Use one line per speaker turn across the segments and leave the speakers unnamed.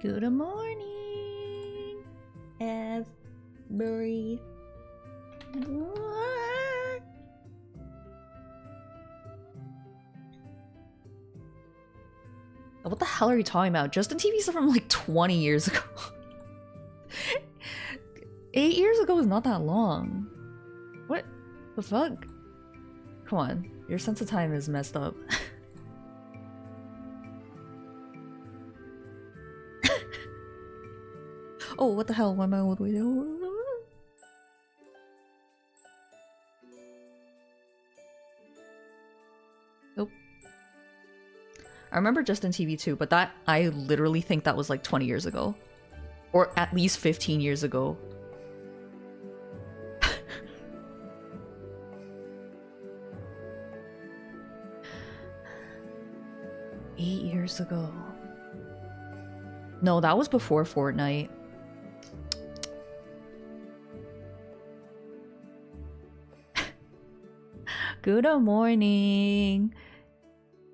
Good morning, everybody. What the hell are you talking about? Justin TV's from like 20 years ago. 8 years ago is not that long. What the fuck? Come on, your sense of time is messed up. Oh, what the hell? Why am I all the way down? Nope. I remember Justin TV too, but that I literally think that was like 20 years ago. Or at least 15 years ago. Eight years ago. No, that was before Fortnite. Good morning.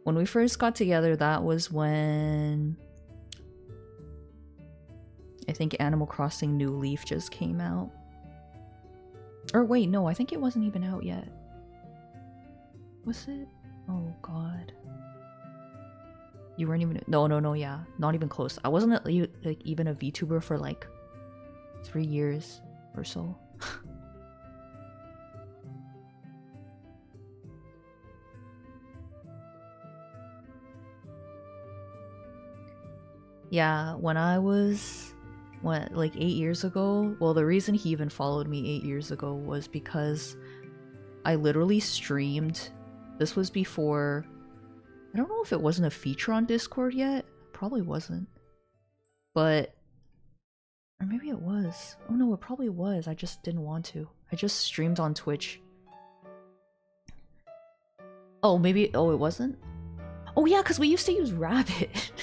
When we first got together, that was when I think Animal Crossing New Leaf just came out. Or wait, no, I think it wasn't even out yet. Was it? Oh god. You weren't even— no, yeah, not even close. I wasn't like even a VTuber for like 3 years or so. Yeah, when I was, what, like 8 years ago? Well, the reason he even followed me 8 years ago was because I literally streamed. This was before— I don't know if it wasn't a feature on Discord yet. Probably wasn't. But— or maybe it was. Oh no, it probably was. I just didn't want to. I just streamed on Twitch. Oh, maybe— oh, it wasn't? Oh yeah, because we used to use Rabbit.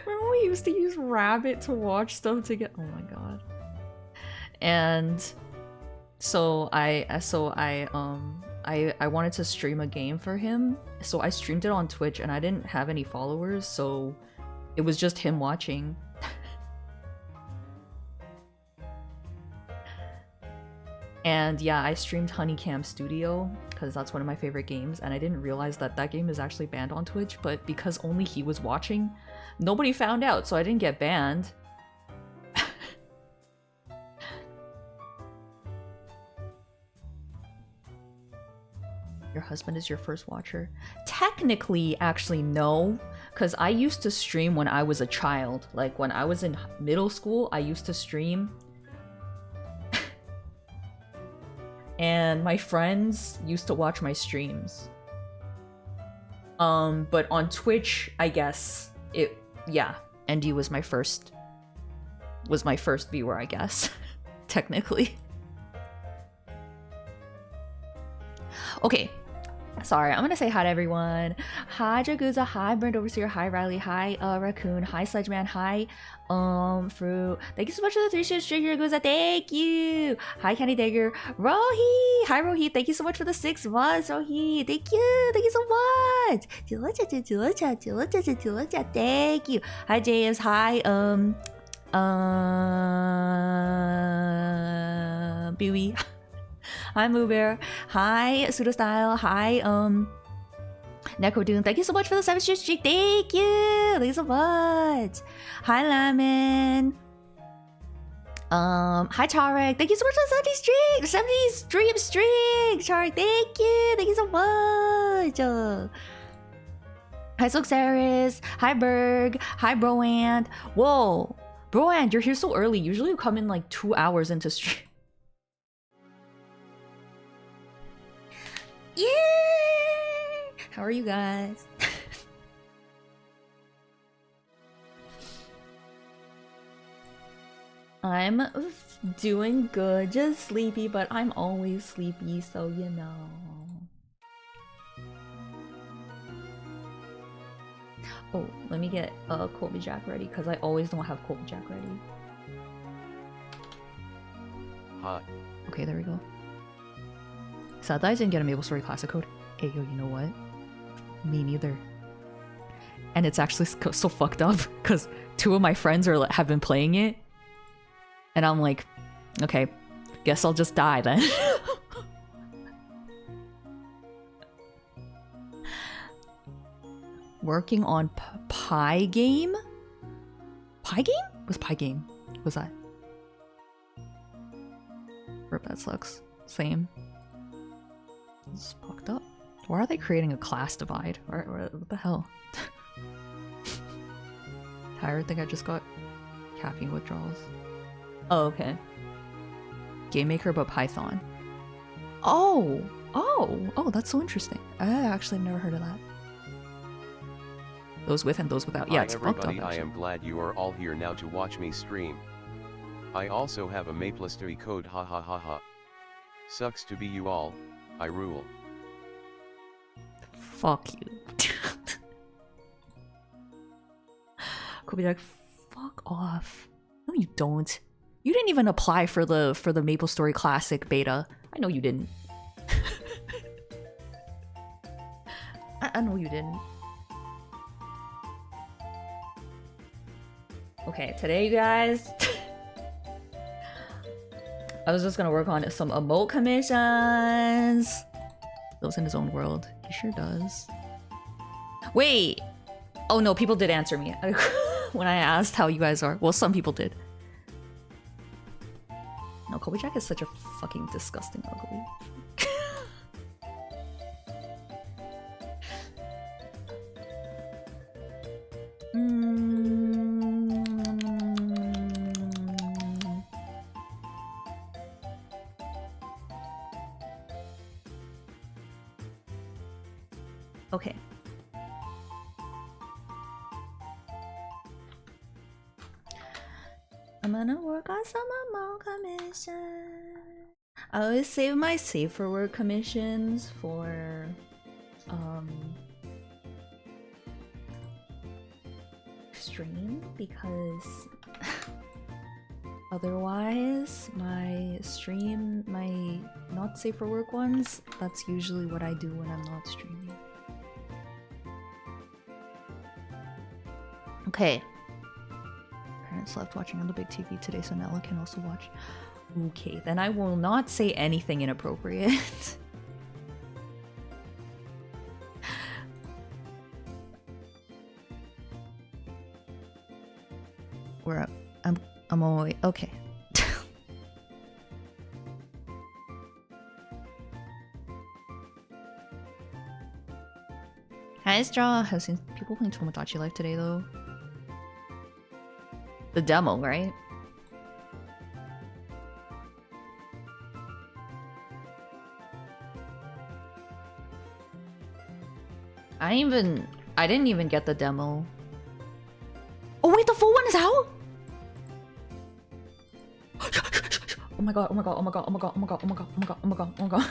Remember we used to use Rabbit to watch stuff to get— oh my god. And so I wanted to stream a game for him, so I streamed it on Twitch and I didn't have any followers, so it was just him watching. And yeah, I streamed Honeycam Studio because that's one of my favorite games, and I didn't realize that that game is actually banned on Twitch, but because only he was watching, nobody found out, so I didn't get banned. Your husband is your first watcher? Technically, actually, no. Because I used to stream when I was a child. Like, when I was in middle school, I used to stream. And my friends used to watch my streams. But on Twitch, I guess, yeah, Andy was my first viewer, I guess. Technically. Okay. Sorry, I'm gonna say hi to everyone. Hi Jaguza, hi Burnt Overseer, hi Riley, hi Raccoon, hi Sledgeman, hi Fruit. Thank you so much for the 3 shifts, Jigger Guza, thank you. Hi Candy Dagger, Rohi, hi Rohi, thank you so much for the 6 months, Rohi, thank you so much. Thank you. Hi James, hi Bowie. Hi Moo Bear. Hi Pseudo Style. Hi Necrodoon. Thank you so much for the 7 streak. Thank you so much. Hi Lemon. Hi Charek. Thank you so much for the 70 stream. Charek, thank you so much. Hi Soxeris. Hi Berg. Hi Broand. Whoa, Broand, you're here so early. Usually you come in like 2 hours into stream. Yeah! How are you guys? I'm doing good, just sleepy, but I'm always sleepy, so you know. Oh, let me get Colby Jack ready, because I always don't have Colby Jack ready.
Hi.
Okay, there we go. Sad that I didn't get a MapleStory Classic code. Hey, yo, you know what? Me neither. and it's actually so fucked up because 2 of my friends have been playing it, and I'm like, okay, guess I'll just die then. Working on Pie Game? Pie Game? What's Pie Game? What's that? Rip, that sucks. Same. It's fucked up. Why are they creating a class divide? What the hell? Tired, think I just got caffeine withdrawals. Oh, okay. Game Maker about Python. Oh! Oh, that's so interesting. I actually never heard of that. Those with and those without. Yeah, it's fucked up.
I am glad you are all here now to watch me stream. I also have a Maplestery code, ha ha ha ha. Sucks to be you all, I rule.
Fuck you. Could be like, fuck off. No, you don't. You didn't even apply for the MapleStory Classic beta. I know you didn't. I know you didn't. Okay, today, you guys, I was just gonna work on some emote commissions. Lives in his own world. He sure does. Wait! Oh no, people did answer me when I asked how you guys are. Well, some people did. No, Kobe Jack is such a fucking disgusting ugly. Okay. I'm gonna work on some more commission. I always save my safer work commissions for stream, because otherwise my not safe for work ones, that's usually what I do when I'm not streaming. Okay. Parents left watching on the big TV today, so Nella can also watch. Okay, then I will not say anything inappropriate. We're up. I'm on my way. Okay. Hi, Straw. Have seen people playing Tomodachi Life today, though. The demo, right? I didn't even get the demo. Oh wait, the full one is out? Oh my god, oh my god, oh my god, oh my god, oh my god, oh my god, oh my god, oh my god, oh my god.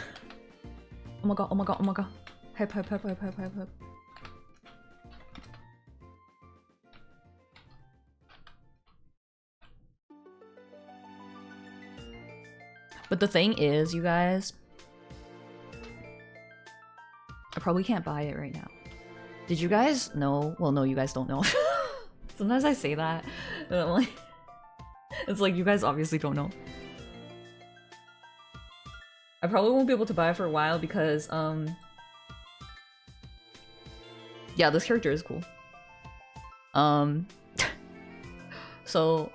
Oh my god, oh my god, oh my god. Hype, hype, hype, hype, hype, hype, hype. But the thing is, you guys, I probably can't buy it right now. Did you guys know? Well, no, you guys don't know. Sometimes I say that, and I'm like, it's like, you guys obviously don't know. I probably won't be able to buy it for a while because, yeah, this character is cool. So,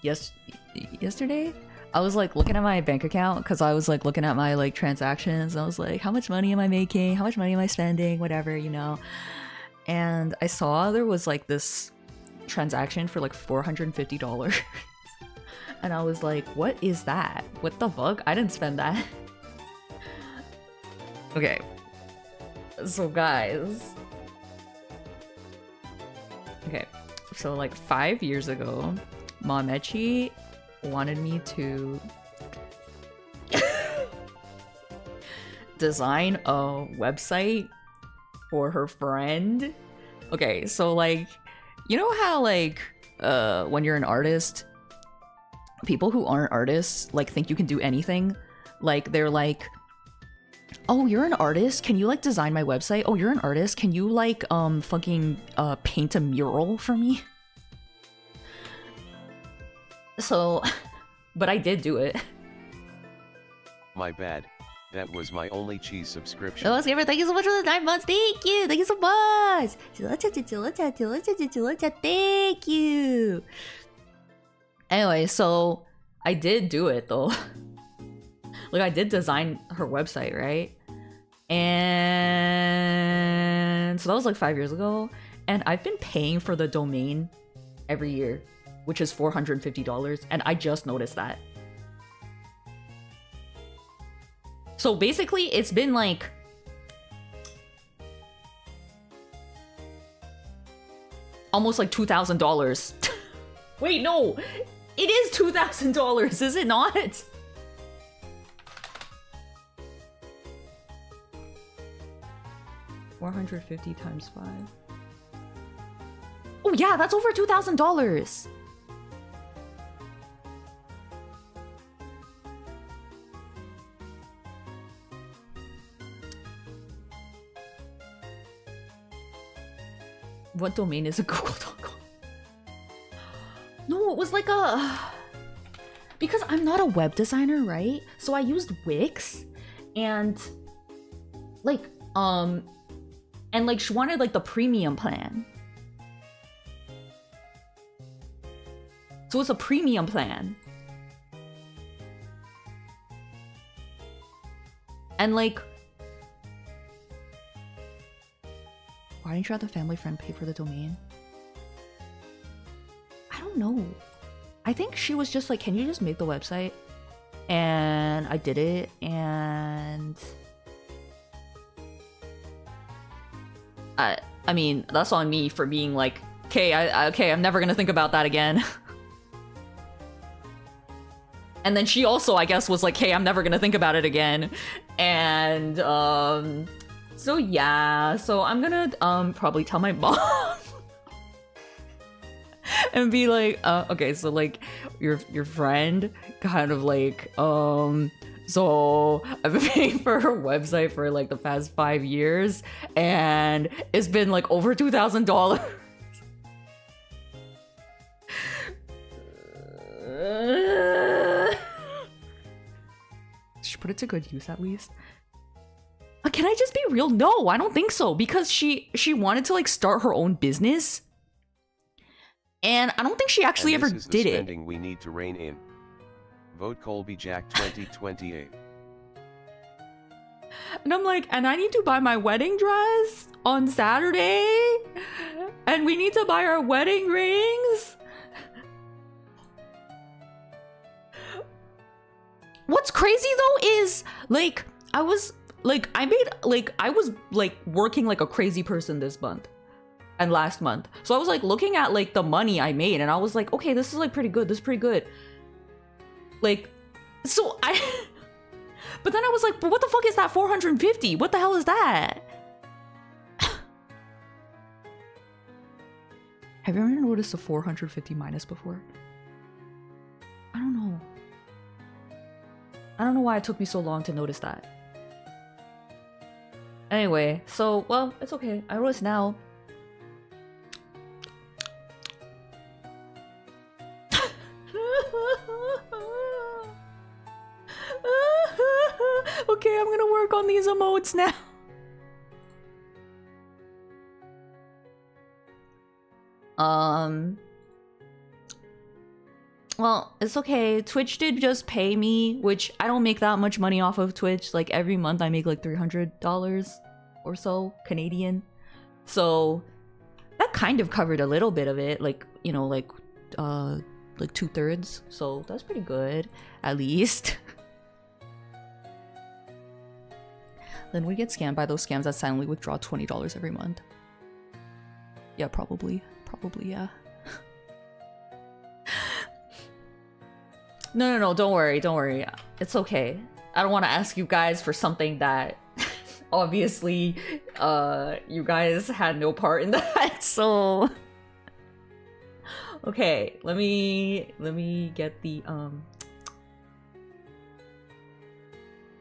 yesterday, I was like looking at my bank account because I was like looking at my like transactions. I was like, how much money am I making? How much money am I spending? Whatever, you know. And I saw there was like this transaction for like $450. And I was like, what is that? What the fuck? I didn't spend that. Okay. So guys. Okay. So like 5 years ago, Mametchi wanted me to design a website for her friend. Okay, so like, you know how like when you're an artist, people who aren't artists like think you can do anything? Like they're like, oh, you're an artist? Can you like design my website? Oh, you're an artist? Can you like fucking paint a mural for me? So, but I did do it.
My bad. That was my only cheese subscription.
Let's give her. Thank you so much for the 9 months. Thank you. Thank you so much. Thank you. Anyway, so I did do it though. Like I did design her website, right? And so that was like 5 years ago. And I've been paying for the domain every year, which is $450. And I just noticed that. So basically, it's been like almost like $2,000. Wait, no, it is $2,000, is it not? $450 times 5. Oh yeah, that's over $2,000. What domain is a google.com? No, it was like a... Because I'm not a web designer, right? So I used Wix and like, and like she wanted like the premium plan. So it's a premium plan. And like, why didn't you have the family friend pay for the domain? I don't know. I think she was just like, can you just make the website? And I did it, and I mean, that's on me for being like, okay, I'm never gonna think about that again. And then she also, I guess, was like, hey, I'm never gonna think about it again. And so yeah, so I'm gonna probably tell my mom and be like, okay, so like your friend kind of like so I've been paying for her website for like the past 5 years, and it's been like over $2,000. She put it to good use at least. Can I just be real? No, I don't think so, because she wanted to like start her own business, and I don't think she actually ever did it.
Spending we need to rein in. Vote Colby Jack 2028.
And I'm like, and I need to buy my wedding dress on Saturday, and we need to buy our wedding rings. What's crazy though is like I was working like a crazy person this month and last month. So I was like looking at like the money I made, and I was like, okay, this is like pretty good. This is pretty good. Like, so but then I was like, but what the fuck is that 450? What the hell is that? Have you ever noticed the 450 minus before? I don't know. I don't know why it took me so long to notice that. Anyway, so, well, it's okay. I notice now. Okay, I'm gonna work on these emotes now. Well, it's okay. Twitch did just pay me, which I don't make that much money off of Twitch. Like every month I make like $300 or so Canadian. So that kind of covered a little bit of it, like, you know, like 2/3. So that's pretty good, at least. Then we get scammed by those scams that silently withdraw $20 every month. Yeah, probably, yeah. No, don't worry. It's okay. I don't want to ask you guys for something that obviously you guys had no part in that, so okay, let me get the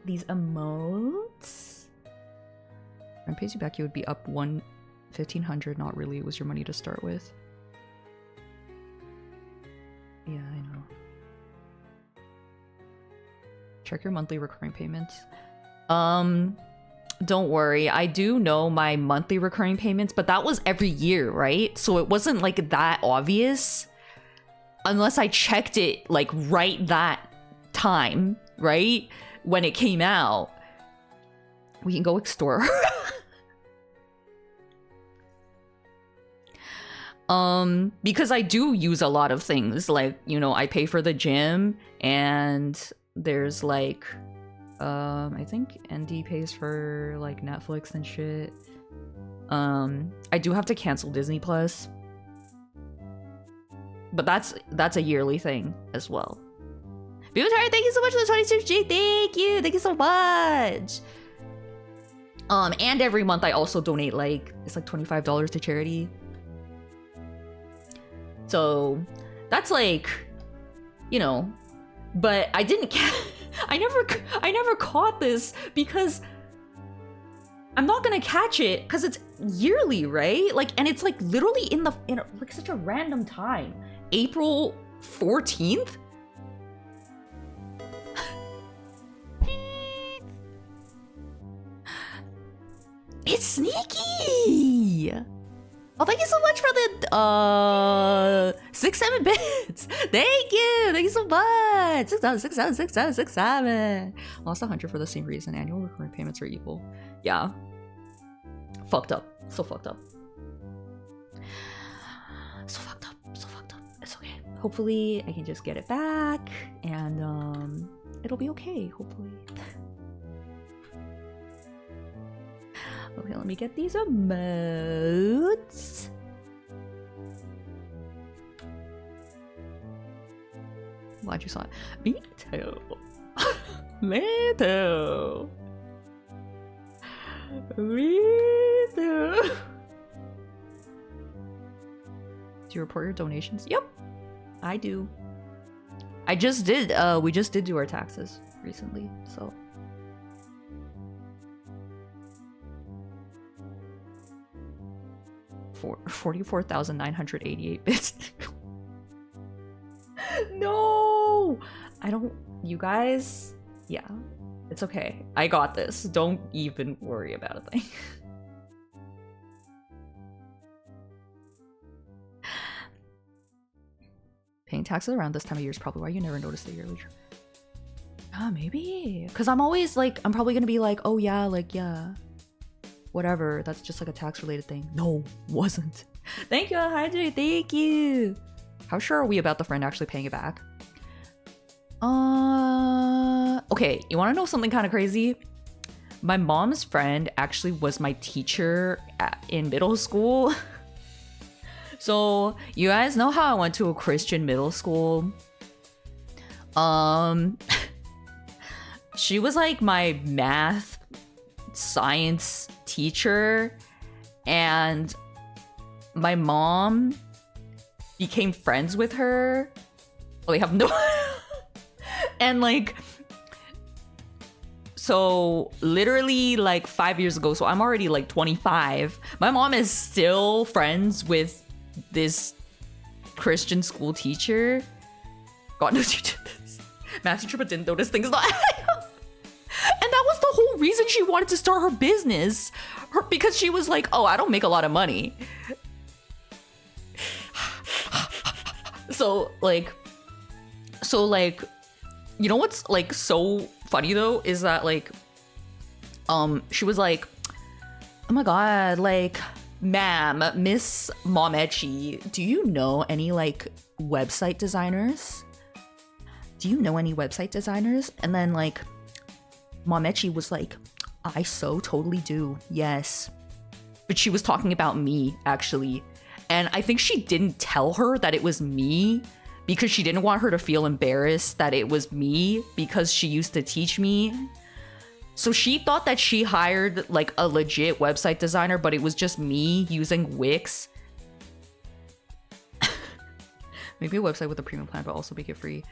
these emotes. friend pays you back, you would be up 1,500. Not really. It was your money to start with. Yeah, I know. Check your monthly recurring payments. Don't worry. I do know my monthly recurring payments, but that was every year, right? So it wasn't like that obvious. Unless I checked it like right that time, right? When it came out. We can go explore. Because I do use a lot of things, like, you know, I pay for the gym, and there's like, I think ND pays for like Netflix and shit. I do have to cancel Disney Plus, but that's a yearly thing as well. Beautiful, thank you so much for the 22G. Thank you so much. And every month I also donate like, it's like $25 to charity. So that's like, you know, but I didn't I never caught this because I'm not gonna catch it because it's yearly, right? Like, and it's like literally in like such a random time. April 14th? It's sneaky! Oh, thank you so much for the 6-7 bits. Thank you so much. 6-7. Lost 100 for the same reason. Annual recurring payments are equal. Yeah, fucked up. So fucked up. So fucked up. It's okay. Hopefully I can just get it back, and it'll be okay. Hopefully. Okay, let me get these emotes. Glad you saw it. Me too. Me too. Me too. Do you report your donations? Yep, I do. I just did. We just did do our taxes recently, so. 44,988 bits. No! I don't... You guys... Yeah. It's okay. I got this. Don't even worry about a thing. Paying taxes around this time of year is probably why you never noticed the yearly... maybe. Because I'm always like... I'm probably gonna be like, oh yeah, like, yeah. Whatever, that's just like a tax related thing. No, wasn't. Thank you, Hydrate, thank you. How sure are we about the friend actually paying it back? Okay, you wanna know something kind of crazy? My mom's friend actually was my teacher in middle school. So, you guys know how I went to a Christian middle school? She was like my math, science teacher, and my mom became friends with her. Oh, they have no and like, so literally like 5 years ago, so I'm already like 25, my mom is still friends with this Christian school teacher. God knows you did this. Math teacher, but didn't notice things not and that was the whole reason she wanted to start her business. Because she was like, oh, I don't make a lot of money. So like, you know what's like so funny though is that like, she was like, oh my god, like, ma'am, Miss Mametchi, do you know any like website designers? And then like, Mametchi was like, I so totally do, yes. But she was talking about me, actually. And I think she didn't tell her that it was me because she didn't want her to feel embarrassed that it was me because she used to teach me. So she thought that she hired like a legit website designer, but it was just me using Wix. Maybe a website with a premium plan, but also make it free.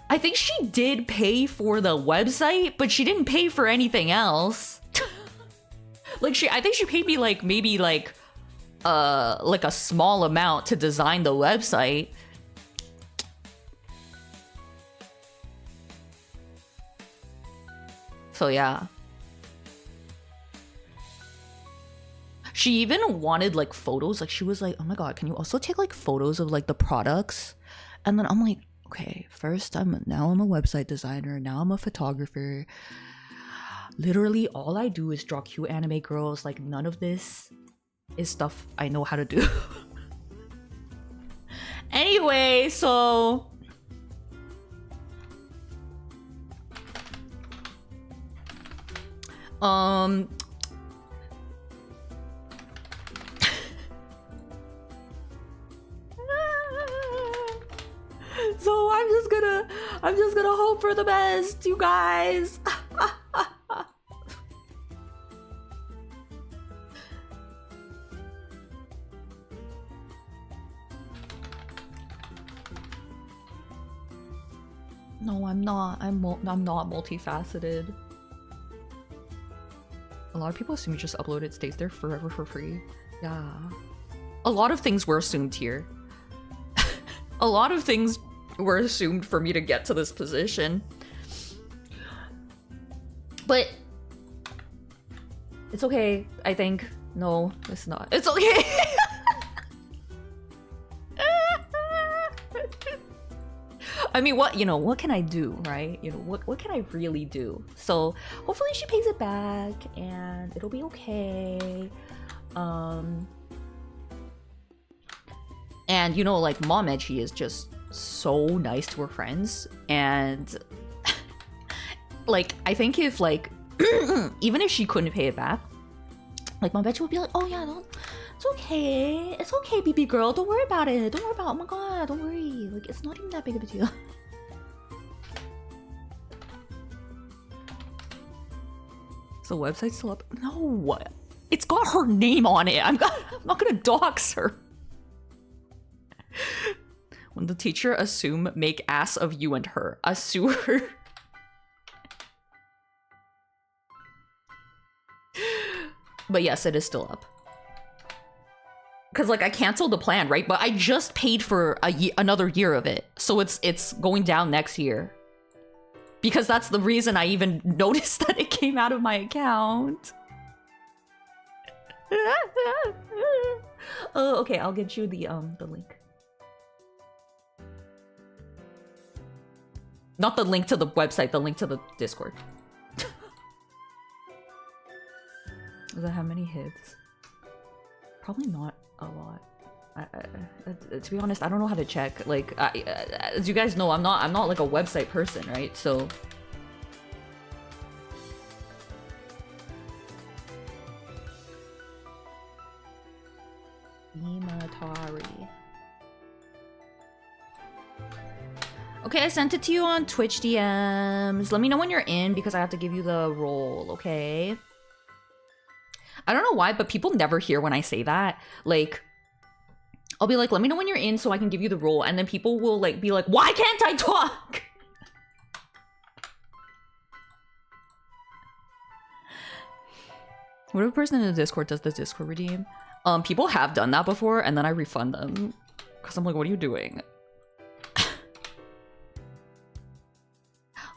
I think she did pay for the website, but she didn't pay for anything else. Like I think she paid me like maybe like a small amount to design the website. So yeah. She even wanted like photos. Like she was like, oh my god, can you also take like photos of like the products? And then I'm like, okay, first now I'm a website designer, now I'm a photographer. Literally all I do is draw cute anime girls. Like none of this is stuff I know how to do. Anyway, so so I'm just gonna hope for the best, you guys. No, I'm not. I'm not multifaceted. A lot of people assume you just upload it, stays there forever for free. Yeah. A lot of things were assumed here. A lot of things were assumed for me to get to this position. But it's okay, I think. No, it's not. It's okay. I mean, what can I do, right? What can I really do? So hopefully she pays it back and it'll be okay. And like Mametchi is just so nice to her friends, and like I think if like even if she couldn't pay it back, like Mametchi would be like, oh yeah, it's okay, BB girl, don't worry about it, oh my god, don't worry, like it's not even that big of a deal. So website's still up? No, it's got her name on it. I'm not gonna dox her. When the teacher assume make ass of you and her, assure her. But yes, it is still up. Cause like I canceled the plan, right? But I just paid for another year of it, so it's going down next year. Because that's the reason I even noticed that it came out of my account. Oh, okay, I'll get you the link. Not the link to the website, the link to the Discord. Does it have many hits? Probably not a lot. To be honest, I don't know how to check. Like, as you guys know, I'm not like a website person, right? So. Imatari. Okay, I sent it to you on Twitch DMs. Let me know when you're in because I have to give you the role, okay? I don't know why, but people never hear when I say that. Like, I'll be like, let me know when you're in so I can give you the role. And then people will like be like, why can't I talk? What if a person in the Discord does this Discord redeem? People have done that before and then I refund them. Because I'm like, what are you doing?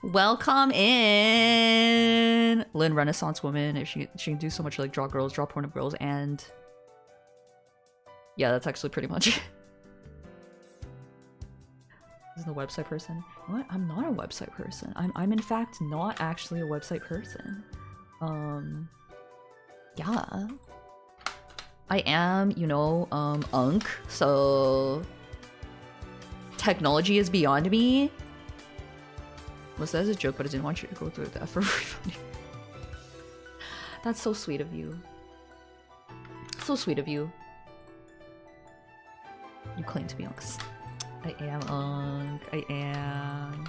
Welcome in! Lynn, Renaissance woman. If she can do so much like draw girls, draw porn of girls, and yeah, that's actually pretty much it. This is the website person. What? I'm not a website person. I'm in fact not actually a website person. Yeah. I am, unk, so technology is beyond me. Was that as a joke, but I didn't want you to go through that for refunding. That's so sweet of you. So sweet of you. You claim to be unk. I am unk. I am.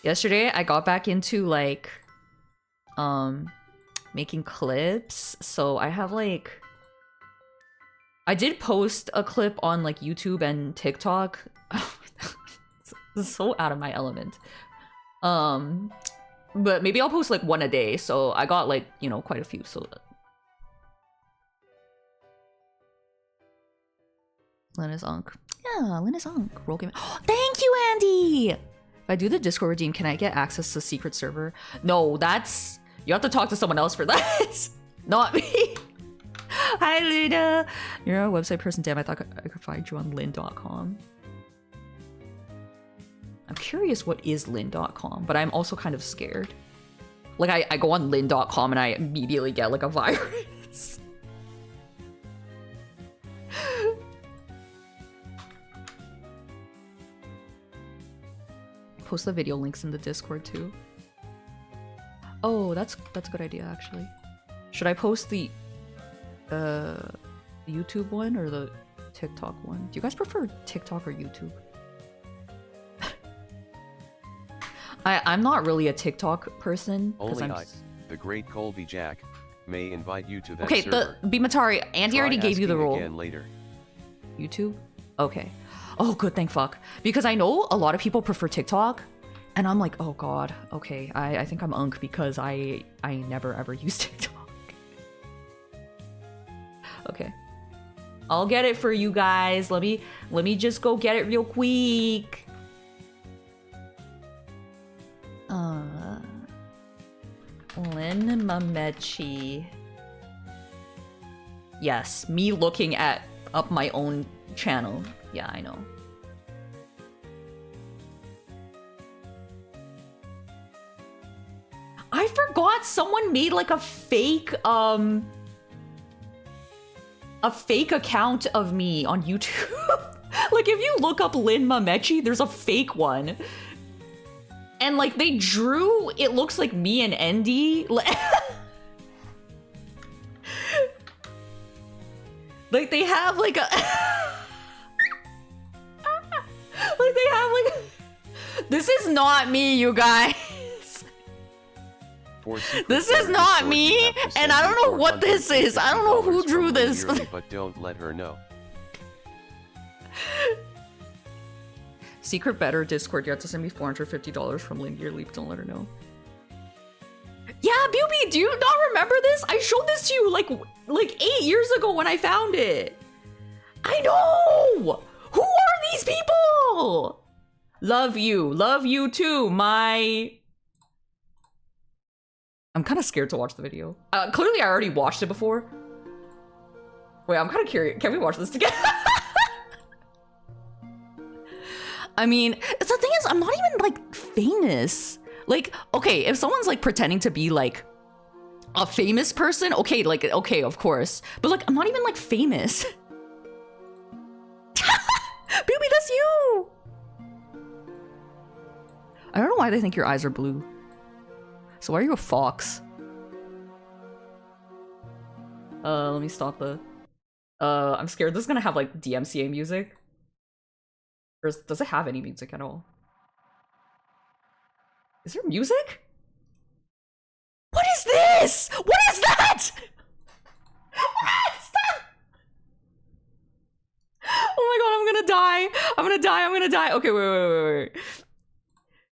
Yesterday, I got back into like, making clips. So I have like, I did post a clip on like YouTube and TikTok. This is so out of my element. But maybe I'll post like one a day. So I got like, you know, quite a few. So Linus Unk. Yeah, Linus Unk. Roll game. Oh, thank you, Andy! If I do the Discord redeem, can I get access to secret server? No, that's... You have to talk to someone else for that. Not me. Hi, Luna. You're a website person. Damn, I thought I could find you on lin.com. I'm curious what is lin.com, but I'm also kind of scared. Like, I go on lin.com and I immediately get like a virus. Post the video links in the Discord too. Oh, that's a good idea actually. Should I post the YouTube one or the TikTok one? Do you guys prefer TikTok or YouTube? I'm not really a TikTok person.
Only I, the great Colby Jack, may invite you to that
okay,
server.
the Bimatari, Andy already gave you the role.
Again later.
YouTube? Okay. Oh, good, thank fuck. Because I know a lot of people prefer TikTok, and I'm like, oh god, okay, I think I'm unk because I never ever use TikTok. Okay. I'll get it for you guys. Let me just go get it real quick. Lin Mametchi. Yes, me looking up my own channel. Yeah, I know. I forgot someone made like a fake account of me on YouTube. Like if you look up Lin Mametchi, there's a fake one. And like they drew, it looks like me and Andy. Like they have like a like they have like this is not me, you guys. This is not me, and I don't know what this is. I don't know who drew this.
But don't let her know.
Secret better Discord. You have to send me $450 from Link Your Leap. Don't let her know. Yeah, Beauty, do you not remember this? I showed this to you like 8 years ago when I found it. I know! Who are these people? Love you too, my... I'm kind of scared to watch the video. Clearly I already watched it before. Wait, I'm kind of curious. Can we watch this together? I mean, the thing is, I'm not even like famous. Like, okay, if someone's like pretending to be like a famous person, okay, like, okay, of course. But like, I'm not even like famous. Baby, that's you. I don't know why they think your eyes are blue. So why are you a fox? Let me stop the... I'm scared this is gonna have like DMCA music. Or does it have any music at all? Is there music? What is this? What is that? What is that? Oh my god, I'm gonna die. I'm gonna die. I'm gonna die. Okay, wait.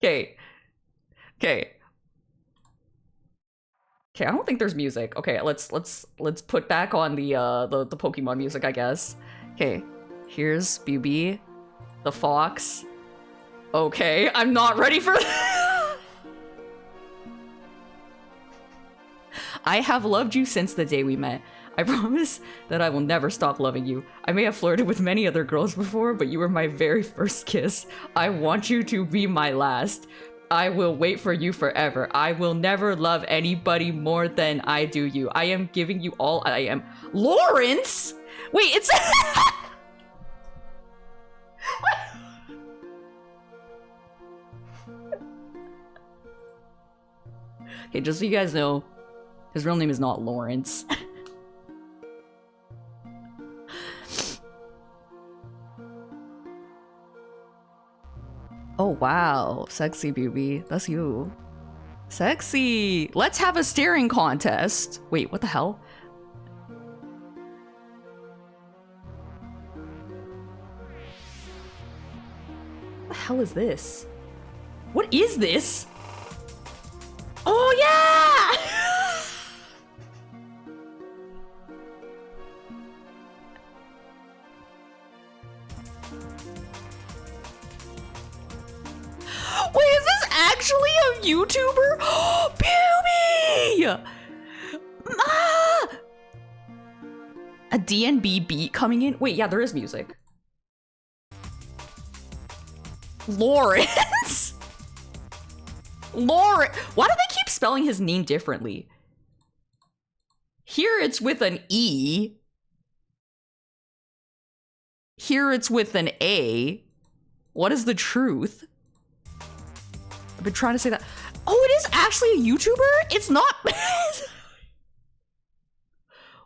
Okay. Okay. Okay, I don't think there's music. Okay, let's put back on the Pokemon music, I guess. Okay, here's BB, the fox. Okay, I'm not ready for that. I have loved you since the day we met. I promise that I will never stop loving you. I may have flirted with many other girls before, but you were my very first kiss. I want you to be my last. I will wait for you forever. I will never love anybody more than I do you. I am giving you all I am. Lawrence? Wait, it's... Okay, just so you guys know, his real name is not Lawrence. Oh wow, sexy beauty. That's you. Sexy. Let's have a staring contest. Wait, what the hell? What the hell is this? What is this? Oh yeah! Wait, is this actually a YouTuber? Puby! Ah! A DNB beat coming in? Wait, yeah, there is music. Lawrence? Lawrence? Why do they keep spelling his name differently? Here it's with an E. Here it's with an A. What is the truth? I've been trying to say that. Oh, it is actually a YouTuber? It's not.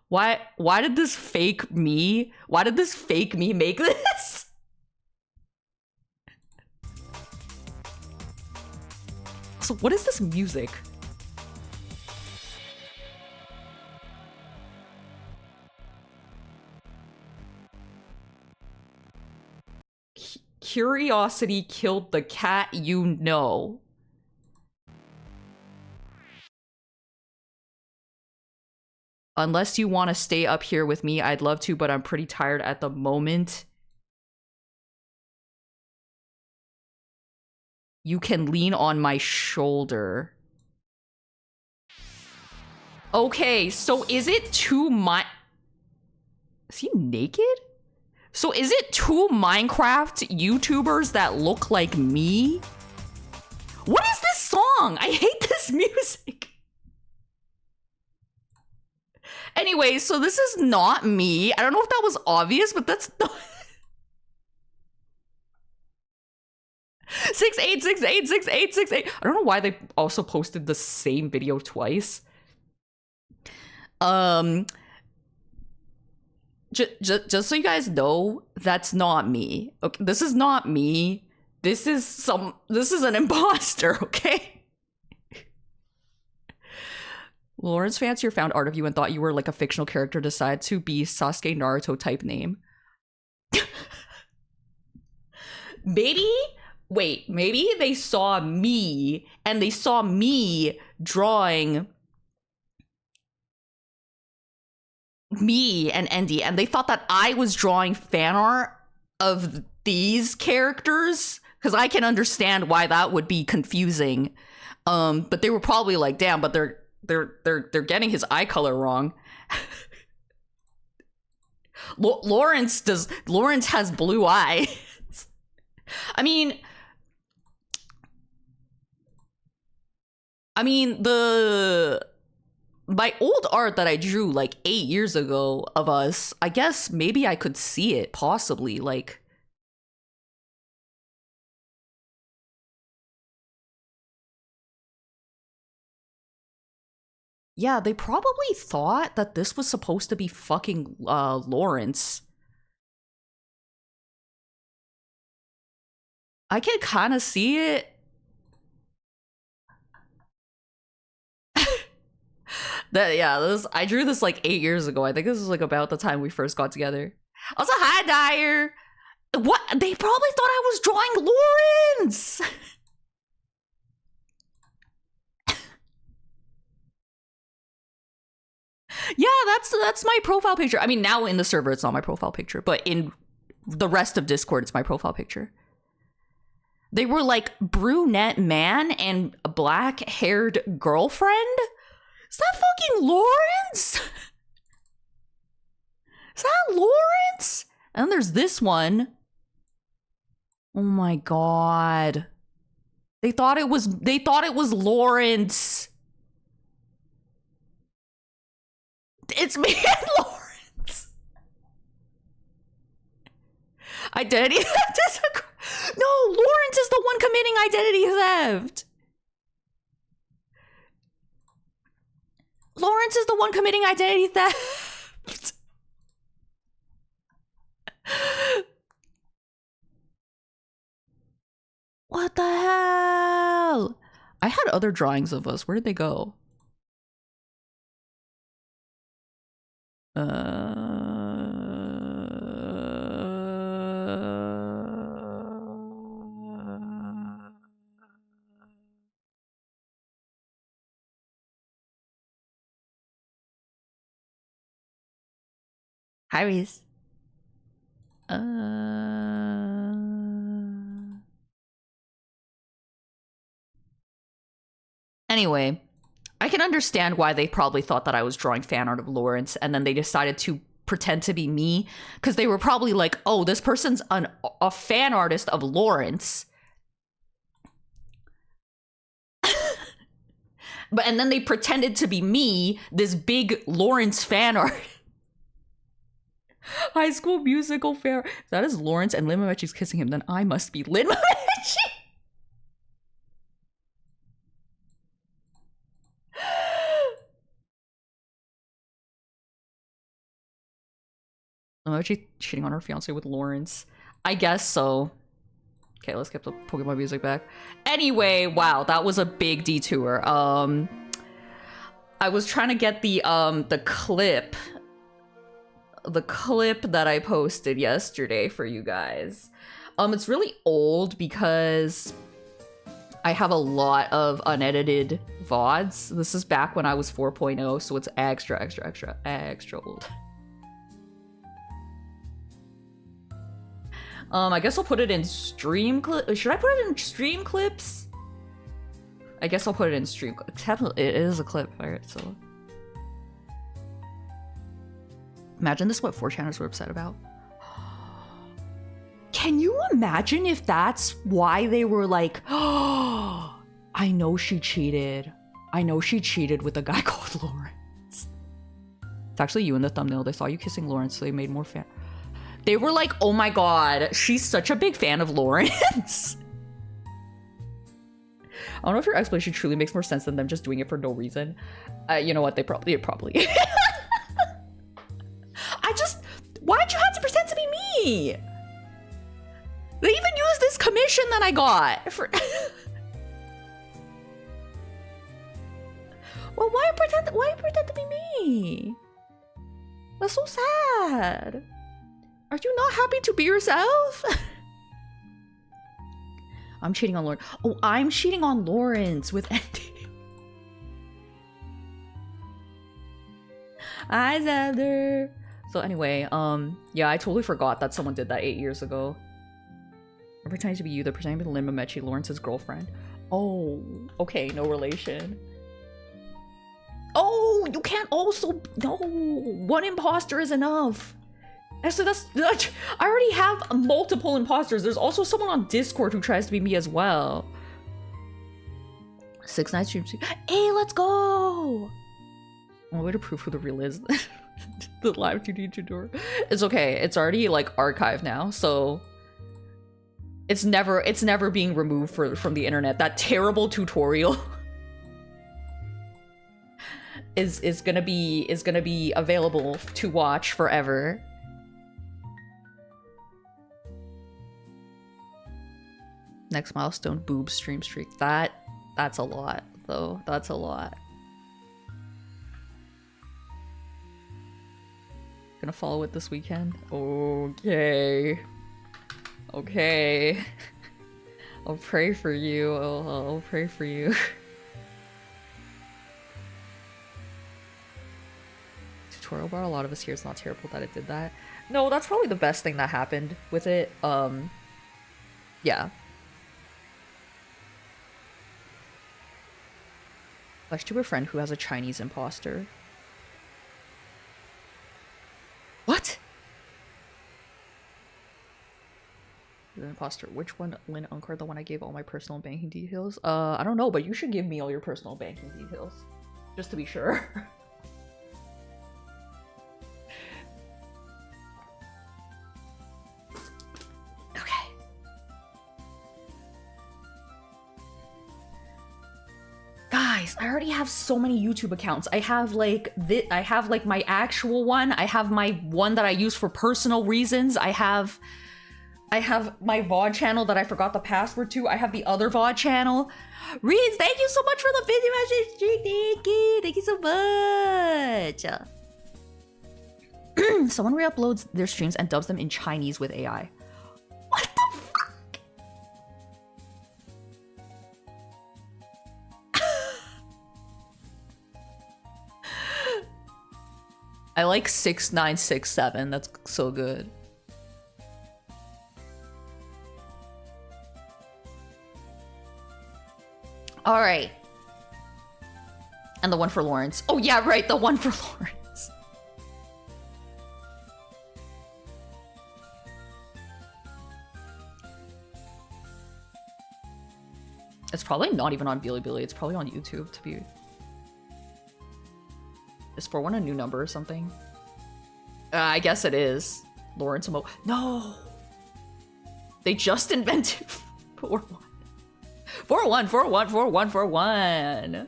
Why did this fake me? Why did this fake me make this? So what is this music? Curiosity killed the cat you know. Unless you want to stay up here with me, I'd love to, but I'm pretty tired at the moment. You can lean on my shoulder. Okay, so is it two Is he naked? So is it two Minecraft YouTubers that look like me? What is this song? I hate this music. Anyway, so this is not me. I don't know if that was obvious, but that's not... 68686868. I don't know why they also posted the same video twice. Just so you guys know, that's not me. Okay, this is not me. This is an imposter, okay? Lawrence fancier found art of you and thought you were like a fictional character, decided to be Sasuke Naruto type name. Maybe they saw me and they saw me drawing me and Endy, and they thought that I was drawing fan art of these characters, because I can understand why that would be confusing. But they were probably like, damn, but they're getting his eye color wrong. Lawrence has blue eyes. I mean, my old art that I drew like 8 years ago of us, I guess maybe I could see it, possibly, like... Yeah, they probably thought that this was supposed to be fucking Lawrence. I can kind of see it. I drew this like 8 years ago. I think this was like about the time we first got together. Also, hi, Dyer. What? They probably thought I was drawing Lawrence. Yeah, that's my profile picture. I mean, now in the server, it's not my profile picture, but in the rest of Discord, it's my profile picture. They were like brunette man and a black-haired girlfriend. Is that fucking Lawrence? Is that Lawrence? And then there's this one. Oh my god. They thought it was Lawrence. It's me and Lawrence. Identity theft. No, Lawrence is the one committing identity theft. Lawrence is the one committing identity theft. What the hell? I had other drawings of us. Where did they go? Hi, Reese. Anyway, I can understand why they probably thought that I was drawing fan art of Lawrence, and then they decided to pretend to be me, because they were probably like, oh, this person's a fan artist of Lawrence. And then they pretended to be me, this big Lawrence fan art. High School Musical fan. If that is Lawrence and Lin Mametchi's kissing him, then I must be Lin Mametchi. Mametchi cheating on her fiance with Lawrence. I guess so. Okay, let's get the Pokemon music back. Anyway, wow, that was a big detour. I was trying to get the clip that I posted yesterday for you guys. It's really old because I have a lot of unedited VODs. This is back when I was 4.0, so it's extra old. I guess I'll put it in stream clip. Should I put it in stream clips? I guess I'll put it in stream clips. It is a clip, alright, so. Imagine this is what 4chaners were upset about. Can you imagine if that's why they were like, oh, I know she cheated. I know she cheated with a guy called Lawrence. It's actually you in the thumbnail. They saw you kissing Lawrence, so they made more fan. They were like, oh my god, she's such a big fan of Lawrence. I don't know if your explanation truly makes more sense than them just doing it for no reason. You know what? It probably. Why'd you have to pretend to be me? They even used this commission that I got for. Well, why pretend to be me? That's so sad. Are you not happy to be yourself? I'm cheating on Lawrence. Oh, I'm cheating on Lawrence with Andy. Hi, Xander. So anyway, yeah, I totally forgot that someone did that 8 years ago. I'm pretending to be you. They're pretending to be Lin Mametchi, Lawrence's girlfriend. Oh, okay, no relation. Oh, you can't also... No, one imposter is enough. And so that's... I already have multiple imposters. There's also someone on Discord who tries to be me as well. 6 nights stream. Hey, let's go! One way to prove who the real is. The live 2D tutorial. It's okay. It's already like archived now, so it's never being removed from the internet. That terrible tutorial is gonna be available to watch forever. Next milestone, boob stream streak. That's a lot though. That's a lot. Gonna follow it this weekend. Okay. Okay. I'll pray for you. I'll pray for you. Tutorial brought a lot of us here. It's not terrible that it did that. No, that's probably the best thing that happened with it. Yeah. Flesh to a friend who has a Chinese imposter. What? The imposter. Which one? Lynn Uncard, the one I gave all my personal banking details? I don't know, but you should give me all your personal banking details. Just to be sure. Okay. Guys, I already have so many YouTube accounts. I have like my actual one. I have my one that I use for personal reasons. I have my VOD channel that I forgot the password to. I have the other VOD channel. Reeds, thank you so much for the video message streak. Thank you so much. Someone re-uploads their streams and dubs them in Chinese with AI. What the fuck? I like 6967. That's so good. All right. And the one for Lawrence. Oh yeah, right, the one for Lawrence. It's probably not even on Bilibili. It's probably on YouTube to be. Is 41 a new number or something? I guess it is. Lawrence Emo. No! They just invented 41. 41, 41, 41, 41.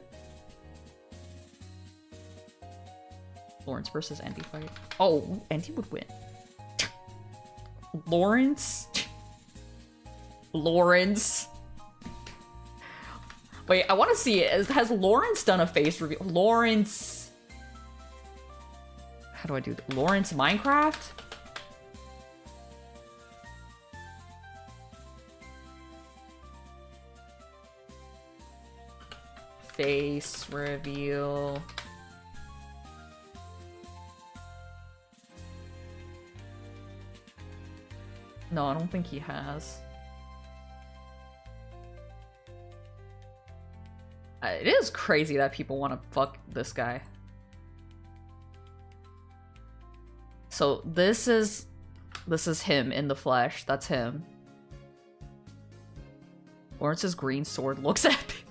Lawrence versus Andy fight. Oh, Andy would win. Lawrence? Lawrence? Wait, I want to see it. Has Lawrence done a face reveal? Lawrence... How do I do that? Lawrence Minecraft? Face reveal. No, I don't think he has. It is crazy that people want to fuck this guy. So this is him in the flesh. That's him. Lawrence's green sword looks epic.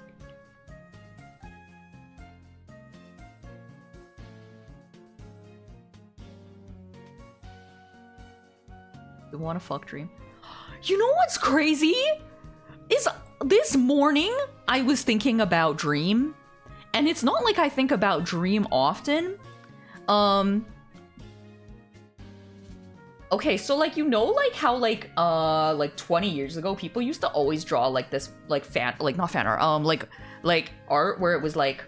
You want to fuck Dream? You know what's crazy? Is this morning I was thinking about Dream, and it's not like I think about Dream often. Okay, so like, you know, like how like 20 years ago people used to always draw like this like not fan art, like art where it was like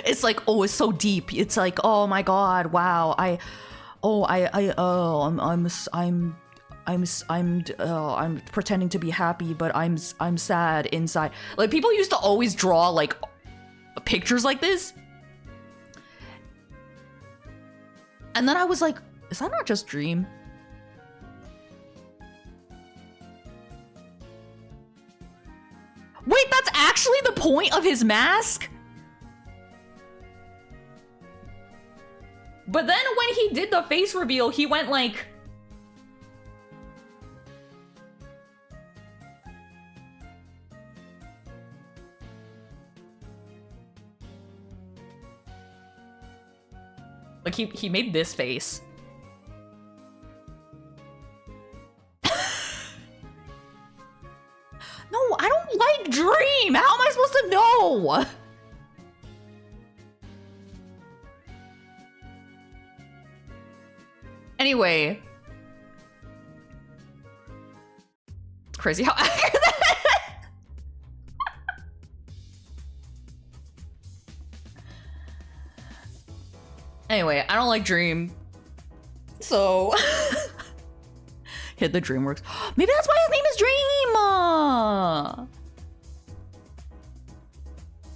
it's like, oh, it's so deep. It's like, oh my god, wow. I'm pretending to be happy, but I'm sad inside. Like, people used to always draw like pictures like this. And then I was like, is that not just Dream? Wait, that's actually the point of his mask? But then when he did the face reveal, he went like... Like, he made this face. No, I don't like Dream! How am I supposed to know? Anyway. It's crazy how accurate that is. Anyway, I don't like Dream. So... Hit the DreamWorks. Maybe that's why his name is Dream!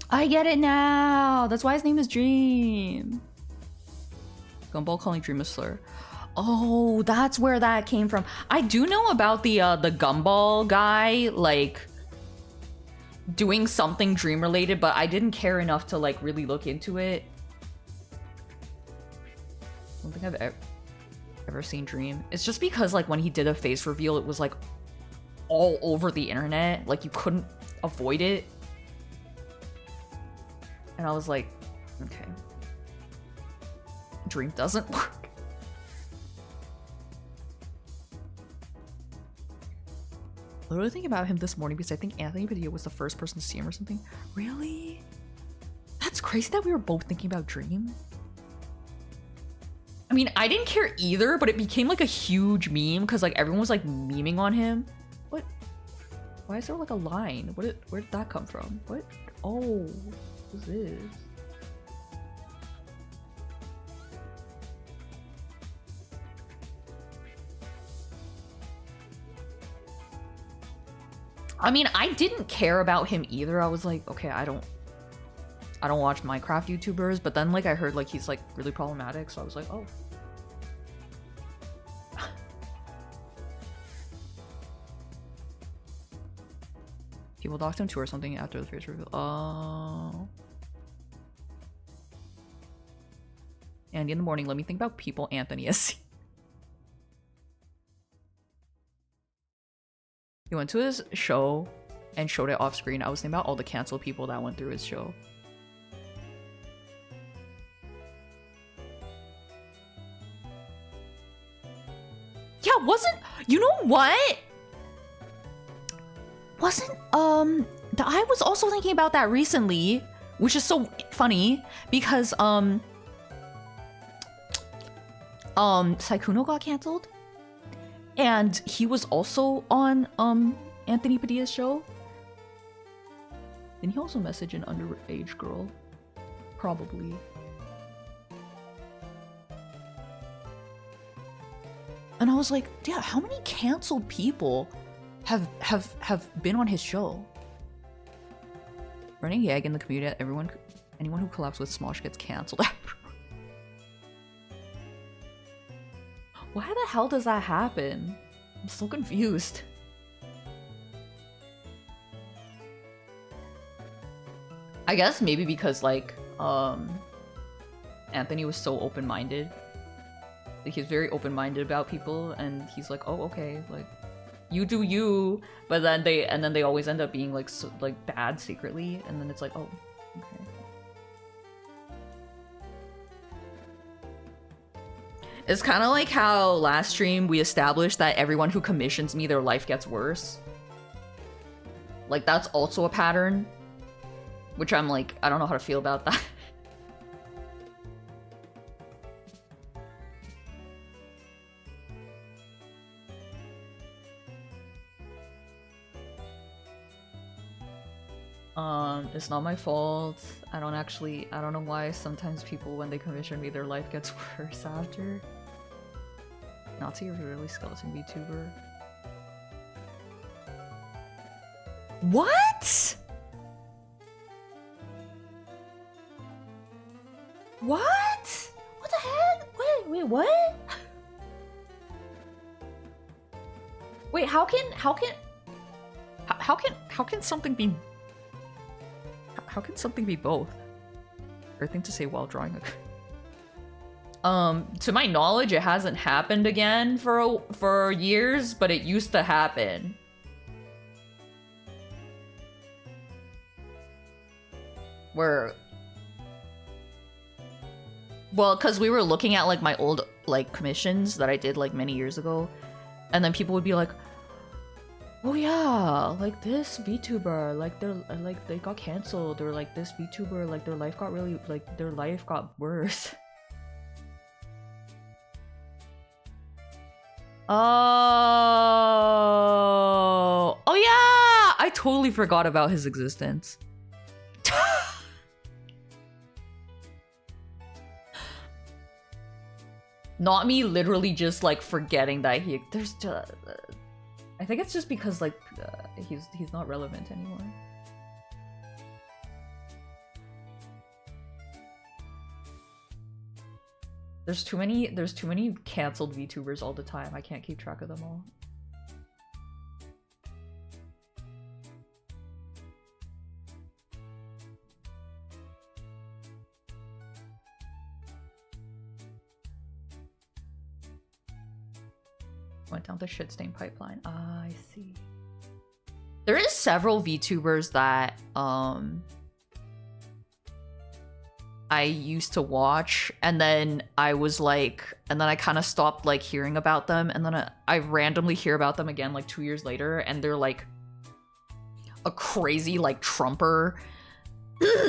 I get it now. That's why his name is Dream. Gumball calling Dream a slur. Oh, that's where that came from. I do know about the Gumball guy, like, doing something Dream related, but I didn't care enough to, like, really look into it. I don't think I've ever seen Dream. It's just because, like, when he did a face reveal, it was, like, all over the internet. Like, you couldn't avoid it. And I was like, okay. Dream doesn't work. Literally thinking about him this morning because I think Anthony Padilla was the first person to see him or something. Really? That's crazy that we were both thinking about Dream. mean, I didn't care either, but it became like a huge meme because like everyone was like memeing on him. What? Why is there like a line? Where did that come from? What? Oh, what's this? I mean, I didn't care about him either. I was like, okay, I don't watch Minecraft YouTubers, but then like I heard like he's like really problematic, so I was like, oh. People doxed him too or something after the face reveal. Oh. Andy in the morning, let me think about people Anthony has seen. He went to his show and showed it off screen. I was thinking about all the canceled people that went through his show. Yeah, you know what? I was also thinking about that recently, which is so funny because Saikuno got canceled. And he was also on Anthony Padilla's show. Didn't he also message an underage girl? Probably. And I was like, yeah, how many canceled people have been on his show? Running gag in the community, anyone who collabs with Smosh gets canceled. Why the hell does that happen? I'm so confused. I guess maybe because like Anthony was so open-minded. Like, he's very open-minded about people, and he's like, oh, okay, like you do you, but then they always end up being like bad secretly, and then it's like, oh, okay. It's kind of like how last stream we established that everyone who commissions me, their life gets worse. Like, that's also a pattern. Which I'm like, I don't know how to feel about that. It's not my fault. I don't know why sometimes people, when they commission me, their life gets worse after. Nazi is a really skeleton VTuber. What? What? What the heck? Wait, what? Wait, how can something be? How can something be both? Or thing to say while drawing a. To my knowledge, it hasn't happened again for years, but it used to happen. Well, because we were looking at like my old like commissions that I did like many years ago, and then people would be like, oh yeah, like this VTuber, like they got canceled, or like this VTuber, like their life got worse. Oh yeah, I totally forgot about his existence. Not me literally just like forgetting that there's just I think it's just because like he's not relevant anymore. There's too many canceled VTubers all the time. I can't keep track of them all. Went down the shit stain pipeline. Ah, I see. There is several VTubers that I used to watch, and then I was like, and then I kind of stopped like hearing about them, and then I randomly hear about them again like 2 years later, and they're like a crazy like Trumper,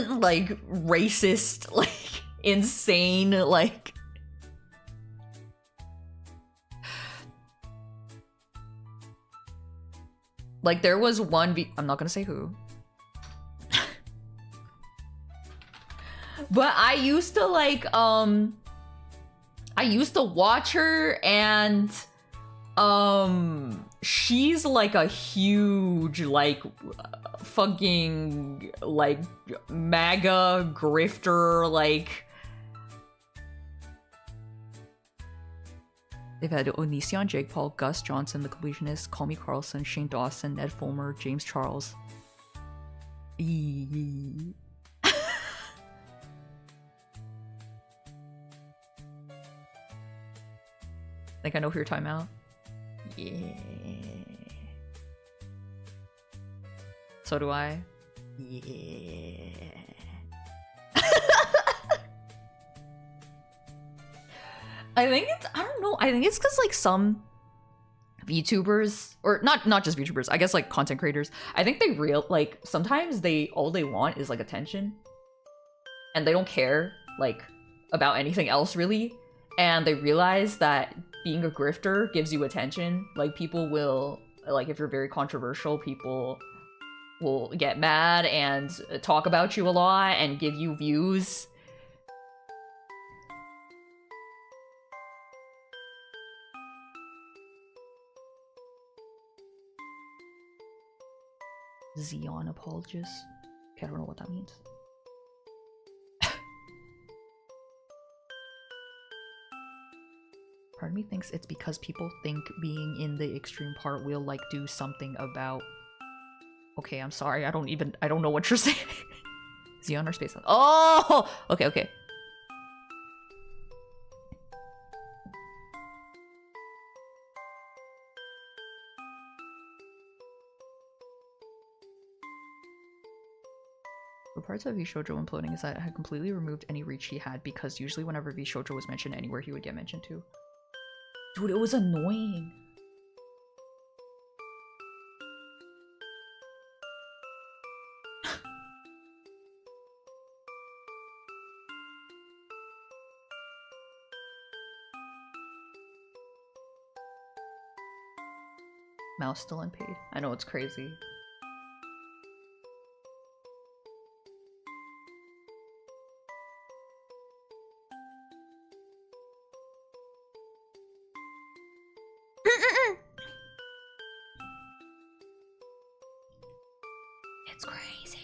like racist, like insane, like Like, there was one I'm not gonna say who. But I used to, like, I used to watch her, and, she's, like, a huge, like, fucking, like, MAGA grifter, like... They've had Onision, Jake Paul, Gus Johnson, The Completionist, Call Me Carlson, Shane Dawson, Ned Fulmer, James Charles. I think I know who you're talking about. Yeah. So do I. Yeah. I think it's, I don't know, I think it's because like some VTubers, or not just VTubers, I guess like content creators, I think they like sometimes all they want is like attention, and they don't care like about anything else really, and they realize that being a grifter gives you attention. Like people will, like if you're very controversial, people will get mad and talk about you a lot and give you views. Xeon apologist. Okay, I don't know what that means. Part of me thinks it's because people think being in the extreme part will like do something about... Okay, I'm sorry, I don't know what you're saying. Xeon or space? Oh! Okay. The parts of V-Shoujo imploding is that it had completely removed any reach he had, because usually whenever V-Shoujo was mentioned anywhere, he would get mentioned too. Dude, it was annoying. Mouse still unpaid. I know, it's crazy. It's crazy.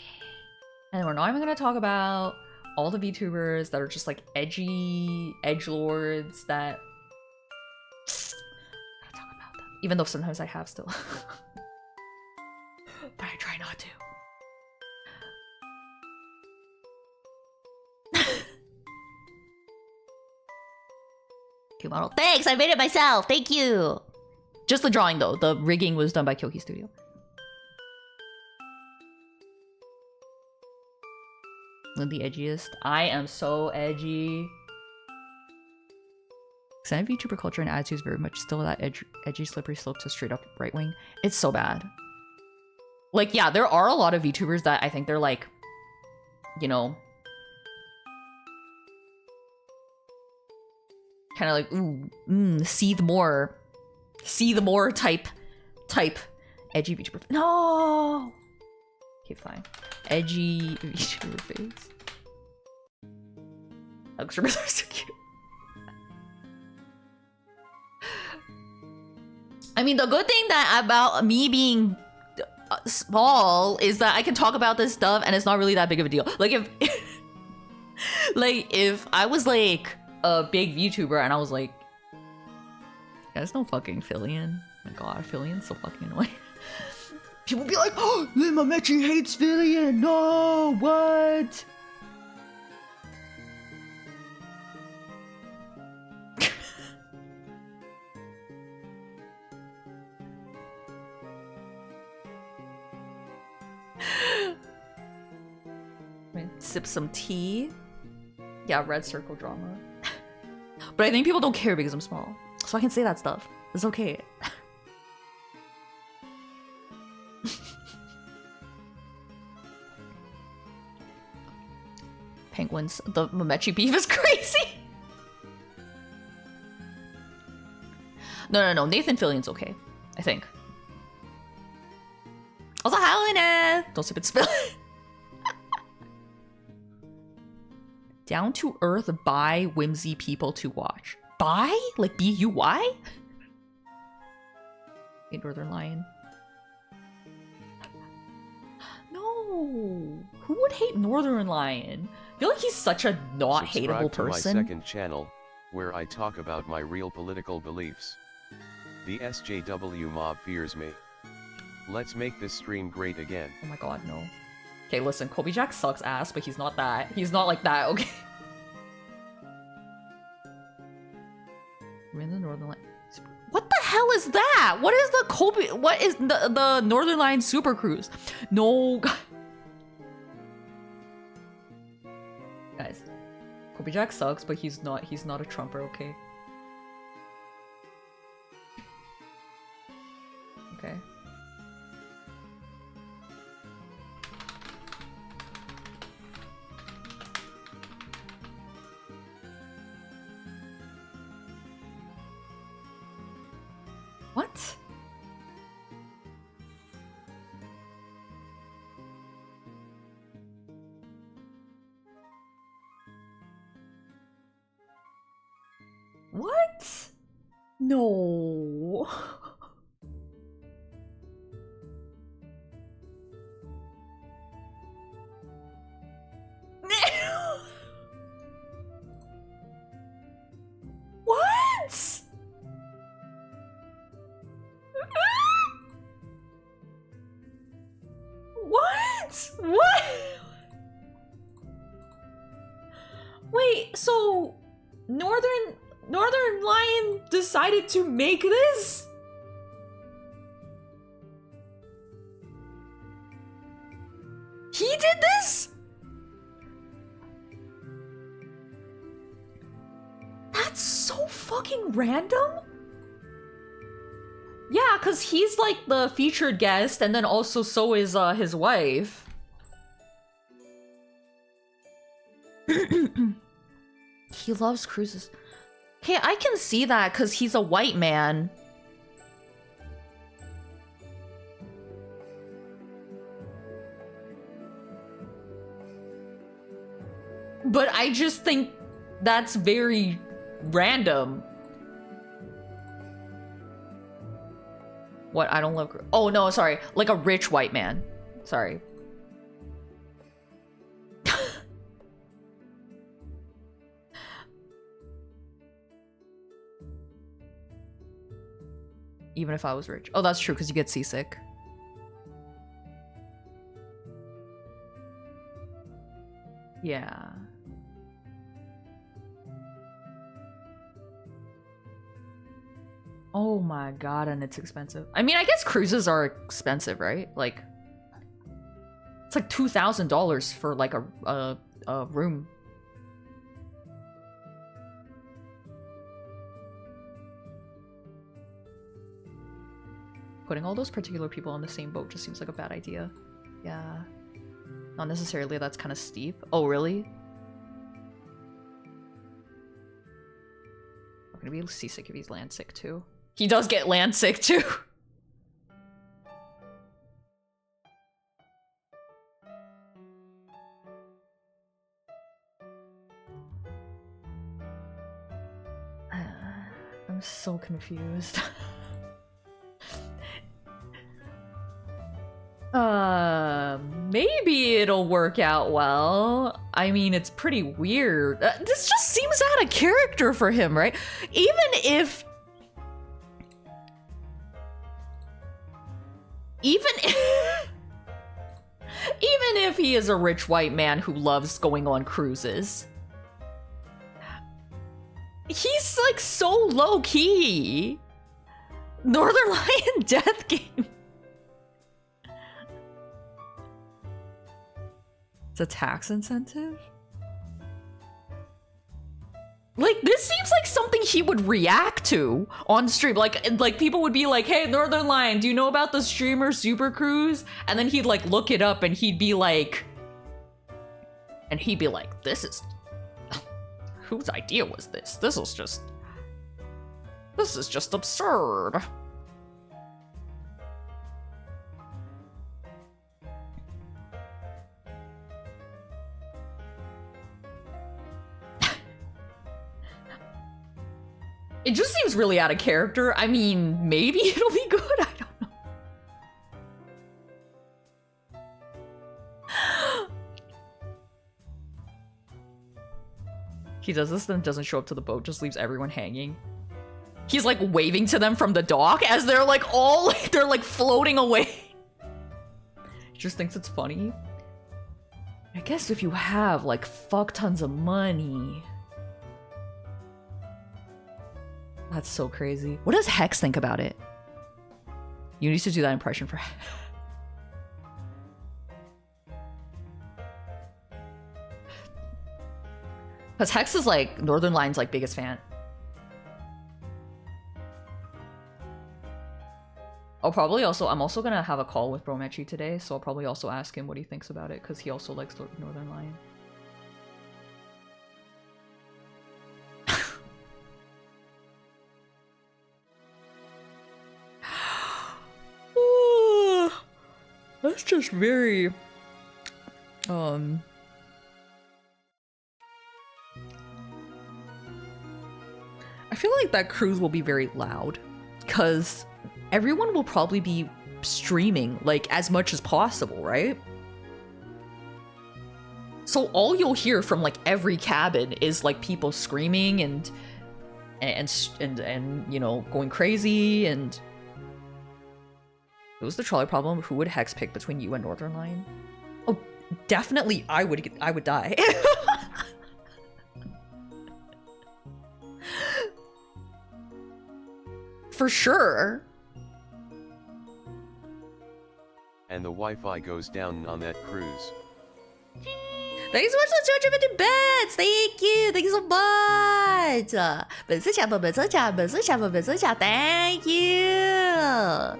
And we're not even gonna talk about all the VTubers that are just like edgy edgelords that... Gotta talk about them. Even though sometimes I have still. But I try not to. Model. Thanks, I made it myself. Thank you. Just the drawing though. The rigging was done by Kyoki Studio. The edgiest. I am so edgy. Extended VTuber culture and attitude is very much still that edgy, slippery slope to straight up right wing. It's so bad. Like, yeah, there are a lot of VTubers that I think they're like, you know, kind of like, ooh, see the more type edgy VTuber. No. Okay, fine. Edgy VTuber face. Hugsrippers are so cute. I mean, the good thing about me being small is that I can talk about this stuff and it's not really that big of a deal. Like if I was like a big VTuber and I was like, there's no fucking Fillion. Oh my god, Fillion's so fucking annoying. People be like, oh, Mametchi hates Fillion. No, what? Sip some tea. Yeah, red circle drama. But I think people don't care because I'm small. So I can say that stuff. It's okay. Penguins. The Mametchi beef is crazy. No. Nathan Fillion's okay, I think. 어서 하은해. Don't sip and spill. Down to earth by whimsy people to watch. By? Like B-U-Y? Hey, Northern Lion. No. Who would hate Northern Lion? I feel like he's such a not hateable person.
Subscribe to my second channel, where I talk about my real political beliefs. The SJW mob fears me. Let's make this stream great again.
Oh my god, no. Okay, listen, Kobe Jack sucks ass, but he's not that. He's not like that, okay? We're in the Northern Lion. What the hell is that? What is the Kobe? What is the Northern Lion Super Cruise? No, guys. Kobe Jack sucks, but he's not a Trumper, okay? Okay. What? What? No. What? What? What? Wait, so Northern Lion decided to make this? He did this? That's so fucking random. Yeah, because he's like the featured guest, and then also so is his wife. He loves cruises. Okay, I can see that because he's a white man. But I just think that's very random. What? I don't love... Oh, no, sorry. Like a rich white man. Sorry. Even if I was rich. Oh, that's true, because you get seasick. Yeah. Oh my god, and it's expensive. I mean, I guess cruises are expensive, right? Like, it's like $2,000 for like a room. Putting all those particular people on the same boat just seems like a bad idea. Yeah. Not necessarily, that's kind of steep. Oh, really? I'm gonna be seasick if he's land sick too. He does get land sick too. I'm so confused. Maybe it'll work out well. I mean, it's pretty weird. This just seems out of character for him, right? Even if he is a rich white man who loves going on cruises, he's like so low-key. Northern Lion Death Game. It's a tax incentive? Like, this seems like something he would react to on stream. Like people would be like, hey, Northern Lion, do you know about the streamer Super Cruise? And then he'd like look it up and he'd be like, this is... Whose idea was this? This is just absurd. It just seems really out of character. I mean, maybe it'll be good. I don't know. He does this, then doesn't show up to the boat, just leaves everyone hanging. He's like waving to them from the dock as they're like all they're like floating away. He just thinks it's funny. I guess if you have like fuck tons of money. That's so crazy. What does Hex think about it? You need to do that impression for because Hex is like Northern Line's like biggest fan. I'm also gonna have a call with Mametchi today, so I'll probably also ask him what he thinks about it, because he also likes Northern Lion. That's just very I feel like that cruise will be very loud, because everyone will probably be streaming like as much as possible, right? So all you'll hear from like every cabin is like people screaming and you know, going crazy. And it was the trolley problem. Who would Hex pick between you and Northern Lion? Oh, definitely I would die. For sure.
And the Wi-Fi goes down on that cruise.
Thanks so much for 250 bits! Thank you! Thank you so much! 本次抢，本次抢 Thank you!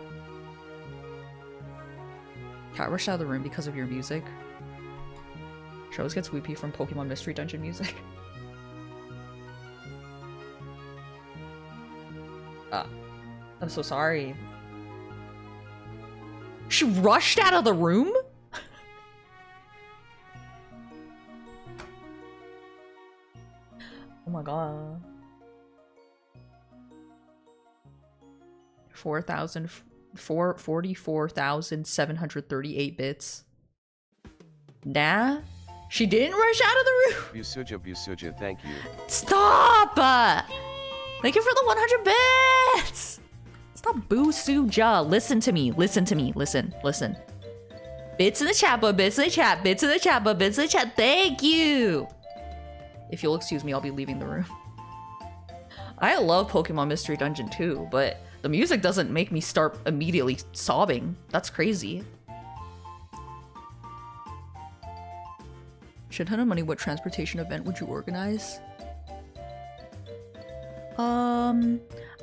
Cat rushed out of the room because of your music. She always gets weepy from Pokemon Mystery Dungeon music. I'm so sorry. She rushed out of the room? Oh my god. 44,738 bits. Nah? She didn't rush out of the room?
Busuja, thank you.
Stop! Thank you for the 100 bits! Stop Busuja. Listen to me. Listen. Bits in the chat, but bits in the chat. Thank you! If you'll excuse me, I'll be leaving the room. I love Pokemon Mystery Dungeon too, but the music doesn't make me start immediately sobbing. That's crazy. Shit ton of money, what transportation event would you organize?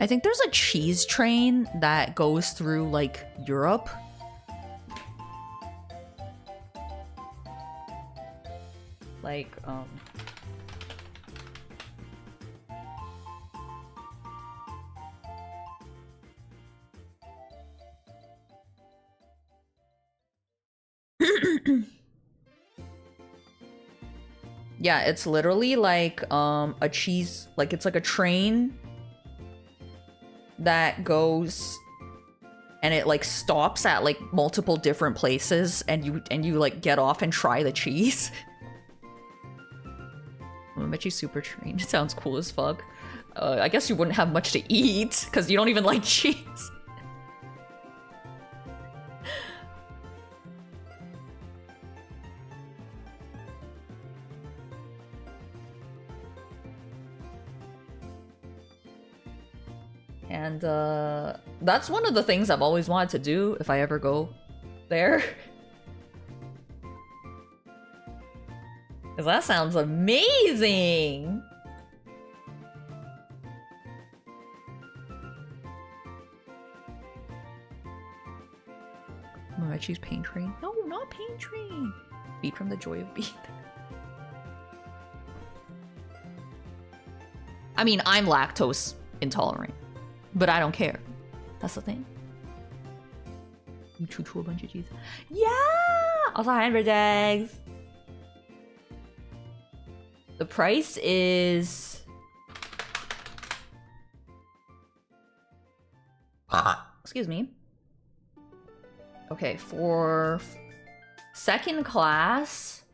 I think there's a cheese train that goes through like Europe. Like, yeah, it's literally like a cheese, like it's like a train that goes and it like stops at like multiple different places, and you like get off and try the cheese. Mametchi super train. It sounds cool as fuck. I guess you wouldn't have much to eat because you don't even like cheese. And that's one of the things I've always wanted to do if I ever go there. Because that sounds amazing! Mametchi's Pain Train? No, not Pain Train! Beat from the Joy of Beat. I mean, I'm lactose intolerant. But I don't care. That's the thing. You chew a bunch of cheese. Yeah! Also, 100 eggs. The price is Excuse me. Okay, for second class,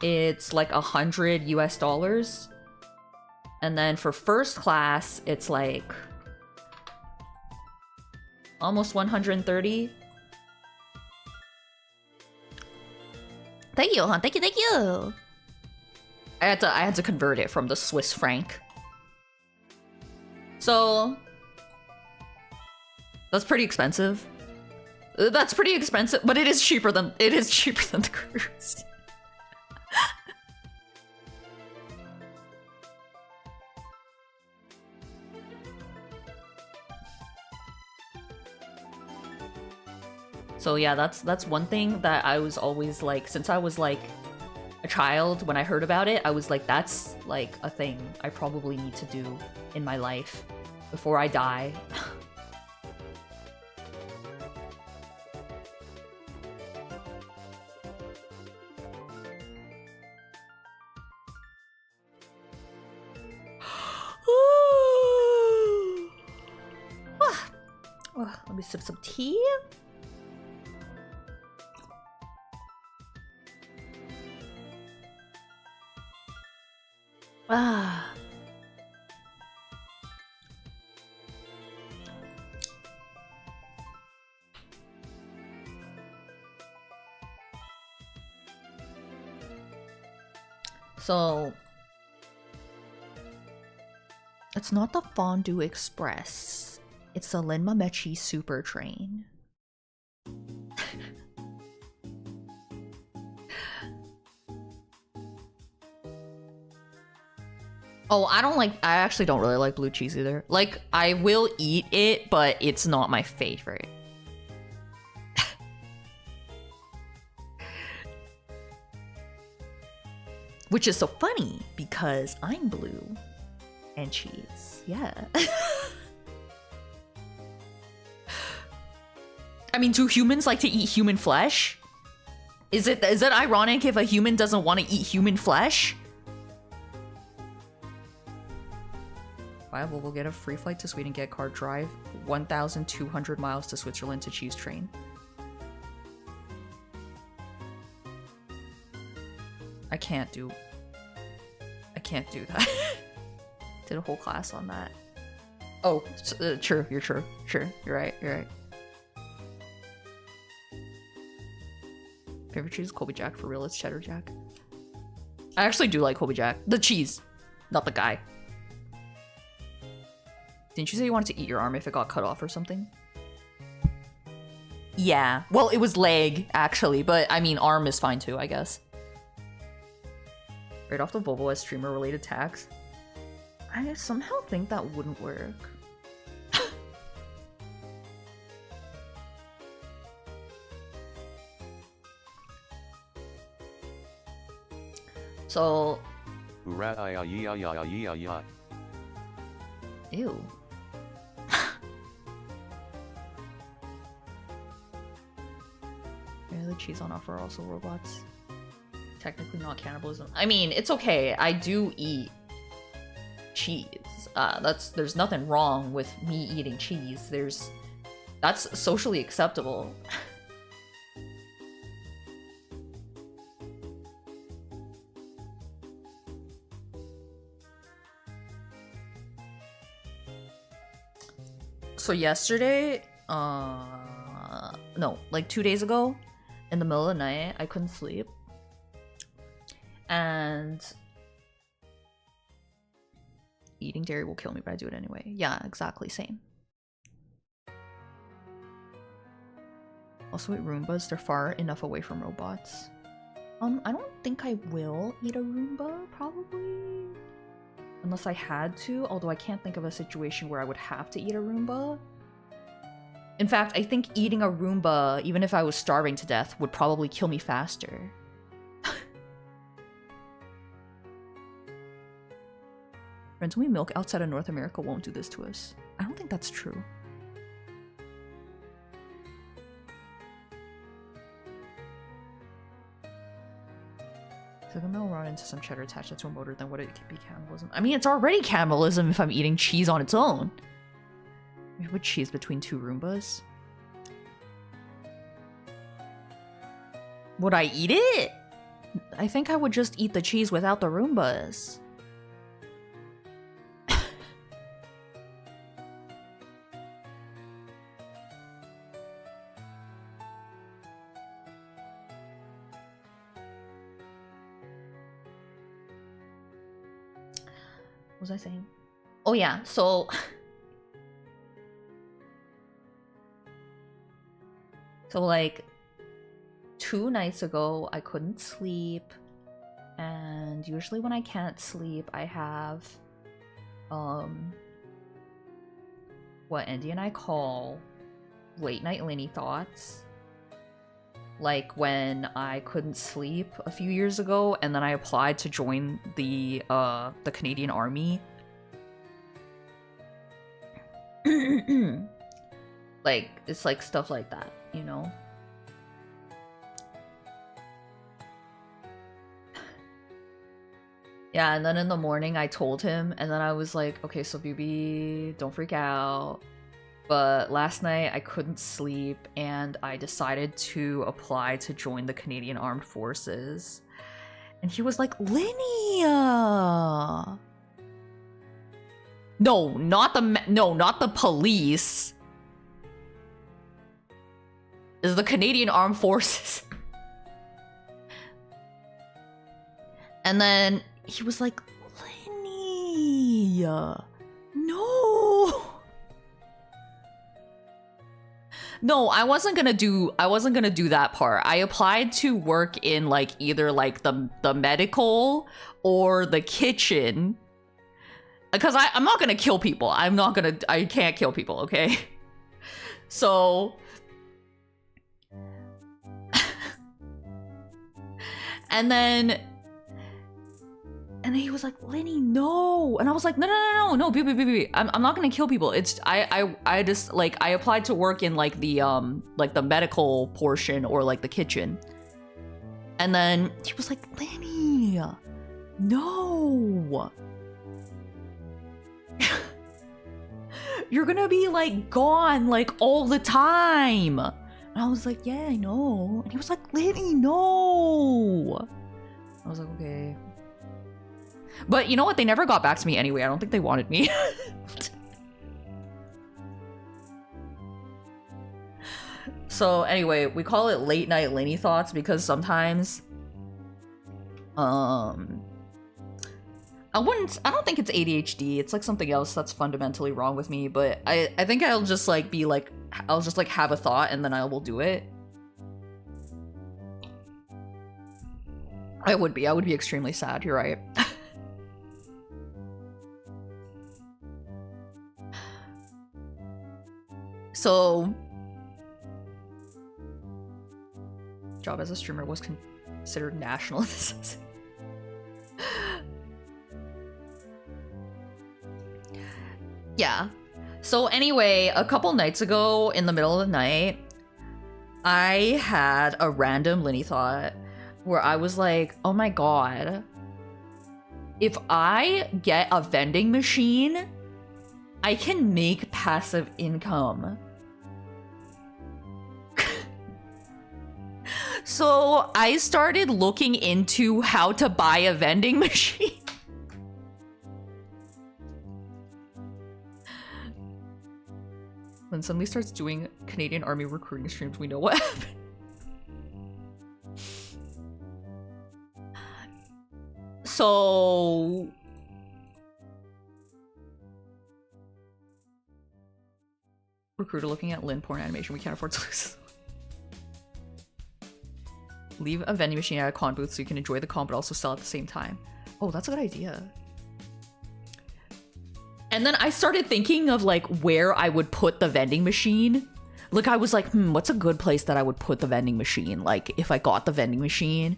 it's like $100 US. And then for first class, it's like almost 130. Thank you, huh? Thank you. I had to convert it from the Swiss franc. So that's pretty expensive. That's pretty expensive, but it is cheaper than the cruise. So yeah, that's one thing that I was always like, since I was like a child, when I heard about it, I was like, that's like a thing I probably need to do in my life before I die. Let me sip some tea. So it's not the Fondue Express. It's the Lin Mametchi Super Train. Oh, I actually don't really like blue cheese either. Like, I will eat it, but it's not my favorite. Which is so funny, because I'm blue. And cheese. Yeah. I mean, do humans like to eat human flesh? Is it ironic if a human doesn't want to eat human flesh? Viable, we'll get a free flight to Sweden, get car drive 1,200 miles to Switzerland to cheese train. I can't do that. Did a whole class on that. Oh, true, you're true. Sure, you're right. Favorite cheese? Colby Jack, for real, it's cheddar jack. I actually do like Colby Jack. The cheese, not the guy. Didn't you say you wanted to eat your arm if it got cut off or something? Yeah, well, it was leg, actually, but I mean, arm is fine too, I guess. Right off the Volvo as streamer-related tax. I somehow think that wouldn't work. So... Ew. The cheese on offer are also robots. Technically not cannibalism. I mean, it's okay. I do eat cheese. There's nothing wrong with me eating cheese. That's socially acceptable. So yesterday, no, like 2 days ago, in the middle of the night, I couldn't sleep. And eating dairy will kill me, but I do it anyway. Yeah, exactly, same. Also, with Roombas, they're far enough away from robots. I don't think I will eat a Roomba, probably. Unless I had to, although I can't think of a situation where I would have to eat a Roomba. In fact, I think eating a Roomba, even if I was starving to death, would probably kill me faster. Friends, we milk outside of North America won't do this to us. I don't think that's true. So the mill run into some cheddar attached to a motor, then would it be cannibalism? I mean, it's already cannibalism if I'm eating cheese on its own. would cheese between two Roombas? Would I eat it? I think I would just eat the cheese without the Roombas. What was I saying? Oh yeah, so like 2 nights ago I couldn't sleep, and usually when I can't sleep I have what Andy and I call late night Linny thoughts. Like when I couldn't sleep a few years ago and then I applied to join the Canadian Army. Like, it's like stuff like that, you know? Yeah, and then in the morning I told him, and then I was like, okay, so BB, don't freak out. But last night I couldn't sleep and I decided to apply to join the Canadian Armed Forces. And he was like, Linnea! No, not the police. Is the Canadian Armed Forces. And then he was like, Linnea, no. No, I wasn't gonna do that part. I applied to work in like either like the medical or the kitchen. Because I'm not gonna kill people. I can't kill people, okay? So and then he was like, Linny, no. And I was like, no, B. I'm not gonna kill people. It's I just like I applied to work in like the medical portion or like the kitchen. And then he was like, Linny, no. You're gonna be like gone like all the time. And I was like, yeah, I know. And he was like, Linny, no. I was like, okay. But you know what? They never got back to me anyway. I don't think they wanted me. So anyway, we call it late night Linny thoughts because sometimes I don't think it's ADHD. It's like something else that's fundamentally wrong with me, but I think I'll just like have a thought and then I will do it. I would be extremely sad, you're right. So, job as a streamer was considered national necessity. Yeah. So anyway, a couple nights ago in the middle of the night, I had a random Linny thought where I was like, oh my god, if I get a vending machine, I can make passive income. So I started looking into how to buy a vending machine. When somebody starts doing Canadian Army recruiting streams, we know what happened. So recruiter looking at Lin porn animation. We can't afford to lose. Leave a vending machine at a con booth so you can enjoy the con but also sell at the same time. Oh, that's a good idea. And then I started thinking of like where I would put the vending machine. Like I was like, what's a good place that I would put the vending machine? Like if I got the vending machine.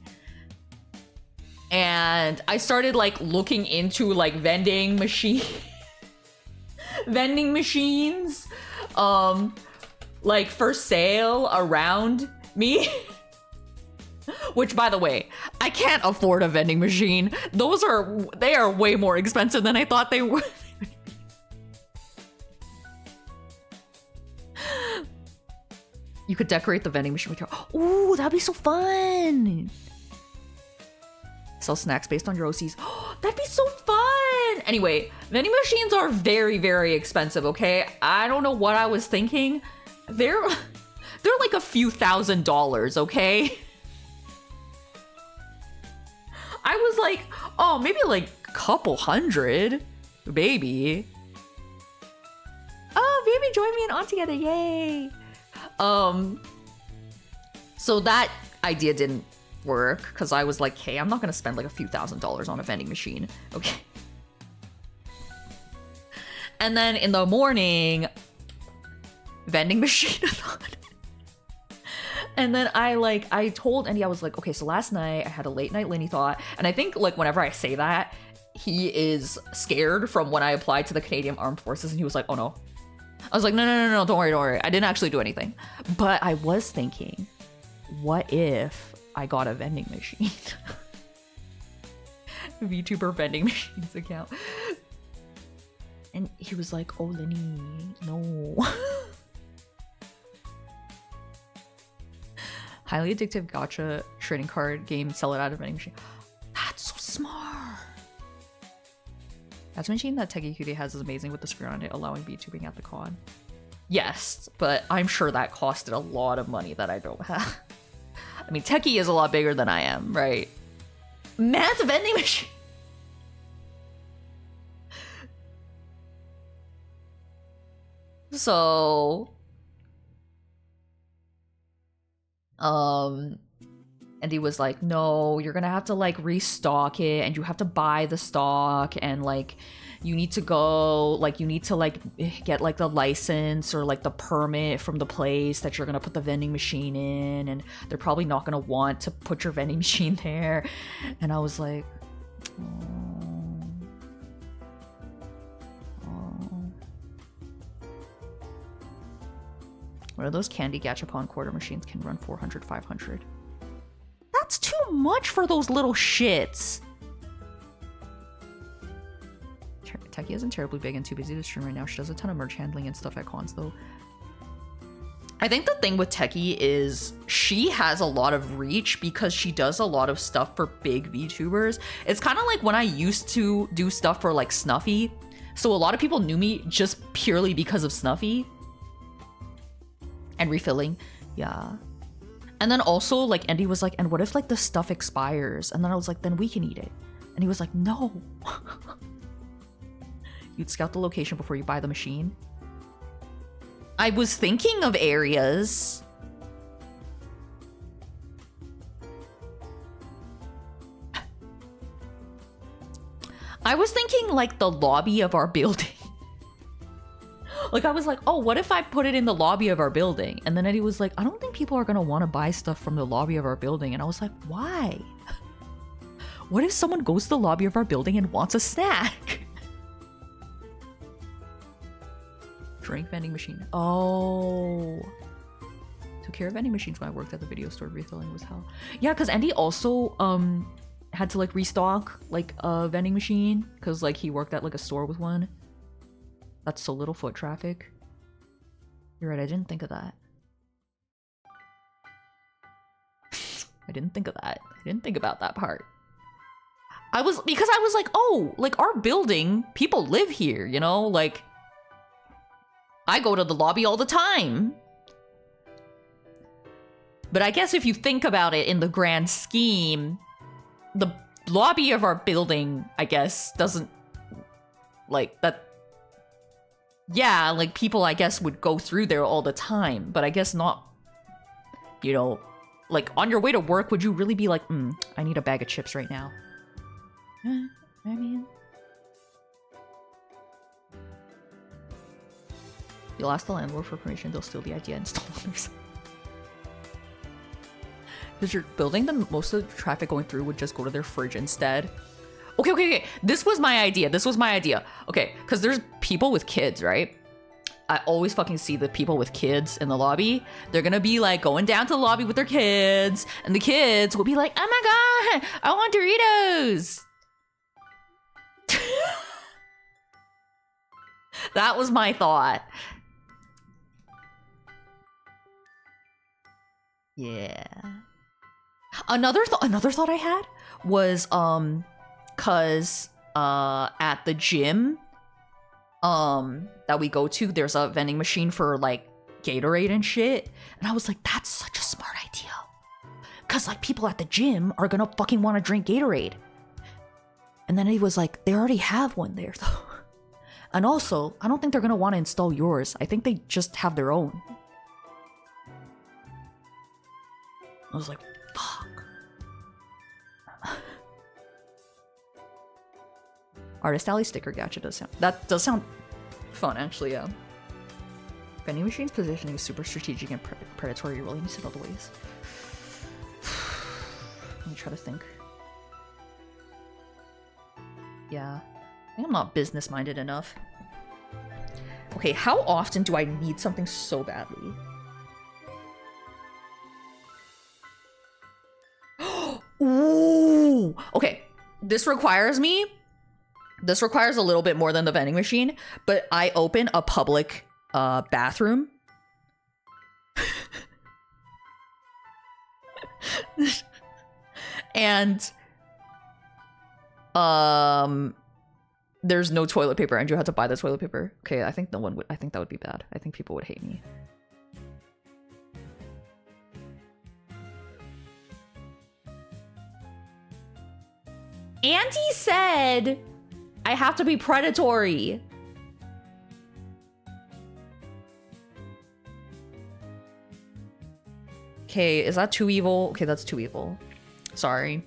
And I started like looking into like vending machines like for sale around me. Which, by the way, I can't afford a vending machine. They are way more expensive than I thought they were. You could decorate the vending machine with your... Ooh, that'd be so fun! Sell snacks based on your OCs. That'd be so fun! Anyway, vending machines are very, very expensive, okay? I don't know what I was thinking. They're like a few $1,000s, okay? I was like, oh, maybe like a couple hundred. Baby. Oh, baby, join me and Aunt together, yay! So that idea didn't work because I was like, hey, I'm not gonna spend like a few $1,000s on a vending machine, okay? And then in the morning, vending machine. And then I told Andy, I was like, okay, so last night I had a late night Lenny thought, and I think like whenever I say that, he is scared from when I applied to the Canadian Armed Forces, and he was like, oh no. I was like, no, don't worry. I didn't actually do anything. But I was thinking, what if I got a vending machine? VTuber vending machines account. And he was like, oh, Lenny, no. Highly addictive gacha trading card game, sell it out of vending machine. That's so smart. That's machine that Techie Cutie has is amazing with the screen on it, allowing VTubing at the con. Yes, but I'm sure that costed a lot of money that I don't have. I mean, Techie is a lot bigger than I am, right? Math vending machine. So, and he was like, no, you're gonna have to like restock it, and you have to buy the stock, and like you need to go, like you need to like get like the license or like the permit from the place that you're gonna put the vending machine in, and they're probably not gonna want to put your vending machine there. And I was like, what are those candy gachapon quarter machines? Can run 400, 500. That's too much for those little shits. Techie isn't terribly big and too busy to stream right now. She does a ton of merch handling and stuff at cons though. I think the thing with Techie is she has a lot of reach because she does a lot of stuff for big VTubers. It's kind of like when I used to do stuff for like Snuffy. So a lot of people knew me just purely because of Snuffy. And refilling, yeah. And then also, like, Andy was like, and what if, like, the stuff expires? And then I was like, then we can eat it. And he was like, no. You'd scout the location before you buy the machine. I was thinking of areas. I was thinking, like, the lobby of our building. Like, I was like, oh, what if I put it in the lobby of our building? And then Eddie was like, I don't think people are going to want to buy stuff from the lobby of our building. And I was like, why? What if someone goes to the lobby of our building and wants a snack? Drink vending machine. Oh. Took care of vending machines when I worked at the video store. Refilling was hell. Yeah, because Andy also had to, like, restock, like, a vending machine. Because, like, he worked at, like, a store with one. That's so little foot traffic. You're right, I didn't think of that. I didn't think of that. I didn't think about that part. Because I was like, oh, like our building, people live here, you know? Like, I go to the lobby all the time. But I guess if you think about it in the grand scheme, the lobby of our building, I guess, doesn't, like, that... Yeah, like, people, I guess, would go through there all the time, but I guess not, you know, like, on your way to work, would you really be like, I need a bag of chips right now? I mean... You'll ask the landlord for permission, they'll steal the idea and install others. Because you're building them, most of the traffic going through would just go to their fridge instead. Okay. This was my idea. Okay, because there's people with kids, right? I always fucking see the people with kids in the lobby. They're gonna be like going down to the lobby with their kids, and the kids will be like, oh my god, I want Doritos. That was my thought. Yeah. Another thought I had was cause at the gym that we go to, there's a vending machine for like Gatorade and shit, and I was like, that's such a smart idea, cause like people at the gym are gonna fucking want to drink Gatorade. And then he was like, they already have one there though. And also, I don't think they're gonna want to install yours. I think they just have their own. I was like, fuck. Artist Alley sticker gacha does sound fun, actually, yeah. Vending machine's positioning is super strategic and predatory. You really need to know the ways. Let me try to think. Yeah. I think I'm not business-minded enough. Okay, how often do I need something so badly? Ooh! Okay, this requires a little bit more than the vending machine, but I open a public bathroom. And there's no toilet paper and you have to buy the toilet paper. Okay, I think I think that would be bad. I think people would hate me. Auntie said I have to be predatory. Okay, is that too evil? Okay, that's too evil. Sorry.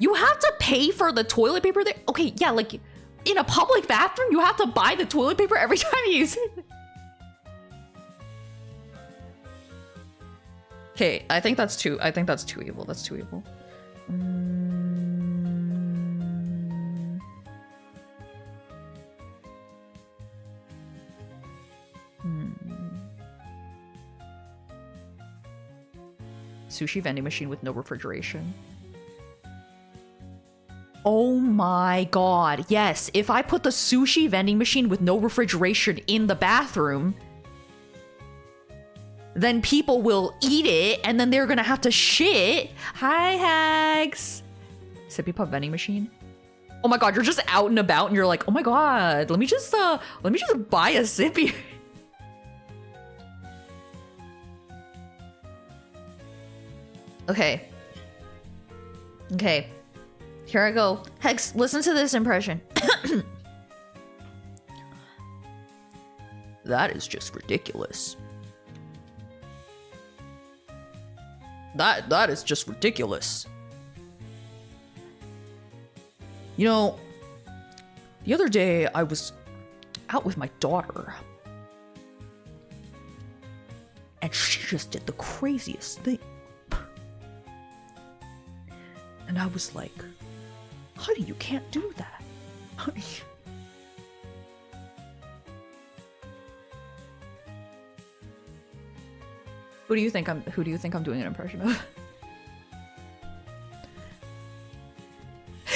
You have to pay for the toilet paper there? Okay, yeah, like in a public bathroom, you have to buy the toilet paper every time you use it. Okay, I think that's too evil. That's too evil. Sushi vending machine with no refrigeration. Oh my god, yes. If I put the sushi vending machine with no refrigeration in the bathroom, then people will eat it and then they're gonna have to shit. Hi, Hags. Sippy Pop vending machine. Oh my god, you're just out and about and you're like, oh my god, let me just buy a sippy. Okay. Okay. Here I go. Hex, listen to this impression. That is just ridiculous. That is just ridiculous. You know, the other day I was out with my daughter. And she just did the craziest thing. And I was like, honey, you can't do that. Honey. Who do you think I'm doing an impression of?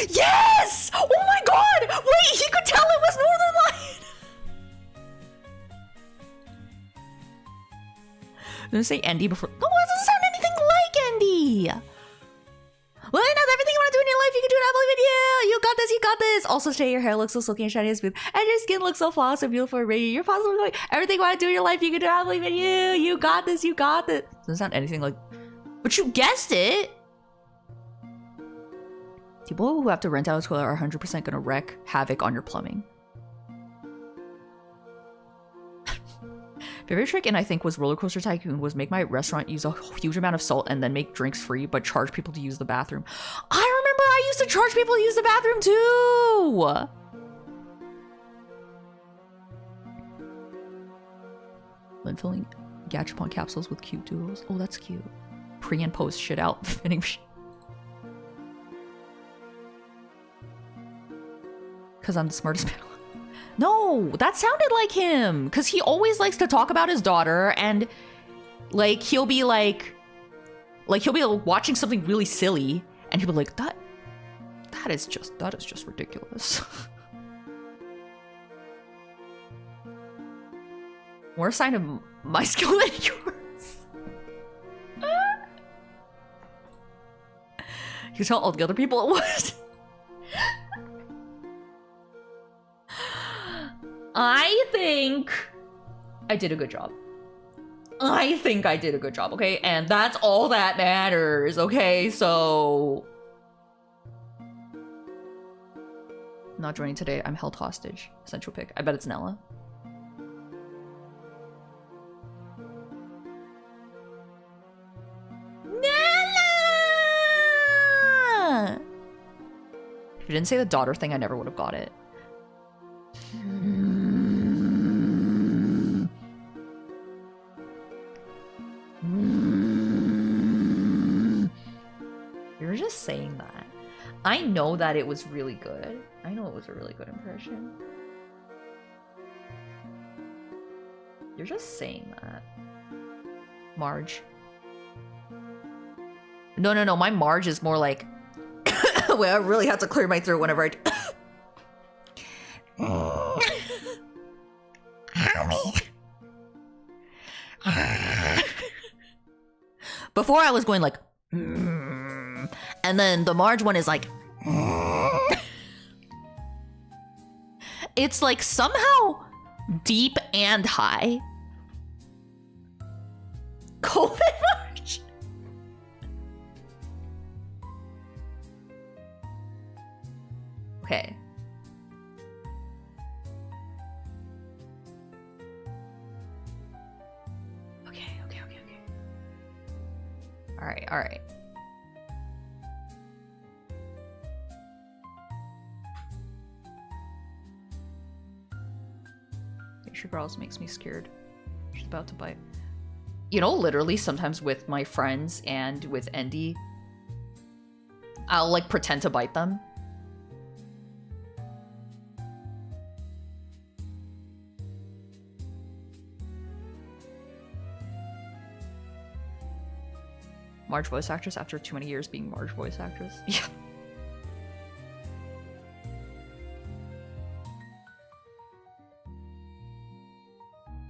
Yes! Oh my god! Wait, he could tell it was Northern Light! I'm gonna say Andy before. No, it doesn't sound anything like Andy! Well, not everything you want to do in your life, you can do it. I believe in you. You got this. You got this. Also, today your hair looks so silky and shiny and smooth, and your skin looks so flawless and beautiful and radiant. You're possible. Like everything you want to do in your life, you can do it. I believe in you. You got this. You got this. Doesn't sound anything like, but you guessed it. People who have to rent out a toilet are 100% gonna wreak havoc on your plumbing. Favorite trick, and I think was Roller Coaster Tycoon, was make my restaurant use a huge amount of salt and then make drinks free, but charge people to use the bathroom. I remember I used to charge people to use the bathroom too! When filling Gachapon capsules with cute doodles. Oh, that's cute. Pre and post shit out. Because I'm the smartest man. No, that sounded like him. Because he always likes to talk about his daughter and like he'll be watching something really silly and he'll be like, that That is just ridiculous. More sign of my skill than yours. You tell all the other people it was. I think I did a good job. I think I did a good job, okay? And that's all that matters, okay? So... Not joining today. I'm held hostage. Central pick. I bet it's Nella. Nella! If you didn't say the daughter thing, I never would have got it. You're just saying that. I know that it was really good. I know it was a really good impression. You're just saying that. Marge. No. My Marge is more like... Wait, I really have to clear my throat whenever Before I was going like... And then the Marge one is like... It's like somehow deep and high. COVID Marge. Okay. Okay. All right. Your girls makes me scared. She's about to bite. You know, literally sometimes with my friends and with Andy, I'll like pretend to bite them. Marge voice actress after too many years being Marge voice actress. Yeah.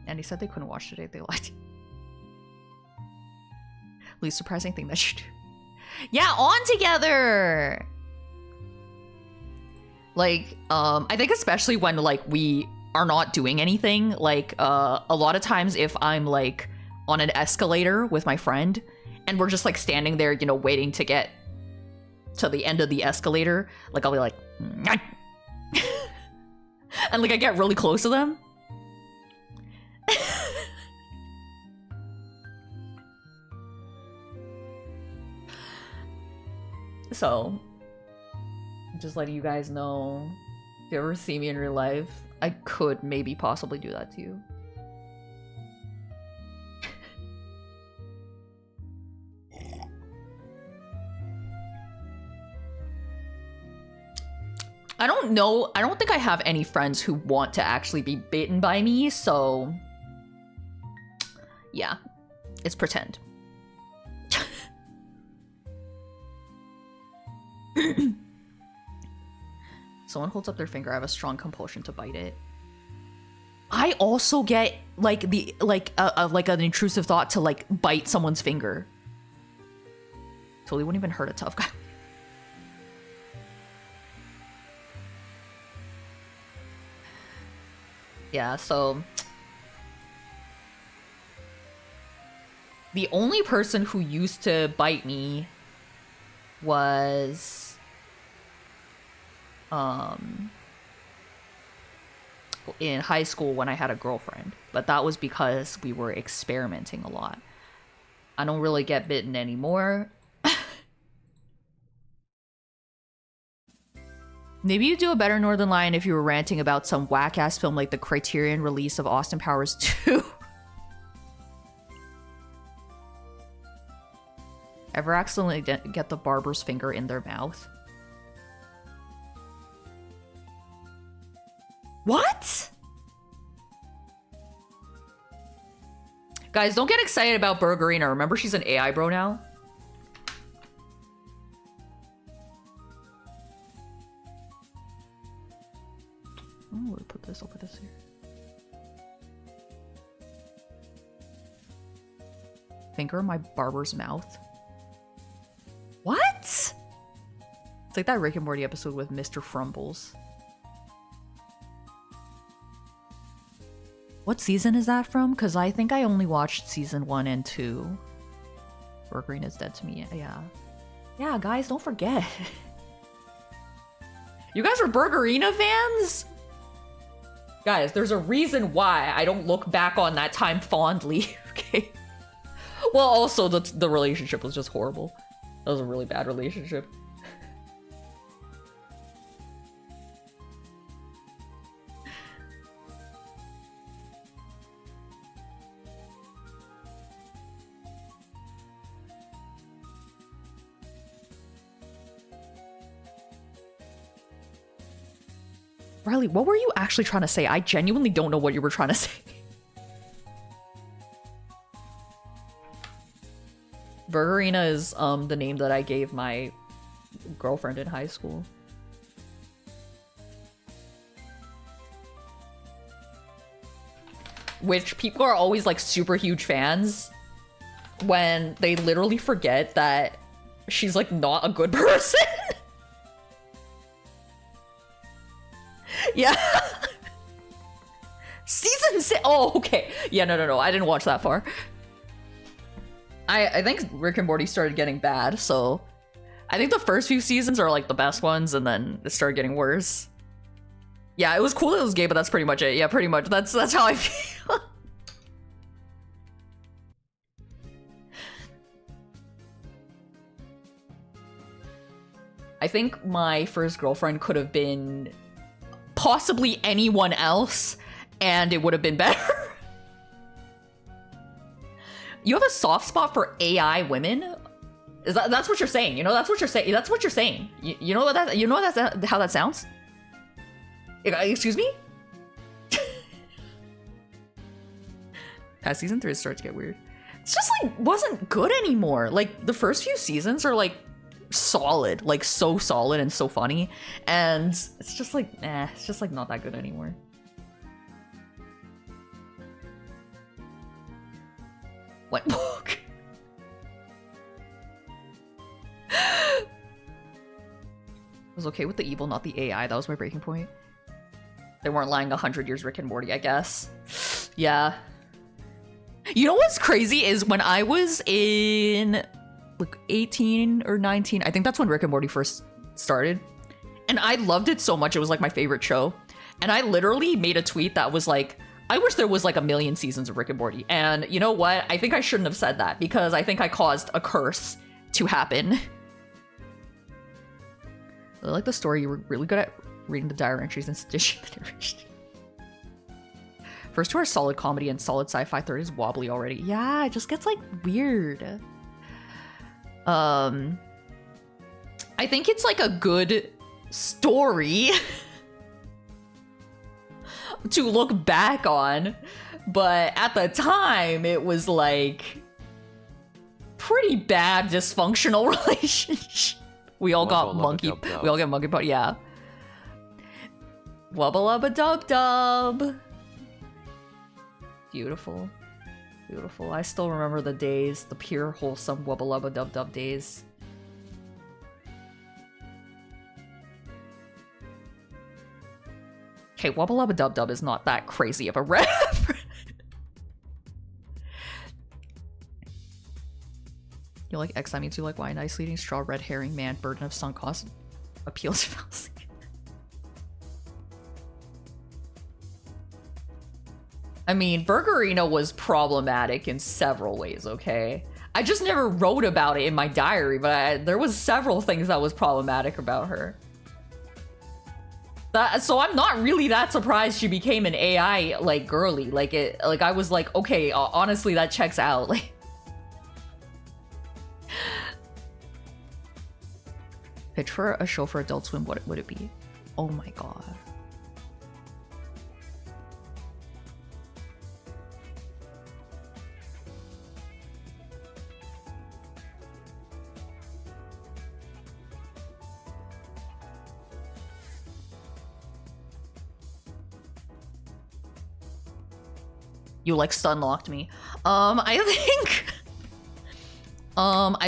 And he said they couldn't watch today. They lied. Least surprising thing that you do. Yeah, on together. Like, I think especially when like we are not doing anything. Like, a lot of times if I'm like on an escalator with my friend and we're just like standing there, you know, waiting to get to the end of the escalator, like I'll be like, and like I get really close to them. So, just letting you guys know, if you ever see me in real life, I could maybe possibly do that to you. I don't know. I don't think I have any friends who want to actually be bitten by me, so yeah, it's pretend. Someone holds up their finger, I have a strong compulsion to bite it. I also get like like an intrusive thought to like bite someone's finger. Totally wouldn't even hurt a tough guy. Yeah, so the only person who used to bite me was in high school when I had a girlfriend, but that was because we were experimenting a lot. I don't really get bitten anymore. Maybe you'd do a better Northern Lion if you were ranting about some whack-ass film like the Criterion release of Austin Powers 2. Ever accidentally get the barber's finger in their mouth? What? Guys, don't get excited about Burgerina. Remember, she's an AI bro now. Oh, where to put this? I'll put this here. Finger in my barber's mouth. What? It's like that Rick and Morty episode with Mr. Frumbles. What season is that from? Because I think I only watched season 1 and 2. Burgerine is dead to me. Yeah. Yeah, guys, don't forget. You guys are Burgerina fans? Guys, there's a reason why I don't look back on that time fondly, okay? Well, also, the relationship was just horrible. That was a really bad relationship. Riley, what were you actually trying to say? I genuinely don't know what you were trying to say. Burgerina is the name that I gave my girlfriend in high school. Which people are always like super huge fans when they literally forget that she's like not a good person. Yeah. Season 6. Oh, okay. Yeah, no. I didn't watch that far. I think Rick and Morty started getting bad, so I think the first few seasons are like the best ones, and then it started getting worse. Yeah, it was cool that it was gay, but that's pretty much it. Yeah, pretty much. That's how I feel. I think my first girlfriend could have been possibly anyone else, and it would have been better. You have a soft spot for AI women? That's what you're saying? You know, that's what you're saying. That's what you're saying. You know what that? You know that's how that sounds? Excuse me? Past season 3 starts to get weird. It's just like wasn't good anymore. Like the first few seasons are like solid, like so solid and so funny, and it's just like it's just like not that good anymore. What book? I was okay with the evil, not the AI. That was my breaking point. They weren't lying 100 years Rick and Morty, I guess. Yeah. You know what's crazy is when I was in like 18 or 19, I think that's when Rick and Morty first started. And I loved it so much. It was like my favorite show. And I literally made a tweet that was like, I wish there was like 1 million seasons of Rick and Morty. And you know what? I think I shouldn't have said that because I think I caused a curse to happen. I like the story. You were really good at reading the diary entries and stitching the narration. First two are solid comedy and solid sci-fi. Third is wobbly already. Yeah, it just gets like weird. I think it's like a good story to look back on, but at the time it was like pretty bad dysfunctional relationship. We all got monkey. We all get monkey pot. Yeah. Wubba lubba dub dub. Beautiful. Beautiful. I still remember the days, the pure, wholesome wubba lubba dub dub days. Okay, wubba lubba dub dub is not that crazy of a reference. You like X, that means you like Y. Nice leading straw, red herring, man, burden of sunk cost, appeals to fallacy. I mean, Burgerino was problematic in several ways, okay? I just never wrote about it in my diary, but there was several things that was problematic about her. So I'm not really that surprised she became an AI, like, girly. Like, I was like, okay, honestly, that checks out. Like, pitch for a show for Adult Swim, what would it be? Oh my god. You like stun locked me. I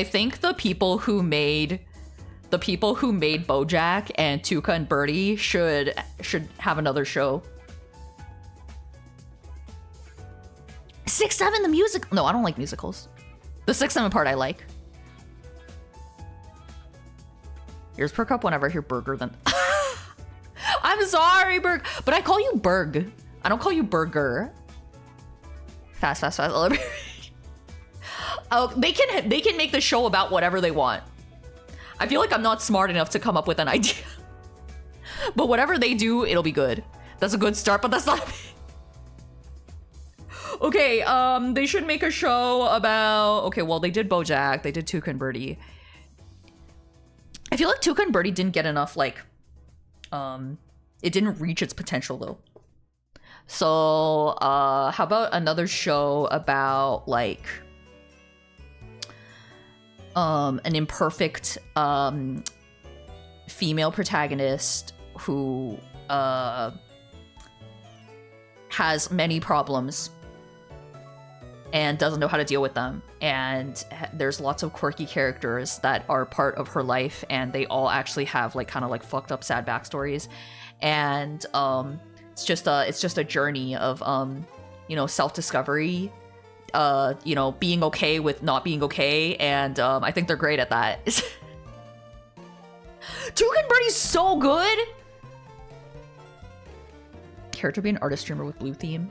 think the people who made BoJack and Tuca and Birdie should have another show. 6-7 the music. No, I don't like musicals. The 6-7 part I like. Here's perk up whenever I hear burger then. I'm sorry, Berg, but I call you Berg. I don't call you burger. Fast. Oh, they can make the show about whatever they want. I feel like I'm not smart enough to come up with an idea. But whatever they do, it'll be good. That's a good start, but that's not. Okay, they should make a show about. Okay, well, they did BoJack, they did Tuca and Birdie. I feel like Tuca and Birdie didn't get enough, like, it didn't reach its potential though. So, how about another show about, like, an imperfect, female protagonist who, has many problems and doesn't know how to deal with them. And there's lots of quirky characters that are part of her life, and they all actually have, like, kind of like fucked up sad backstories. And, it's just a journey of, you know, self-discovery, you know, being okay with not being okay, and I think they're great at that. Tuca and Birdie's so good! Character be an artist streamer with blue theme.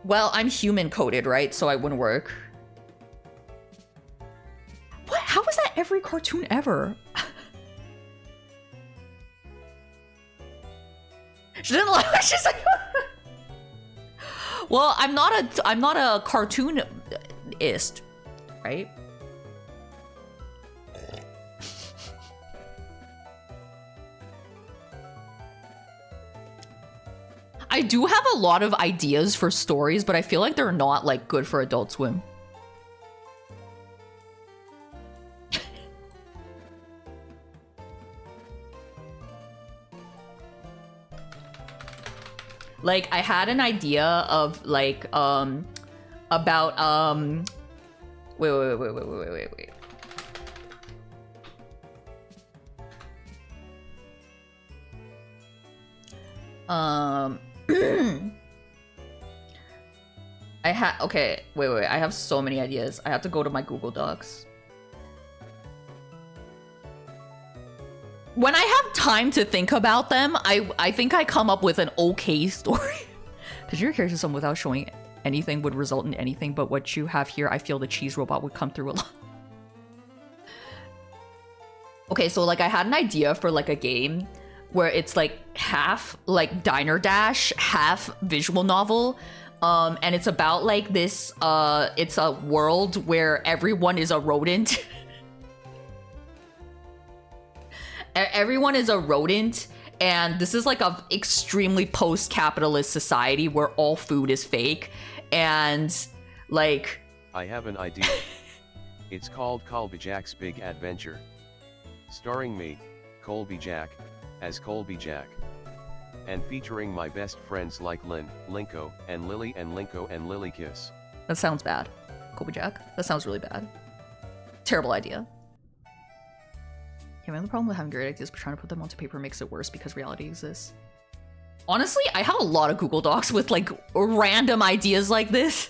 Well, I'm human coded, right? So I wouldn't work. What? How is that every cartoon ever? She didn't like. She's like. Well, I'm not a cartoonist, right? I do have a lot of ideas for stories, but I feel like they're not, like, good for Adult Swim. Like, I had an idea of, like, about, wait. Okay, wait, I have so many ideas. I have to go to my Google Docs. When I have time to think about them, I think I come up with an okay story. Because your character some without showing anything would result in anything, but what you have here, I feel the cheese robot would come through a lot. Okay, so, like, I had an idea for, like, a game where it's, like, half, like, Diner Dash, half visual novel. And it's about, like, this, it's a world where everyone is a rodent. Everyone is a rodent, and this is like a extremely post-capitalist society where all food is fake, and, like...
I have an idea. It's called Colby Jack's Big Adventure. Starring me, Colby Jack, as Colby Jack. And featuring my best friends like Lynn, Linko, and Lily, and Linko and Lily Kiss.
That sounds bad. Colby Jack? That sounds really bad. Terrible idea. Yeah, man, the problem with having great ideas but trying to put them onto paper makes it worse because reality exists. Honestly, I have a lot of Google Docs with, like, random ideas like this.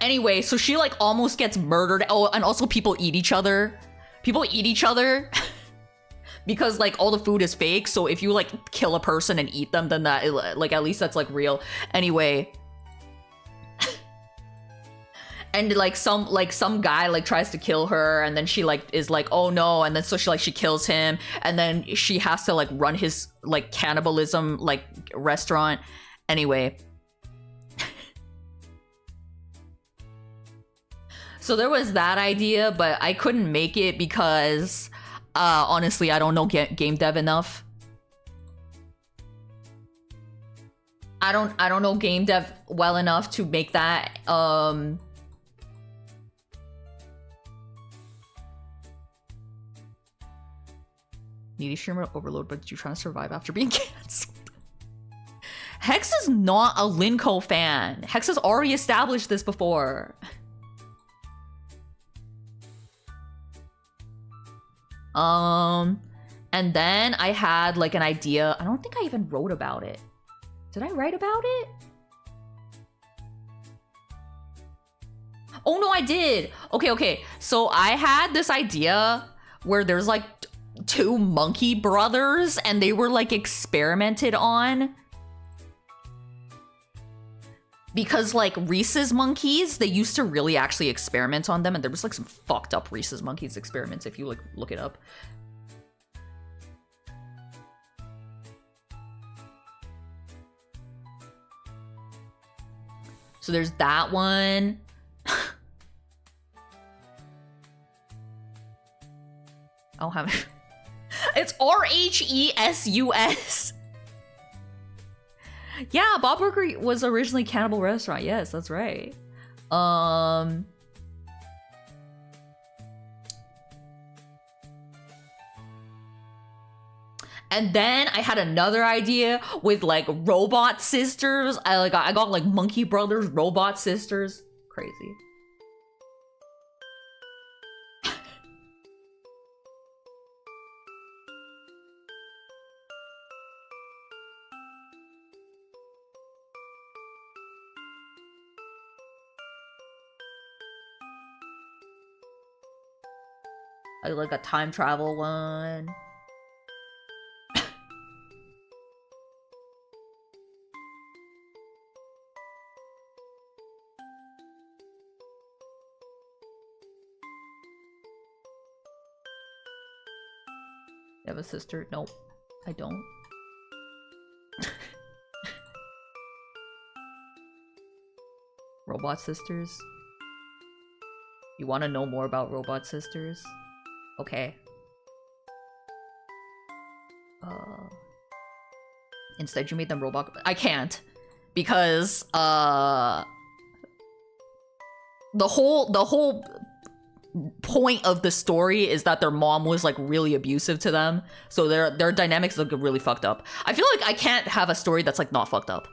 Anyway, so she, like, almost gets murdered. Oh, and also people eat each other. People eat each other because, like, all the food is fake. So if you, like, kill a person and eat them, then that, like, at least that's, like, real. Anyway. And, like, some guy, like, tries to kill her, and then she, like, is like, oh no, and then so she kills him, and then she has to, like, run his, like, cannibalism, like, restaurant. Anyway. So there was that idea, but I couldn't make it because, honestly, I don't know game dev enough. I don't know game dev well enough to make that, Needy streamer overload, but you're trying to survive after being canceled. Hex is not a Linko fan. Hex has already established this before. And then I had like an idea. I don't think I even wrote about it. Did I write about it? Oh no, I did. Okay. So I had this idea where there's like two monkey brothers and they were like experimented on. Because like Rhesus monkeys, they used to really actually experiment on them, and there was like some fucked up Rhesus monkeys experiments if you like look it up. So there's that one. I'll have it. It's RHESUS. Yeah, Bob Burger was originally Cannibal Restaurant. Yes, that's right. And then I had another idea with like robot sisters. I got like Monkey Brothers, robot sisters. Crazy. Like a time travel one. You have a sister? Nope, I don't. Robot sisters? You want to know more about robot sisters? Okay. Instead you made them robot. I can't, because the whole point of the story is that their mom was like really abusive to them, so their dynamics look really fucked up. I feel like I can't have a story that's like not fucked up.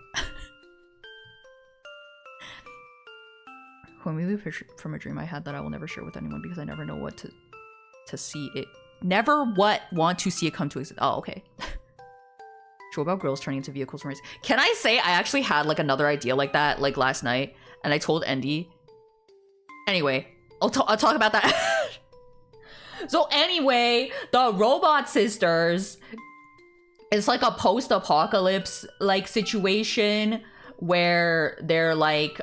When we leave from a dream I had that I will never share with anyone because I never know what to see it. Never want to see it come to exist. Oh, okay. Show about girls turning into vehicles from race. Can I say I actually had like another idea like that like last night, and I told Andy. Anyway, I'll talk about that. So anyway, the robot sisters, it's like a post-apocalypse like situation where they're like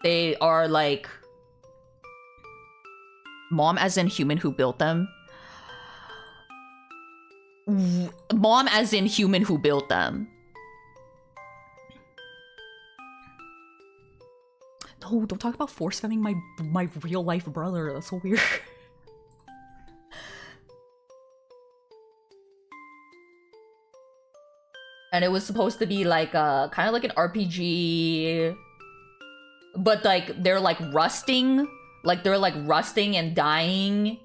they are like mom as in human who built them. Mom as in human who built them. No, don't talk about force femming my real life brother. That's so weird. And it was supposed to be like kind of like an RPG, but like they're like rusting, and dying,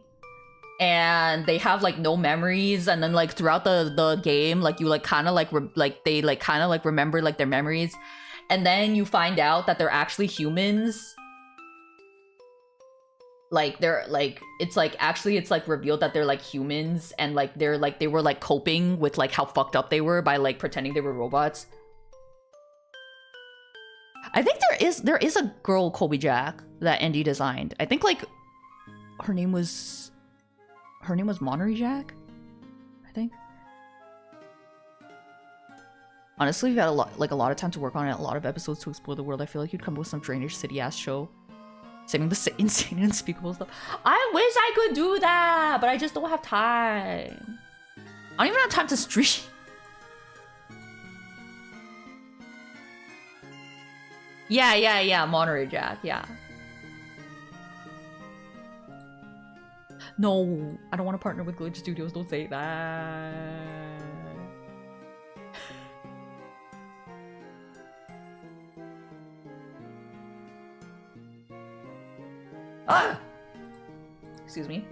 and they have like no memories, and then like throughout the game, like you like kind of like they like kind of like remember like their memories, and then you find out that they're actually humans. Like they're like it's like revealed that they're like humans, and like they were like coping with like how fucked up they were by like pretending they were robots. I think there is a girl, Colby Jack, that Andy designed. I think like her name was Monterey Jack, I think. Honestly, we've had a lot of time to work on it, a lot of episodes to explore the world. I feel like you'd come up with some Drainage City ass show, saving the insane and unspeakable stuff. I wish I could do that, but I just don't have time. I don't even have time to stream. Yeah, Monterey Jack, yeah. No, I don't want to partner with Glitch Studios, don't say that. Ah! Excuse me.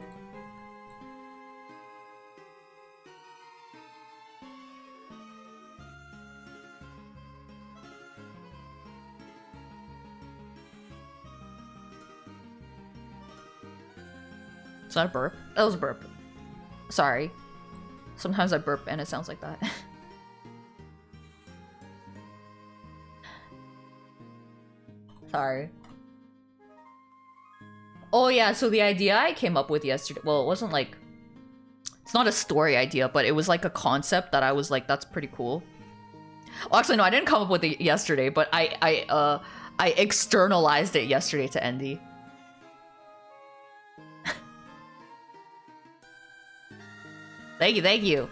that a burp? That was a burp. Sorry. Sometimes I burp and it sounds like that. Sorry. Oh yeah, so the idea I came up with yesterday, well, it wasn't like, it's not a story idea, but it was like a concept that I was like, that's pretty cool. Well, actually, no, I didn't come up with it yesterday, but I externalized it yesterday to Andy. Thank you, thank you.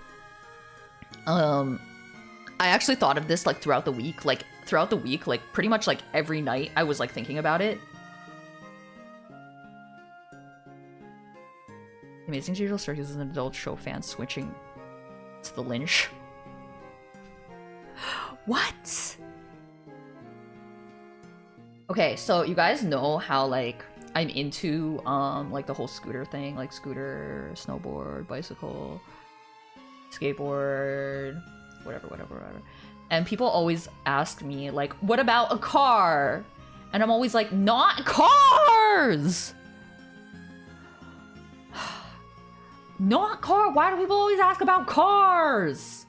I actually thought of this like throughout the week, like pretty much like every night I was like thinking about it. Amazing Digital Circus is an adult show fan switching to the Lynch. What? Okay, so you guys know how like I'm into like the whole scooter thing, like scooter, snowboard, bicycle, skateboard, whatever. And people always ask me like, what about a car? And I'm always like, not cars! Not car. Why do people always ask about cars?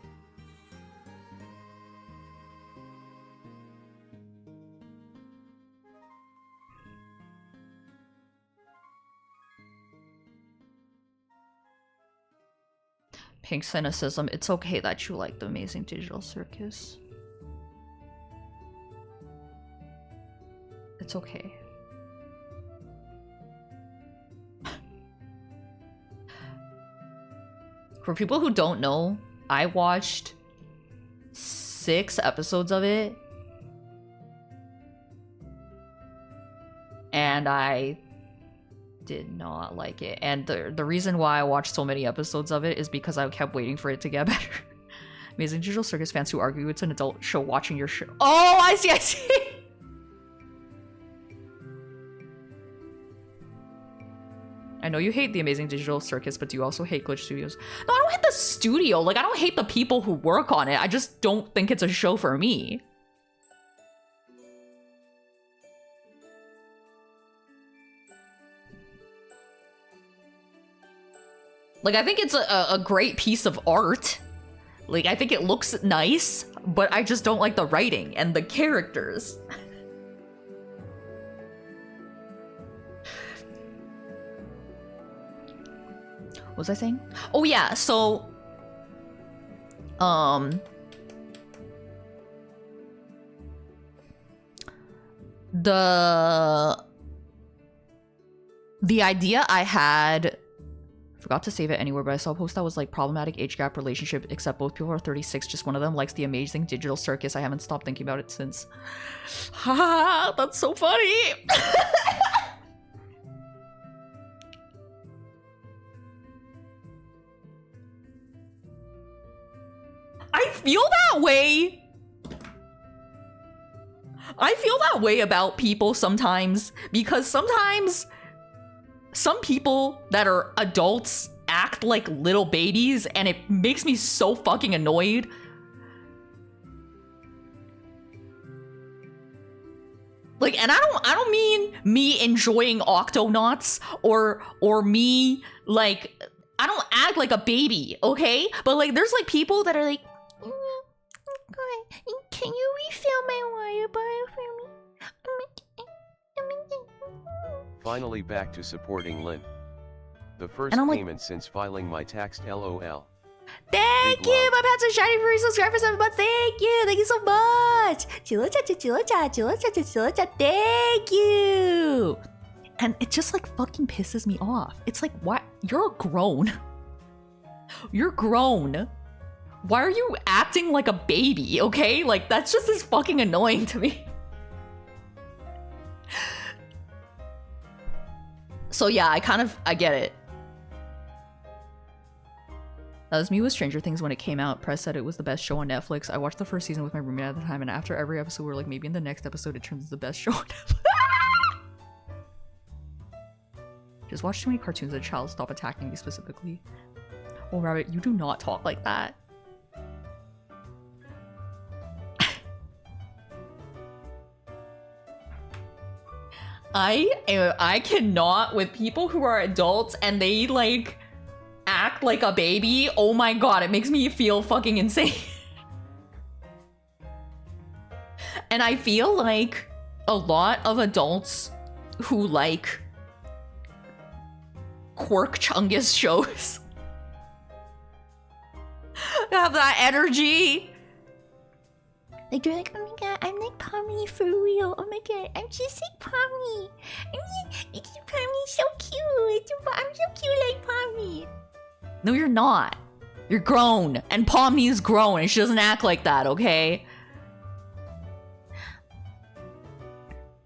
Pink cynicism. It's okay that you like the Amazing Digital Circus. It's okay. For people who don't know, I watched 6 episodes of it. And I did not like it. And the reason why I watched so many episodes of it is because I kept waiting for it to get better. Amazing Digital Circus fans who argue it's an adult show watching your show. Oh, I see. I know you hate the Amazing Digital Circus, but do you also hate Glitch Studios? No, I don't hate the studio. Like, I don't hate the people who work on it. I just don't think it's a show for me. Like, I think it's a great piece of art. Like, I think it looks nice, but I just don't like the writing and the characters. What was I saying? Oh yeah, so the idea I had, forgot to save it anywhere, but I saw a post that was like problematic age gap relationship, except both people are 36, just one of them likes the Amazing Digital Circus. I haven't stopped thinking about it since. Ha, that's so funny. I feel that way. I feel that way about people sometimes, because sometimes some people that are adults act like little babies, and it makes me so fucking annoyed. Like, and I don't mean me enjoying Octonauts or me like, I don't act like a baby, okay? But like, there's like people that are like, can you refill my water bottle for me?
Finally back to supporting Lynn. The first payment since filing my tax, LOL.
Thank you, my pets are shiny for subscribers 7 months. Thank you so much. Chilocha, thank you. And it just like fucking pisses me off. It's like, what? You're grown. You're grown. Why are you acting like a baby, okay? Like, that's just as fucking annoying to me. So yeah, I get it. That was me with Stranger Things when it came out. Press said it was the best show on Netflix. I watched the first season with my roommate at the time, and after every episode, we were like, maybe in the next episode it turns into the best show on Netflix. Just watch too many cartoons as a child. Stop attacking me specifically. Oh, Rabbit, you do not talk like that. I cannot with people who are adults and they like act like a baby. Oh my god, it makes me feel fucking insane. And I feel like a lot of adults who like Quirk Chungus shows have that energy. Like they're like, oh my god, I'm like Pomni for real. Oh my god, I'm just like Pomni. Pomni's so cute. I'm so cute like Pomni. No, you're not. You're grown, and Pomni is grown, and she doesn't act like that. Okay.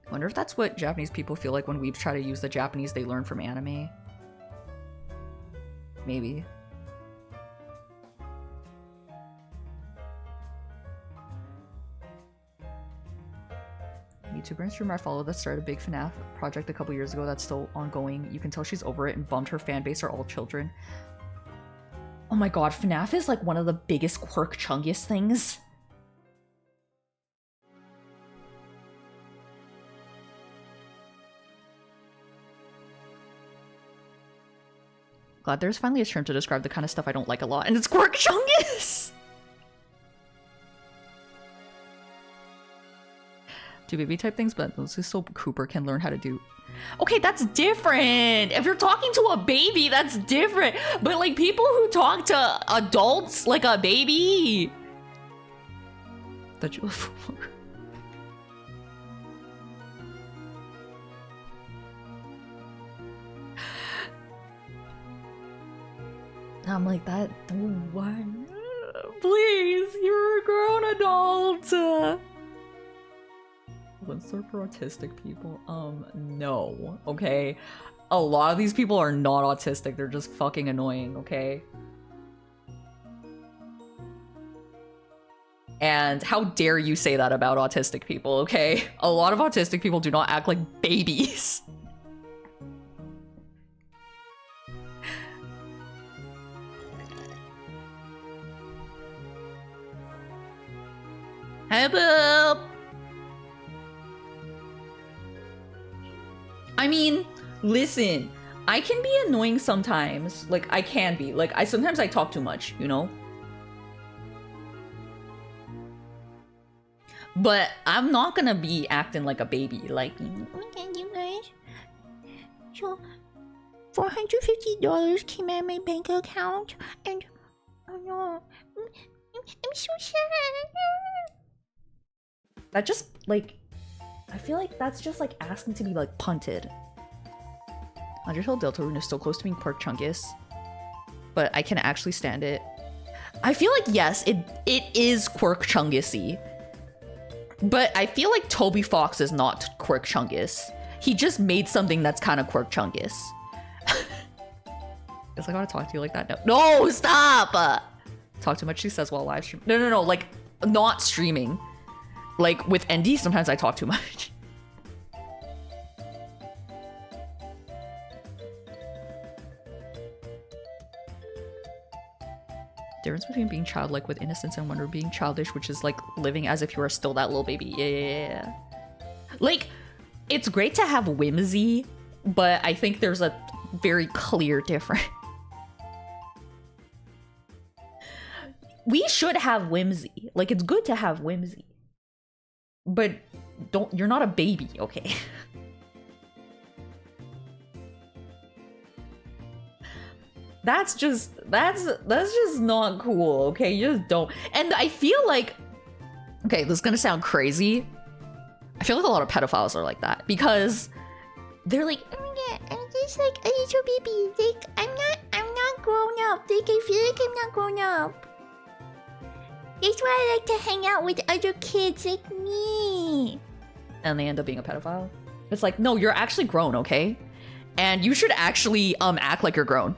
I wonder if that's what Japanese people feel like when we try to use the Japanese they learn from anime. Maybe. YouTuber and streamer I follow that started a big FNAF project a couple years ago that's still ongoing. You can tell she's over it and bummed her fan base are all children. Oh my god, FNAF is like one of the biggest Quirk Chungus things. Glad there's finally a term to describe the kind of stuff I don't like a lot, and it's Quirk Chungus! Do baby type things, but those is so Cooper can learn how to do. Okay, that's different. If you're talking to a baby, that's different. But like people who talk to adults like a baby. That you for. I'm like that. What? Please, you're a grown adult. What's there for autistic people? No. Okay. A lot of these people are not autistic. They're just fucking annoying, okay? And how dare you say that about autistic people, okay? A lot of autistic people do not act like babies. Hey, boop! I mean, listen, I can be annoying sometimes. Like, I can be. Like, sometimes I talk too much, you know? But I'm not gonna be acting like a baby. Like, okay, you guys. So, $450 came out of my bank account, and oh no, I'm so sad. That just, like, I feel like that's just like asking to be like punted. Underhill Deltarune is still close to being Quirk Chungus, but I can actually stand it. I feel like yes, it is Quirk Chungusy, but I feel like Toby Fox is not Quirk Chungus. He just made something that's kind of Quirk Chungus. Guess I gotta talk to you like that. No, stop! Talk too much, she says while live stream. No, like not streaming. Like, with ND, sometimes I talk too much. Difference between being childlike with innocence and wonder being childish, which is like living as if you are still that little baby. Yeah. Like, it's great to have whimsy, but I think there's a very clear difference. We should have whimsy. Like, it's good to have whimsy. But you're not a baby, okay? That's just not cool, okay? You just don't. And I feel like, okay, this is gonna sound crazy. I feel like a lot of pedophiles are like that because they're like, oh my god, I'm just like a little baby. Like, I'm not grown up. Like, I feel like I'm not grown up. That's why I like to hang out with other kids like me. And they end up being a pedophile. It's like, no, you're actually grown, okay? And you should actually act like you're grown.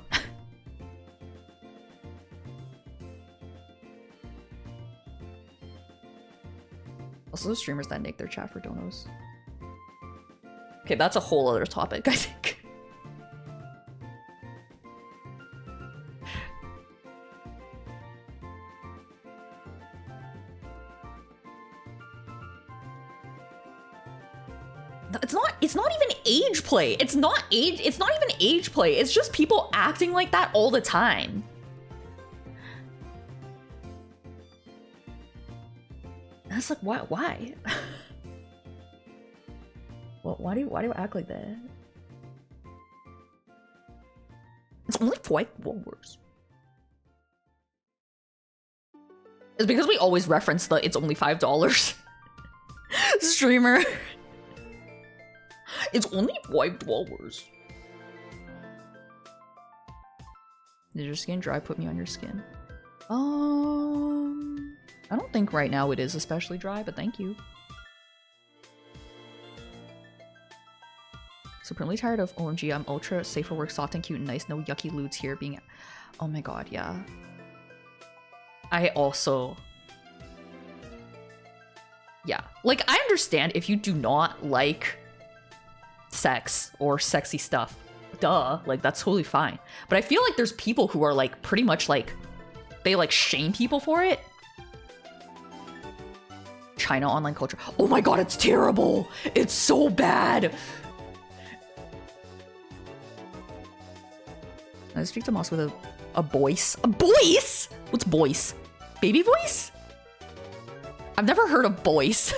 Also, the streamers that nick their chat for donos. Okay, that's a whole other topic, I think. It's not even age play. It's not even age play. It's just people acting like that all the time. And it's like, why? Well, why do you act like that? It's only $5. It's because we always reference the it's only $5 streamer. It's only $5. Is your skin dry? Put me on your skin. I don't think right now it is especially dry, but thank you. Supremely tired of OMG, I'm ultra safe for work, soft and cute and nice, no yucky lewds here being... Oh my god, yeah. I also... Yeah. Like, I understand if you do not like sex or sexy stuff. Duh. Like, that's totally fine. But I feel like there's people who are, like, pretty much, like... They, like, shame people for it. China online culture. Oh my god, it's terrible! It's so bad! I speak to Moss with a voice. A voice? What's voice? Baby voice? I've never heard of voice.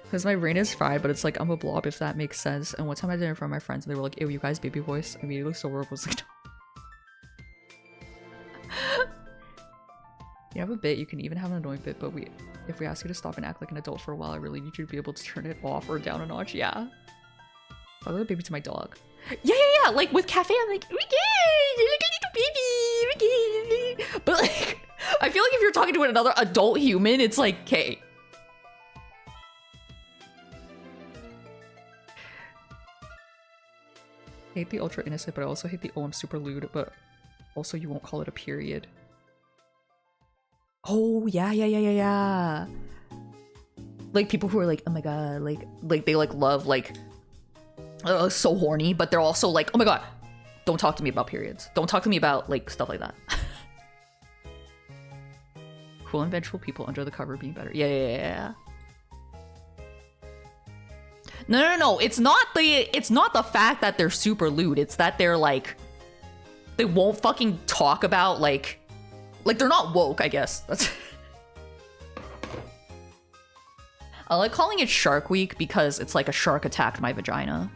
Because my brain is fried, but it's like I'm a blob if that makes sense. And one time I did it in front of my friends and they were like, ew, you guys baby voice? I immediately so work was like, no. You have a bit, you can even have an annoying bit, but if we ask you to stop and act like an adult for a while, I really need you to be able to turn it off or down a notch. Yeah. I love a baby to my dog. Yeah. Like with Cafe, I'm like, look at a baby. But like, I feel like if you're talking to another adult human, it's like, okay. I hate the ultra innocent, but I also hate the oh, I'm super lewd, but also you won't call it a period. Oh, yeah. Like people who are like, oh my god, like they like love like so horny, but they're also like, oh my god, don't talk to me about periods. Don't talk to me about like stuff like that. Cool and vengeful people under the cover being better. Yeah. No. It's not the fact that they're super lewd. It's that they're like, they won't fucking talk about like they're not woke, I guess. That's I like calling it Shark Week because it's like a shark attacked my vagina.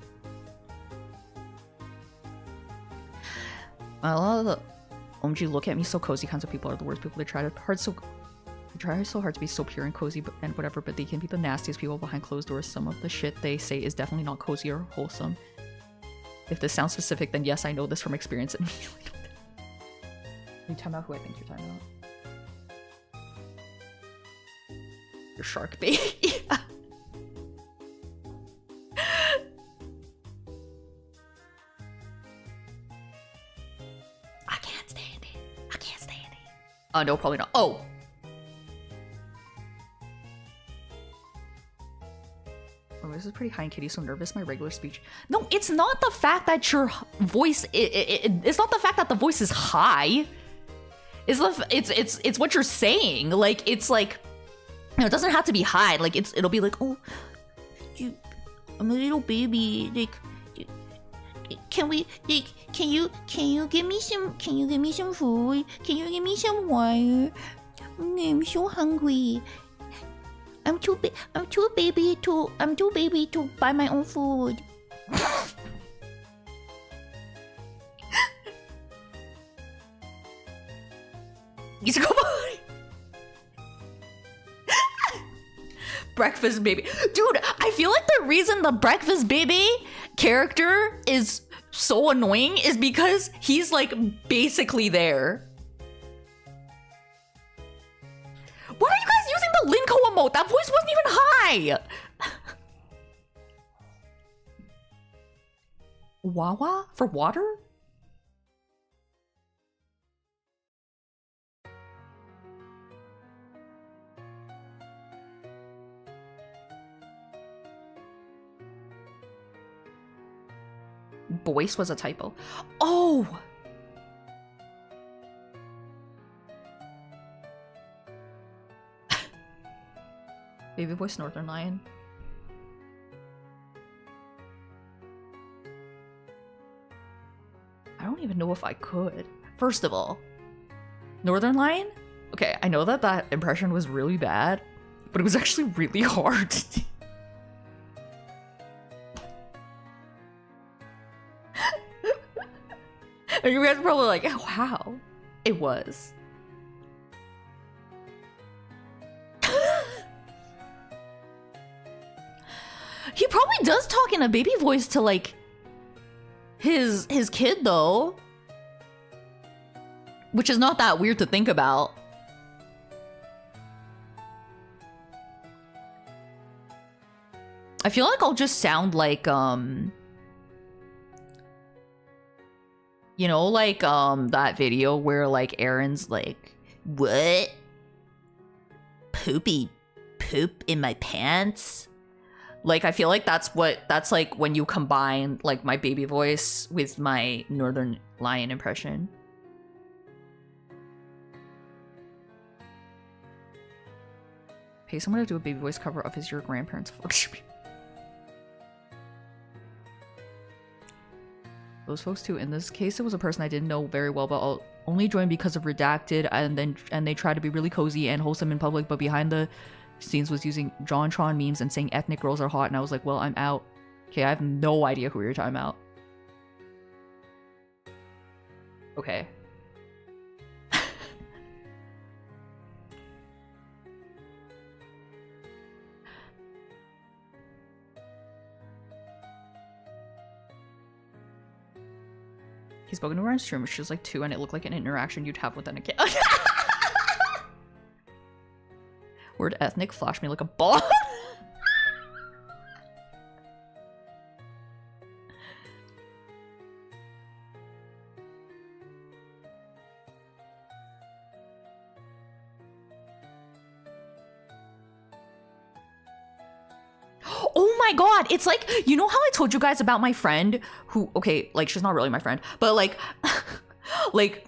A lot of the OMG look at me so cozy kinds of people are the worst people. They try so hard to be so pure and cozy and whatever, but they can be the nastiest people behind closed doors. Some of the shit they say is definitely not cozy or wholesome. If this sounds specific, then yes, I know this from experience. And you time out who I think you're talking about. Your shark baby. I can't stand it. No, probably not. Oh. This is pretty high and Kitty, so nervous. My regular speech. No, it's not the fact that your voice. It's not the fact that the voice is high. It's what you're saying. Like it's like, it doesn't have to be high. Like it'll be like, oh, I'm a little baby. Like, can you give me some food? Can you give me some water? I'm so hungry. I'm too baby to buy my own food. Breakfast baby. Dude, I feel like the reason the breakfast baby character is so annoying is because he's like basically there. Why are you guys using the Linko emote? That voice wasn't even high! Wawa? For water? Voice was a typo. Oh! Baby voice Northern Lion. I don't even know if I could. First of all, Northern Lion? Okay, I know that that impression was really bad, but it was actually really hard. And you guys are probably like, oh, how? It was. He probably does talk in a baby voice to like his kid though, which is not that weird to think about. I feel like I'll just sound like you know, like that video where like Aaron's like, what? Poopy poop in my pants? Like, I feel like that's like when you combine like my baby voice with my Northern Lion impression. Pay someone to do a baby voice cover of his Your Grandparents. Those folks too. In this case, it was a person I didn't know very well, but I'll only joined because of Redacted, and they tried to be really cozy and wholesome in public, but behind the scenes was using JonTron memes and saying ethnic girls are hot, and I was like, well, I'm out. Okay, I have no idea who you're talking about. Okay. He spoke into her on stream when she was like 2, and it looked like an interaction you'd have with an kid. Word ethnic flashed me like a ball. Oh my god, it's like, you know how I told you guys about my friend who, okay, like she's not really my friend, but like like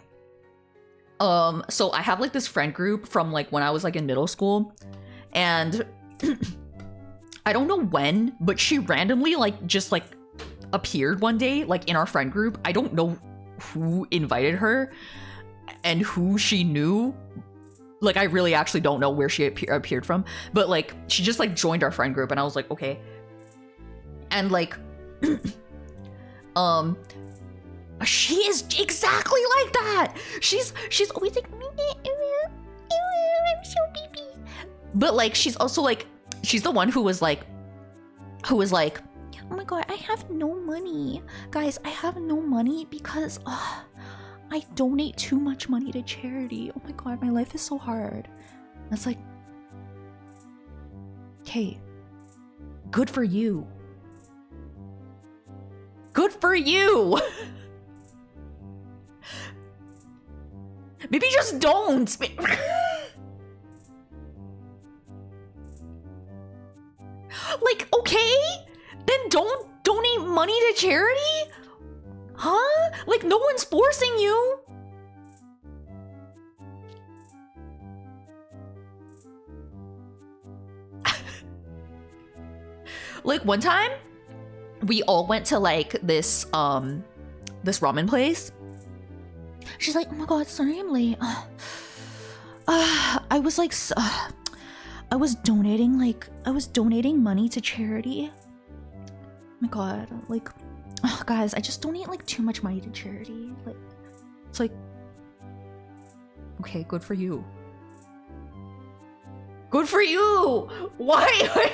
so I have like this friend group from like when I was like in middle school, and I don't know when, but she randomly like just like appeared one day like in our friend group. I don't know who invited her and who she knew. Like, I really actually don't know where she appeared from, but like she just like joined our friend group, and I was like, okay. And like she is exactly like that. She's always like, I'm so baby. But like she's also like, she's the one who was like, oh my god, I have no money. Guys, I have no money because I donate too much money to charity. Oh my god, my life is so hard. That's like, okay, good for you. Good for you. Maybe just don't. Like, okay, then don't donate money to charity? Huh? Like, no one's forcing you. Like, one time, we all went to like this this ramen place. She's like, oh my god, sorry I'm late. I was like, I was donating money to charity. Oh my god, like, oh, guys, I just donate like too much money to charity. Like, it's like, okay, good for you. Good for you. Why?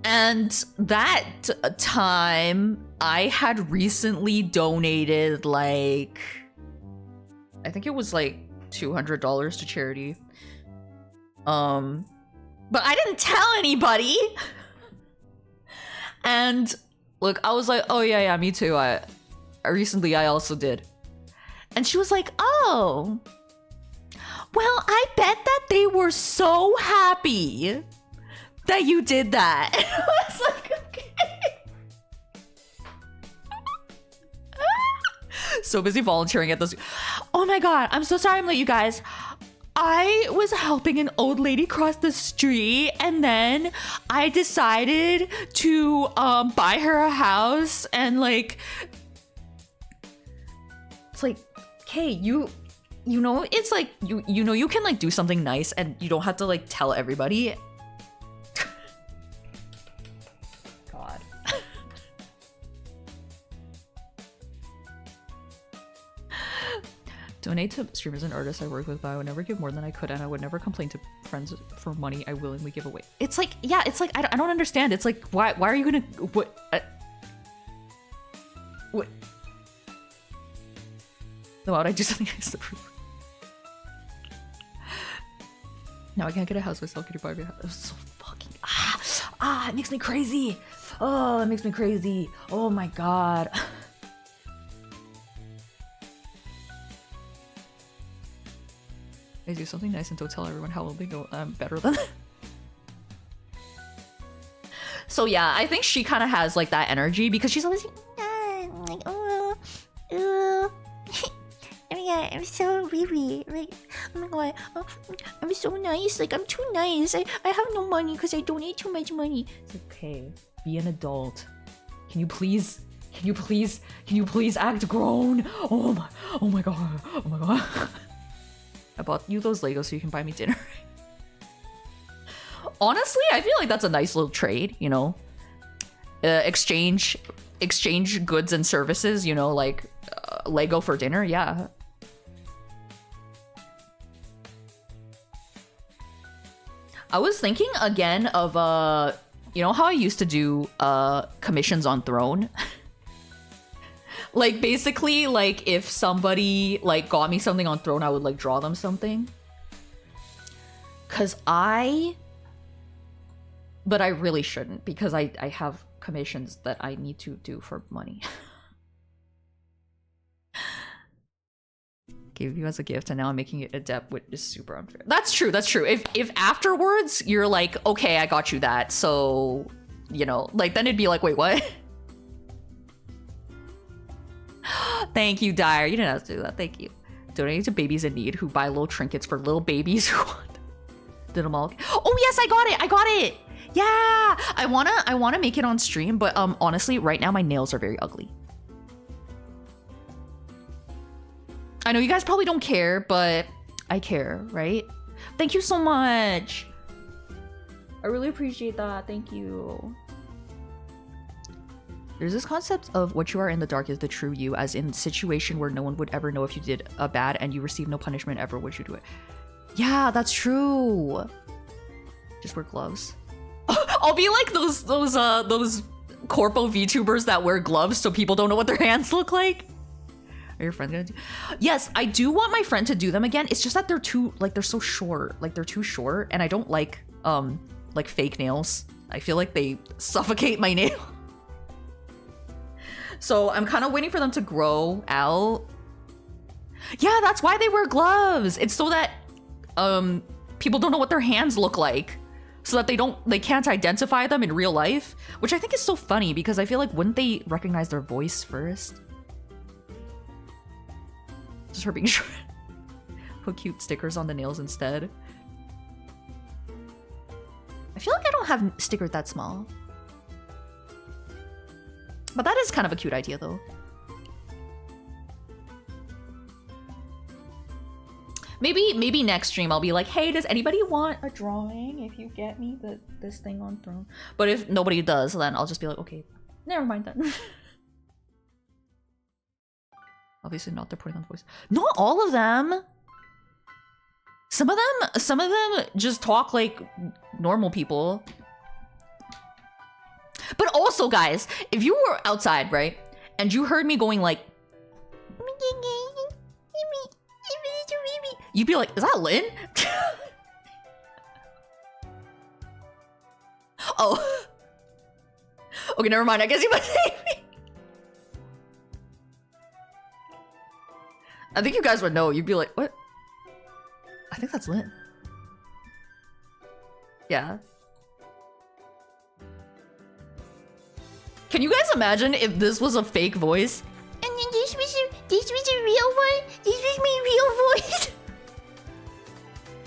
And that time, I had recently donated like, I think it was like $200 to charity. But I didn't tell anybody. And look, I was like, oh yeah, me too. I also did. And she was like, oh, well, I bet that they were so happy that you did that. I was like, okay. So busy volunteering at this. Oh my god, I'm so sorry I'm late, you guys. I was helping an old lady cross the street, and then I decided to buy her a house, and like, it's like, okay, you know, it's like you know you can like do something nice and you don't have to like tell everybody. God. Donate to streamers and artists I work with, but I would never give more than I could, and I would never complain to friends for money I willingly give away. It's like, yeah, it's like, I don't understand. It's like, why are you gonna, what? No, why would I do something nice to prove? No, I can't get a house myself. Could you buy me a house? It was so fucking, it makes me crazy. Oh, it makes me crazy. Oh my God. I do something nice and don't tell everyone how they know I'm better than them. So yeah, I think she kind of has like that energy because she's always like, oh my God, I'm so really like, oh my God, I'm so nice. Like, I'm too nice. I have no money because I donate too much money. It's okay. Be an adult. Can you please act grown? Oh my God. Oh my God. I bought you those Legos so you can buy me dinner. Honestly, I feel like that's a nice little trade, you know? Exchange goods and services, you know, like Lego for dinner, yeah. I was thinking again of, you know how I used to do commissions on Throne? Like, basically, like, if somebody, like, got me something on Throne, I would, like, draw them something. But I really shouldn't, because I have commissions that I need to do for money. Gave you as a gift, and now I'm making it adept, which is super unfair. That's true, that's true. If afterwards, you're like, okay, I got you that, so, you know, like, then it'd be like, wait, what? Thank you, Dyer. You didn't have to do that. Thank you. Donating to babies in need who buy little trinkets for little babies who want. Did them all. Oh yes, I got it. Yeah, I wanna make it on stream, but honestly, right now my nails are very ugly. I know you guys probably don't care, but I care, right? Thank you so much. I really appreciate that. Thank you. There's this concept of what you are in the dark is the true you, as in situation where no one would ever know if you did a bad and you receive no punishment ever would you do it. Yeah, that's true. Just wear gloves. I'll be like those corpo VTubers that wear gloves so people don't know what their hands look like. Are your friends gonna do? Yes, I do want my friend to do them again. It's just that they're too, like, they're so short. Like, they're too short, and I don't like fake nails. I feel like they suffocate my nail. So I'm kind of waiting for them to grow out. Yeah, that's why they wear gloves. It's so that people don't know what their hands look like, so that they can't identify them in real life, which I think is so funny because I feel like wouldn't they recognize their voice first? Just her being short. Put cute stickers on the nails instead. I feel like I don't have stickers that small. But that is kind of a cute idea, though. Maybe next stream I'll be like, hey, does anybody want a drawing if you get me this thing on Throne? But if nobody does, then I'll just be like, okay, never mind then. Obviously not, they're putting on the voice. Not all of them. Some of them just talk like normal people. But also, guys, if you were outside, right, and you heard me going like, you'd be like, is that Lynn? Oh. Okay, never mind. I guess you must hate me. I think you guys would know. You'd be like, what? I think that's Lynn. Yeah. Can you guys imagine if this was a fake voice? And then this was a real one? This was my real voice?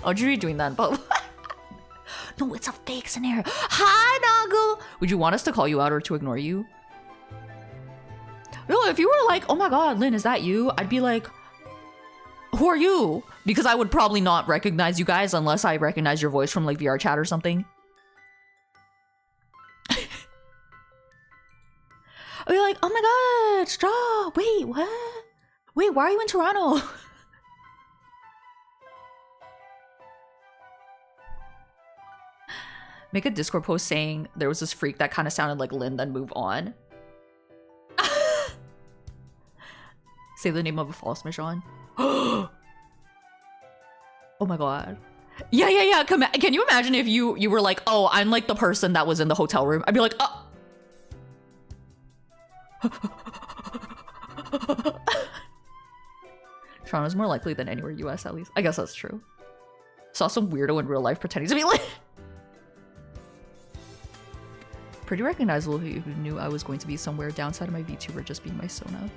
I'll just be doing that, but no, it's a fake scenario. Hi, Noggle. Would you want us to call you out or to ignore you? No, if you were like, oh my god, Lynn, is that you? I'd be like, who are you? Because I would probably not recognize you guys unless I recognize your voice from like VR chat or something. I'd be like, oh my god, stop. Wait, what? Wait, why are you in Toronto? Make a Discord post saying there was this freak that kind of sounded like Lynn, then move on. Say the name of a false mission. Oh my god. Yeah. Can you imagine if you were like, oh, I'm like the person that was in the hotel room? I'd be like, oh. Toronto's more likely than anywhere US, at least. I guess that's true. Saw some weirdo in real life pretending to be like. Pretty recognizable if you knew I was going to be somewhere downside of my VTuber just being my Sona.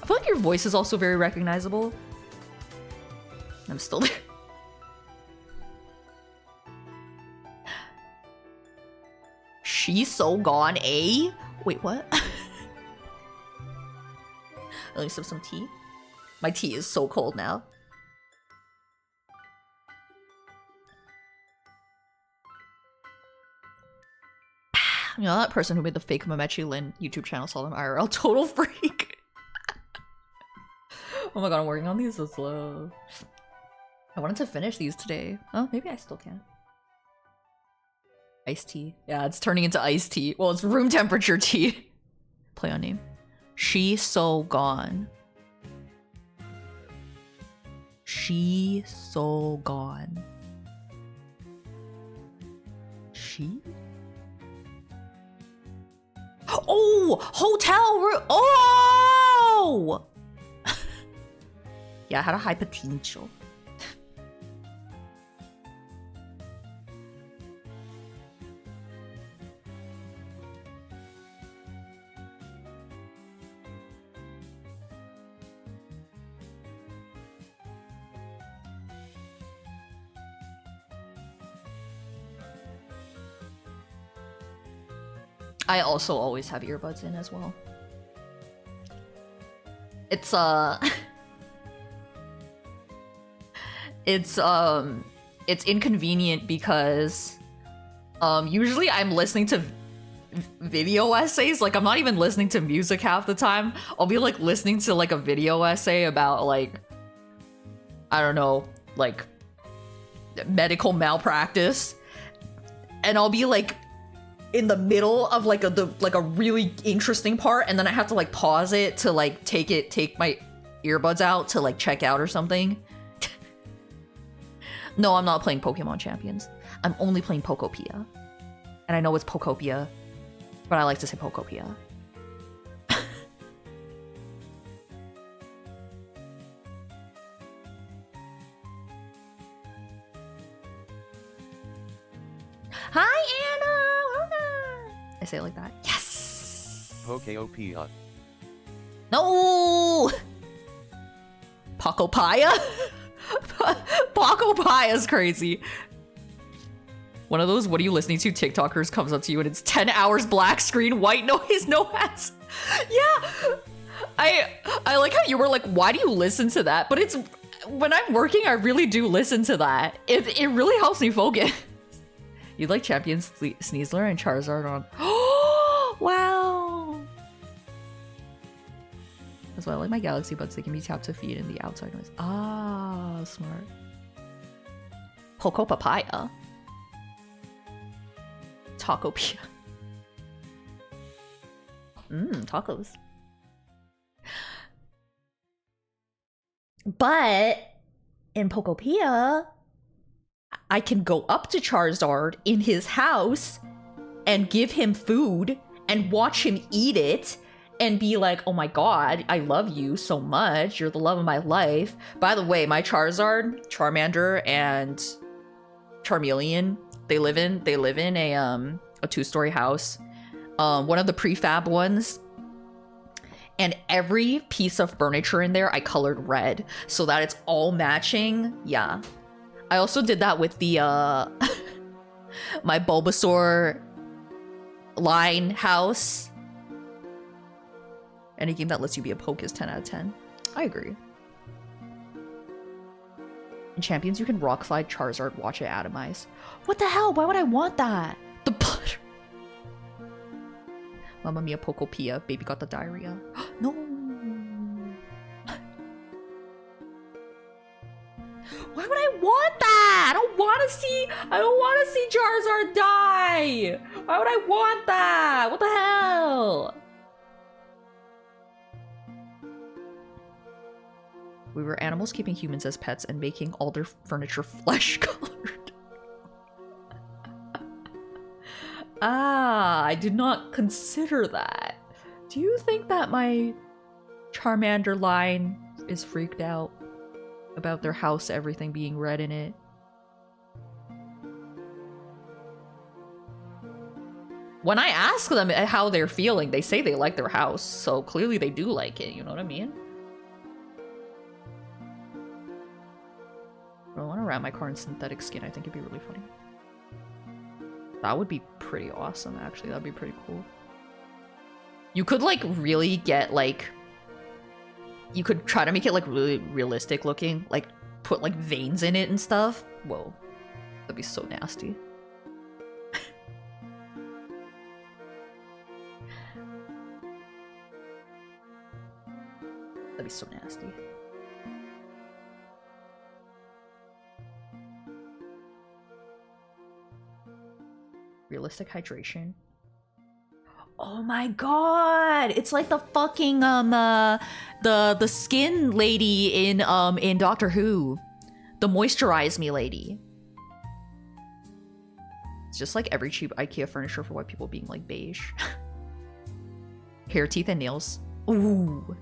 I feel like your voice is also very recognizable. I'm still there. She's so gone, eh? Wait, what? At least have some tea. My tea is so cold now. You know, that person who made the fake Mametchi Lin YouTube channel saw them IRL. Total freak. Oh my god, I'm working on these so slow. I wanted to finish these today. Oh, maybe I still can. Iced tea. Yeah, it's turning into iced tea. Well, it's room temperature tea. Play on name. She so gone. She so gone. She? Oh! Hotel room! Oh! Yeah, I had a high potential. I also always have earbuds in as well. It's it's inconvenient because usually I'm listening to video essays. Like, I'm not even listening to music half the time. I'll be like listening to like a video essay about like, I don't know, like medical malpractice, and I'll be like in the middle of like a really interesting part, and then I have to like pause it to like take my earbuds out to like check out or something. No, I'm not playing Pokemon Champions. I'm only playing Pokopia. And I know it's Pokopia, but I like to say Pokopia. Hi, Anna! I say it like that. Yes!
Pokopia.
No! Pokopia? Pokopia is crazy. One of those what are you listening to TikTokers comes up to you and it's 10 hours black screen, white noise, no ads. Yeah! I like how you were like, why do you listen to that? But it's, when I'm working, I really do listen to that. It really helps me focus. You like Champion Sneasler and Charizard on... Oh, wow! That's why I like my Galaxy Buds. They can be tapped to feed in the outside noise. Ah, smart. Poco Papaya. Tacopia. Tacos. But in Pokopia, I can go up to Charizard in his house and give him food and watch him eat it and be like, oh my god, I love you so much. You're the love of my life. By the way, my Charizard, Charmander, and Charmeleon, they live in a two-story house. One of the prefab ones. And every piece of furniture in there I colored red so that it's all matching. Yeah. I also did that with the my Bulbasaur line house. Any game that lets you be a poke is 10 out of 10. I agree. In Champions, you can rock slide Charizard, watch it atomize. What the hell? Why would I want that? The butter. Mamma mia, Pokopia. Baby got the diarrhea. No. Why would I want that? I don't want to see Charizard die. Why would I want that? What the hell? We were animals keeping humans as pets and making all their furniture flesh-colored. Ah, I did not consider that. Do you think that my Charmander line is freaked out about their house, everything being red in it? When I ask them how they're feeling, they say they like their house, so clearly they do like it, you know what I mean? I want to wrap my car in synthetic skin. I think it'd be really funny. That would be pretty awesome, actually. That'd be pretty cool. You could, like, really get, like... You could try to make it, like, really realistic looking. Like, put, like, veins in it and stuff. Whoa. That'd be so nasty. That'd be so nasty. Realistic hydration. Oh my god! It's like the fucking the skin lady in Doctor Who. The moisturize me lady. It's just like every cheap IKEA furniture for white people being like beige. Hair, teeth, and nails. Ooh.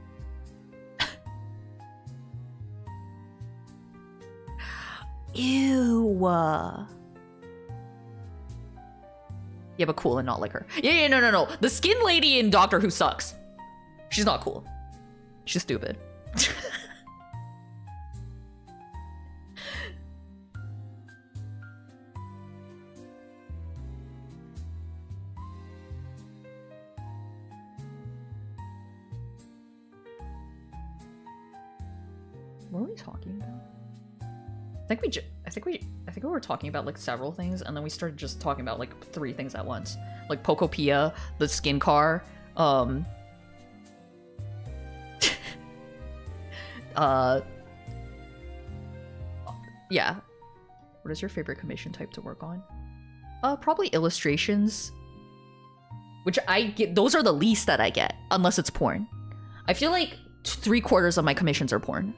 Ew. Yeah, but cool and not like her. Yeah, no. The skin lady in Doctor Who sucks. She's not cool. She's stupid. What are we talking about? I think we were talking about like several things, and then we started just talking about like 3 things at once. Like Pokopia, the skin car, yeah. What is your favorite commission type to work on? Probably illustrations. Which I get, those are the least that I get, unless it's porn. I feel like 3/4 of my commissions are porn.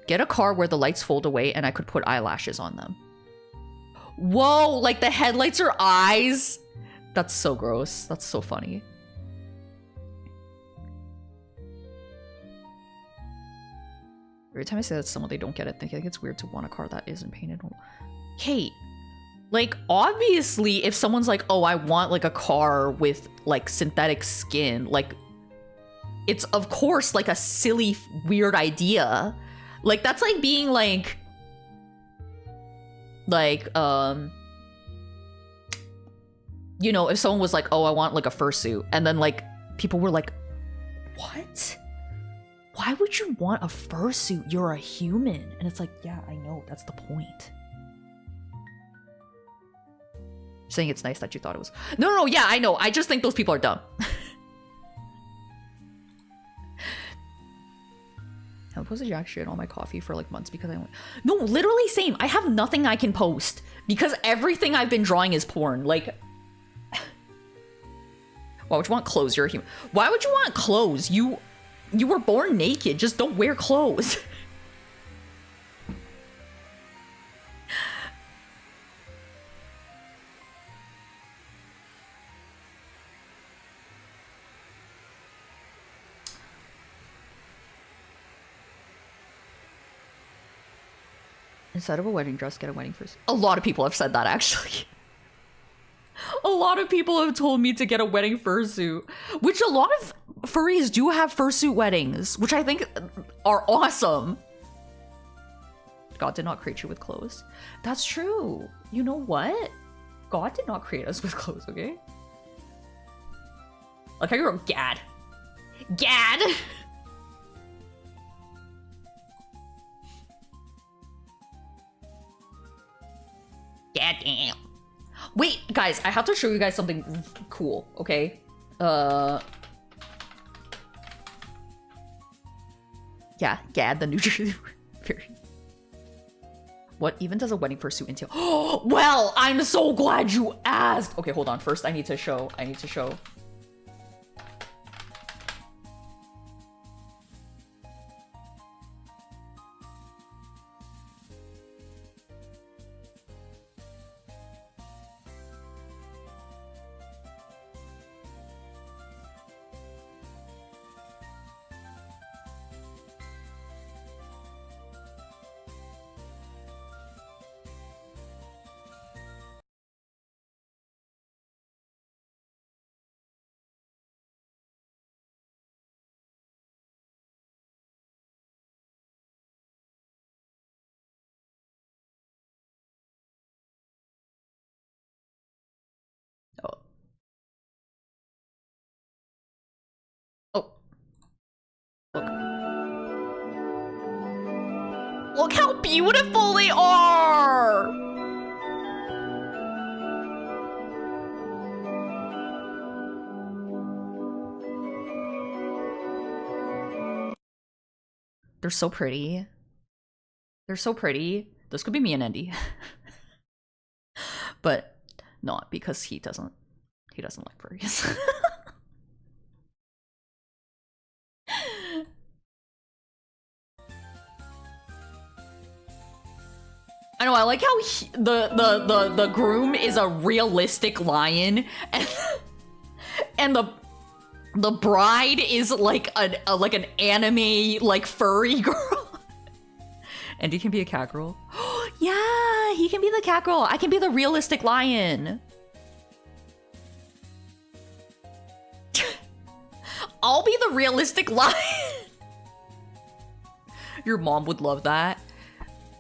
Get a car where the lights fold away and I could put eyelashes on them. Whoa, like the headlights are eyes? That's so gross. That's so funny. Every time I say that to someone, they don't get it. They think it's weird to want a car that isn't painted. Kate, like, obviously, if someone's like, oh, I want like a car with like synthetic skin, like, it's of course like a silly, weird idea. Like, that's like being like, you know, if someone was like, oh, I want like a fursuit, and then like people were like, what? Why would you want a fursuit? You're a human. And it's like, yeah, I know, that's the point. Saying it's nice that you thought it was. No, yeah, I know. I just think those people are dumb. I posted jack shit on my coffee for like months because I went. No, literally same. I have nothing I can post because everything I've been drawing is porn. Like, why would you want clothes? You're a human. Why would you want clothes? You were born naked. Just don't wear clothes. Instead of a wedding dress, get a wedding fursuit. A lot of people have said that, actually. A lot of people have told me to get a wedding fursuit, which a lot of furries do have fursuit weddings, which I think are awesome. God did not create you with clothes. That's true. You know what? God did not create us with clothes, okay? Like how you wrote Gad. Gad! God damn. Wait, guys, I have to show you guys something cool, okay? Yeah, Gad, the New Jersey version. What even does a wedding fursuit entail? Oh, well, I'm so glad you asked. Okay, hold on. First, I need to show. Oh. Oh. Look. Look how beautiful they are! They're so pretty. They're so pretty. This could be me and Andy. But not because he doesn't like furries. I know, I like how the groom is a realistic lion and the bride is like an anime like furry girl. And he can be a cat girl. Yeah, he can be the cat girl. I can be the realistic lion. I'll be the realistic lion. Your mom would love that.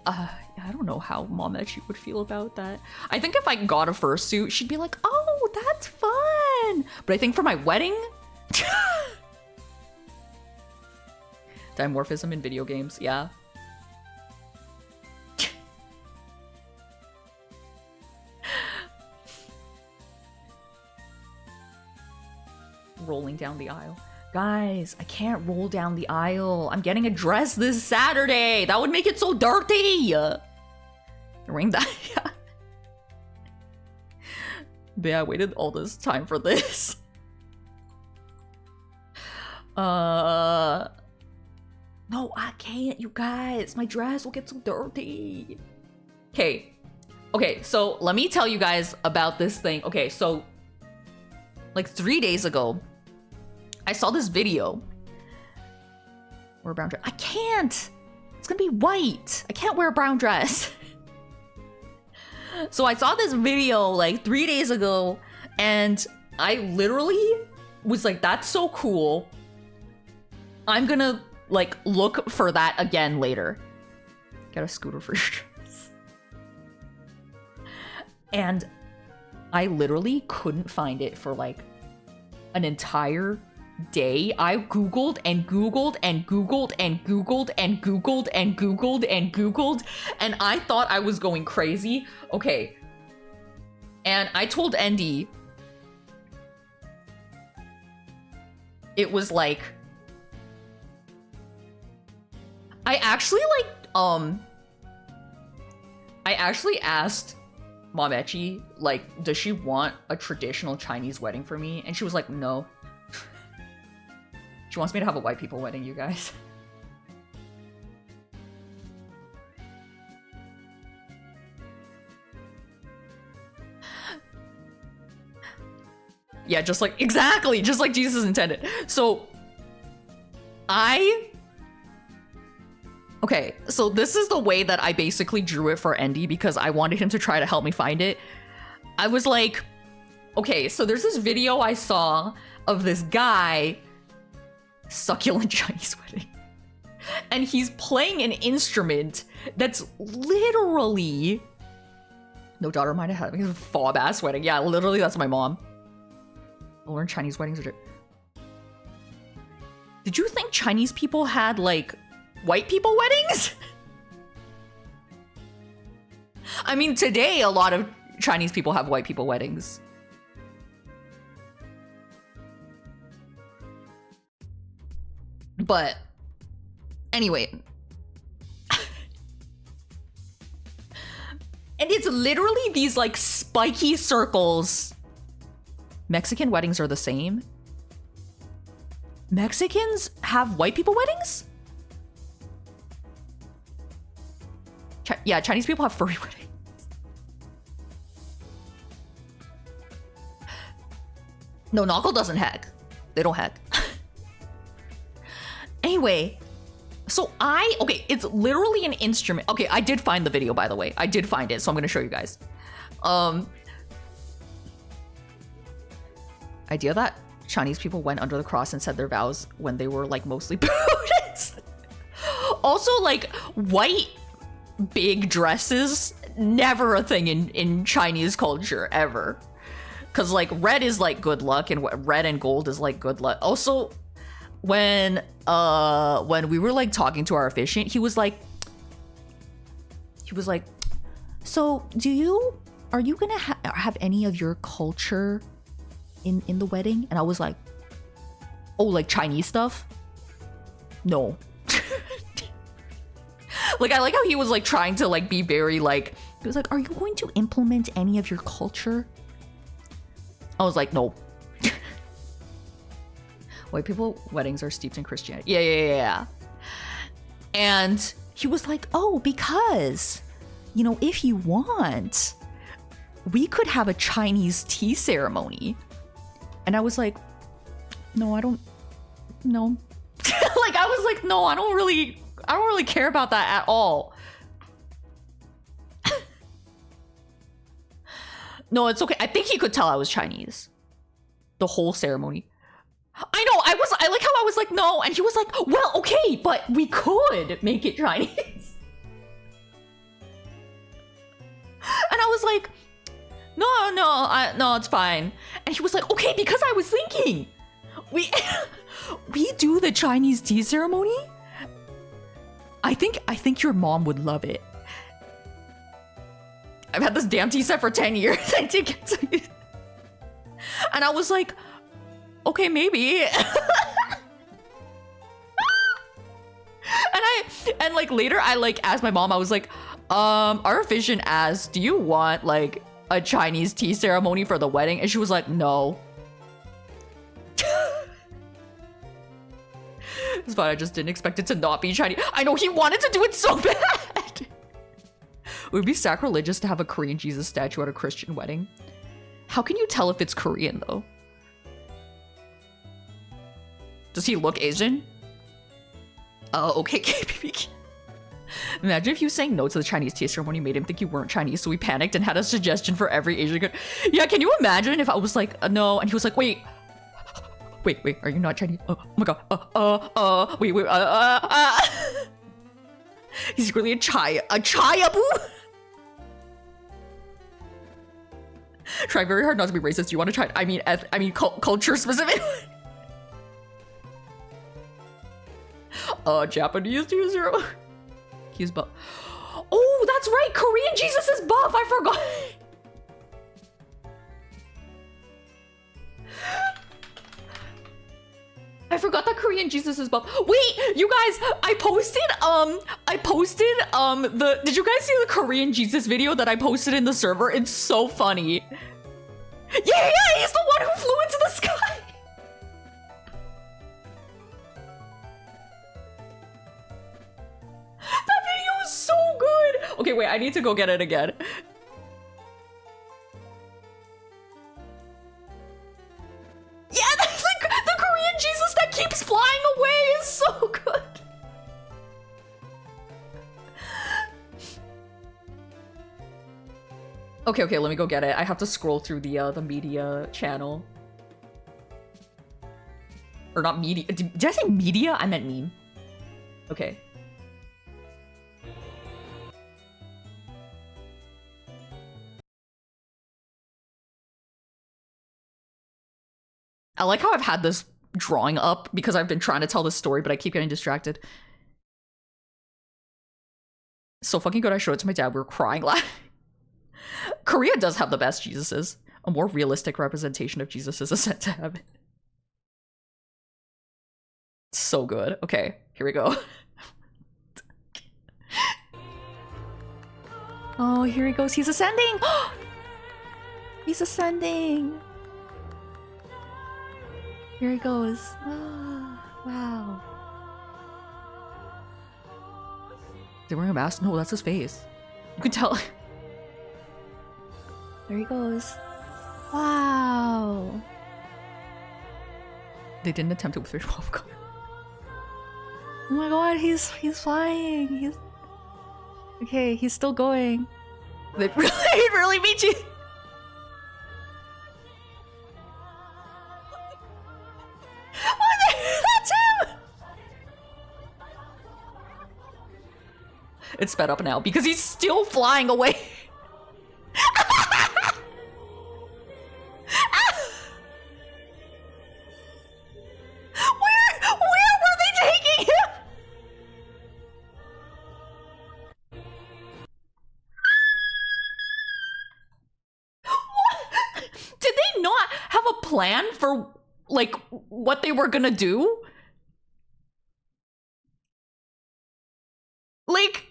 I don't know how Mametchi would feel about that. I think if I got a fursuit, she'd be like, oh, that's fun. But I think for my wedding... Dimorphism in video games, yeah. Rolling down the aisle. Guys, I can't roll down the aisle. I'm getting a dress this Saturday. That would make it so dirty. Ring that. Yeah. But yeah, I waited all this time for this. No, I can't, you guys. My dress will get so dirty. Okay. Okay, so let me tell you guys about this thing. Okay, so like 3 days ago, I saw this video. Wear a brown dress. I can't. It's gonna be white. I can't wear a brown dress. So I saw this video like 3 days ago, and I literally was like, that's so cool. I'm gonna like look for that again later. Get a scooter for your dress. And I literally couldn't find it for like an entire day. I googled and googled and googled and googled and googled and googled and googled, and I thought I was going crazy. Okay, and I told Andy it was like I actually asked Mametchi, like, does she want a traditional Chinese wedding for me? And she was like, no. She wants me to have a white people wedding, you guys. Yeah, just like, exactly, just like Jesus intended. So, okay, so this is the way that I basically drew it for Andy because I wanted him to try to help me find it. I was like, okay, so there's this video I saw of this guy, succulent Chinese wedding. And he's playing an instrument that's literally... No daughter might have having a fob-ass wedding. Yeah, literally, that's my mom. I'll learn Chinese weddings. Did you think Chinese people had, like, white people weddings? I mean, today, a lot of Chinese people have white people weddings. But, anyway. And it's literally these, like, spiky circles. Mexican weddings are the same. Mexicans have white people weddings? Yeah, Chinese people have furry weddings. No, Knuckle doesn't hack. They don't hack. Anyway, so okay, it's literally an instrument. Okay, I did find the video, by the way. I did find it, so I'm gonna show you guys. Idea that Chinese people went under the cross and said their vows when they were, like, mostly Buddhist. Also, like, white big dresses, never a thing in Chinese culture, ever. Because, like, red is, like, good luck, and red and gold is, like, good luck. Also, when we were, like, talking to our officiant, he was like, so are you gonna have any of your culture in the wedding? And I was like, oh, like Chinese stuff? No. Like, I like how he was, like, trying to, like, be very, like, he was like, are you going to implement any of your culture? I was like, no. White people weddings are steeped in Christianity. Yeah. And he was like, oh, because, you know, if you want, we could have a Chinese tea ceremony. And I was like, no, I don't, no. Like, I was like, no, I don't really care about that at all. No, it's okay. I think he could tell I was Chinese. The whole ceremony. I know, I like how I was like, no, and he was like, well, okay, but we could make it Chinese. And I was like, no, it's fine. And he was like, okay, because I was thinking, we do the Chinese tea ceremony. I think your mom would love it. I've had this damn tea set for 10 years. I did get to it. And I was like, okay, maybe. And like later I like asked my mom, I was like, our vision asked, do you want like a Chinese tea ceremony for the wedding? And she was like, no. It's fine, I just didn't expect it to not be Chinese. I know he wanted to do it so bad. It would be sacrilegious to have a Korean Jesus statue at a Christian wedding. How can you tell if it's Korean though? Does he look Asian? Oh, okay. Imagine if you saying no to the Chinese tea ceremony made him think you weren't Chinese, so we panicked and had a suggestion for every Asian good. Yeah, can you imagine if I was like, no, and he was like, wait, are you not Chinese? Oh my god. Wait. He's really a chayabu. Try very hard not to be racist. You want to try? I mean, culture specific. Japanese user. He's buff. Oh, that's right. Korean Jesus is buff. I forgot. I forgot that Korean Jesus is buff. Wait, you guys, I posted did you guys see the Korean Jesus video that I posted in the server? It's so funny. Yeah, he's the one who flew into the sky. That video is so good. Okay, wait, I need to go get it again. Yeah, that's like the Korean Jesus that keeps flying away is so good. Okay, let me go get it. I have to scroll through the media channel. Or not media. Did I say media? I meant meme. Okay. I like how I've had this drawing up because I've been trying to tell this story, but I keep getting distracted. So fucking good. I showed it to my dad. We were crying laughing. Korea does have the best Jesuses. A more realistic representation of Jesus is sent to heaven. So good. Okay, here we go. Oh, here he goes. He's ascending. He's ascending. Here he goes. Oh, wow. Is he wearing a mask? No, that's his face. You can tell. There he goes. Wow. They didn't attempt it with fish popcorn. Oh my god, he's flying. He's okay. He's still going. They really meet you. That's him. It's sped up now because he's still flying away. Where were they taking him? What? Did they not have a plan for like what they were gonna do? Like,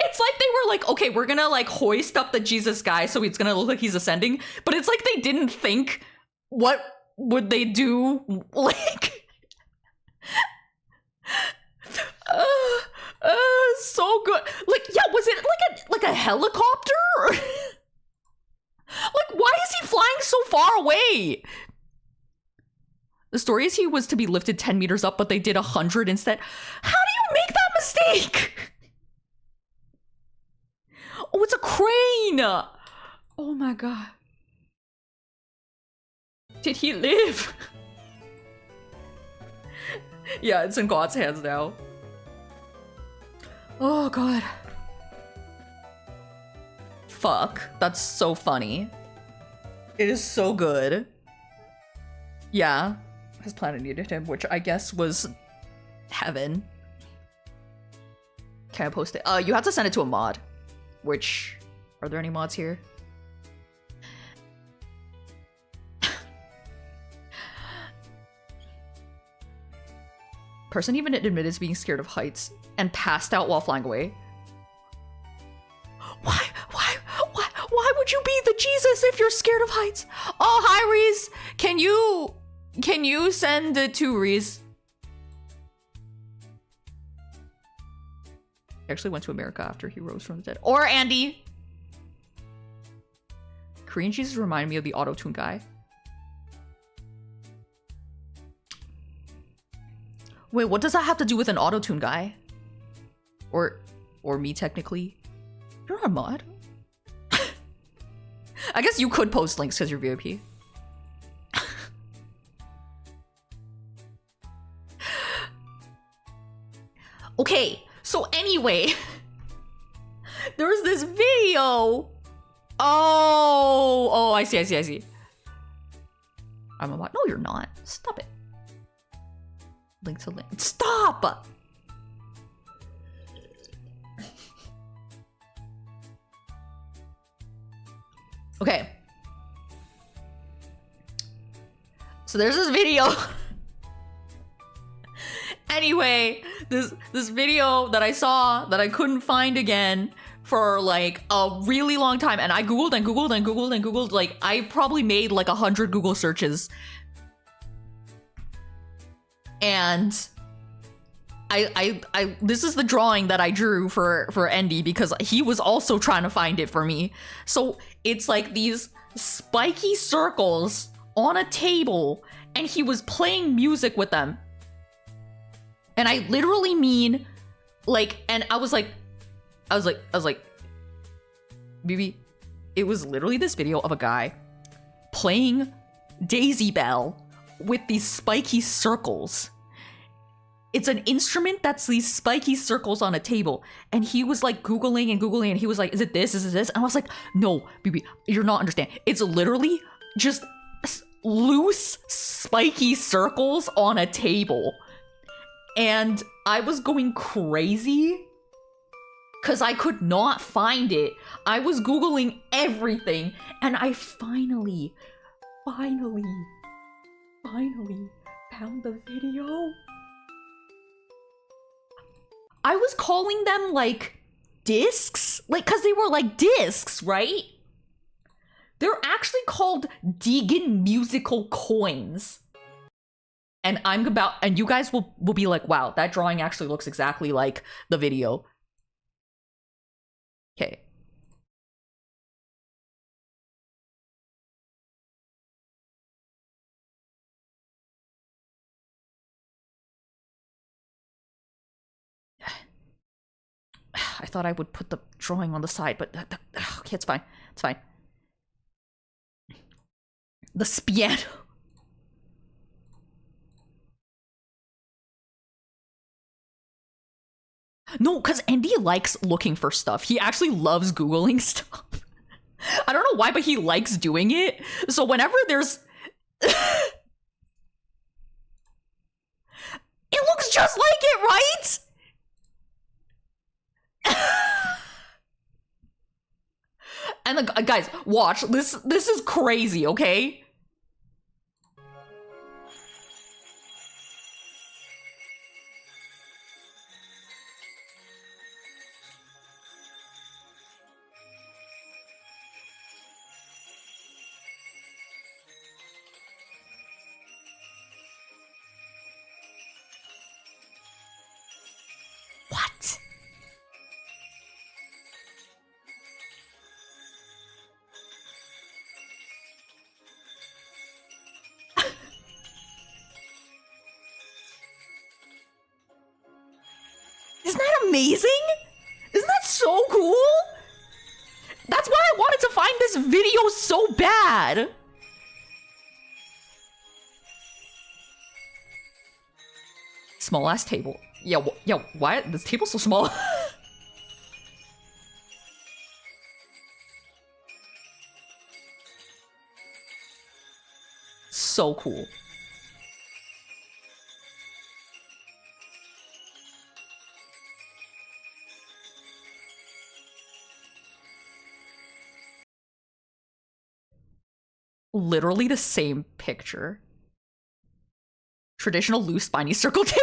it's like they were like, okay, we're gonna like hoist up the Jesus guy so it's gonna look like he's ascending, but it's like they didn't think what would they do, like so good. Like, yeah, was it like a helicopter? Like, why is he flying so far away? The story is he was to be lifted 10 meters up, but they did 100 instead. How do you make that mistake? Oh, it's a crane! Oh my god. Did he live? Yeah, it's in God's hands now. Oh god. Fuck. That's so funny. It is so good. Yeah. His planet needed him, which I guess was heaven. Can I post it? You have to send it to a mod. Which, are there any mods here? Person even admitted to being scared of heights and passed out while flying away. Why would you be the Jesus if you're scared of heights? Oh, hi, Reese. Can you send it to Reese? He actually went to America after he rose from the dead. Or Andy. Korean Jesus remind me of the auto-tune guy. Wait, what does that have to do with an auto-tune guy? Or me, technically? You're not a mod. I guess you could post links because you're VIP. Okay, so anyway, there was this video. Oh, I see. I'm a mod. No, you're not. Stop it. Link to link. Stop! Okay. So there's this video. Anyway, this video that I saw that I couldn't find again for like a really long time, and I googled and googled and googled and googled. Like, I probably made like 100 Google searches, and I this is the drawing that I drew for Andy because he was also trying to find it for me. So it's like these spiky circles on a table, and he was playing music with them. And I literally mean, like, and I was like, BB, it was literally this video of a guy playing Daisy Bell with these spiky circles. It's an instrument that's these spiky circles on a table. And he was like Googling and Googling, and he was like, is it this? Is it this? And I was like, no, BB, you're not understanding. It's literally just loose, spiky circles on a table. And I was going crazy because I could not find it. I was Googling everything, and I finally found the video. I was calling them like discs, like, because they were like discs, right? They're actually called Deegan musical coins. And and you guys will be like, wow, that drawing actually looks exactly like the video. Okay. I thought I would put the drawing on the side, but okay, it's fine. It's fine. The spiano. No, because Andy likes looking for stuff. He actually loves Googling stuff. I don't know why, but he likes doing it. So whenever there's... It looks just like it, right? And the guys, watch. This is crazy, okay? What? Isn't that amazing? Isn't that so cool? That's why I wanted to find this video so bad. Small ass table. Yeah, why? This table's so small. So cool. Literally the same picture. Traditional loose spiny circle table?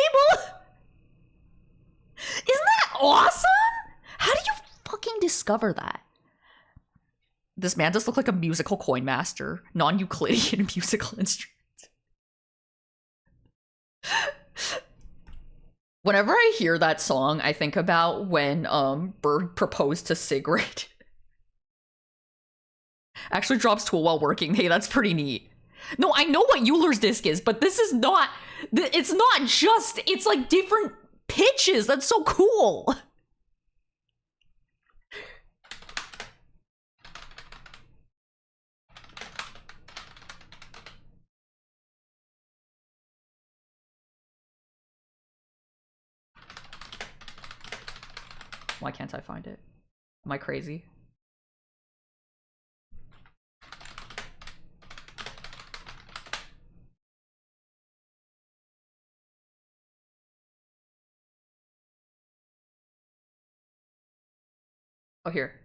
Isn't that awesome? How did you fucking discover that? This man does look like a musical coin master, non-Euclidean musical instrument. Whenever I hear that song, I think about when Bird proposed to Sigrid. Actually drops tool while working. Hey, that's pretty neat. No, I know what Euler's disc is, but this is not... It's not just... It's like different pitches. That's so cool. Why can't I find it? Am I crazy? Oh, here.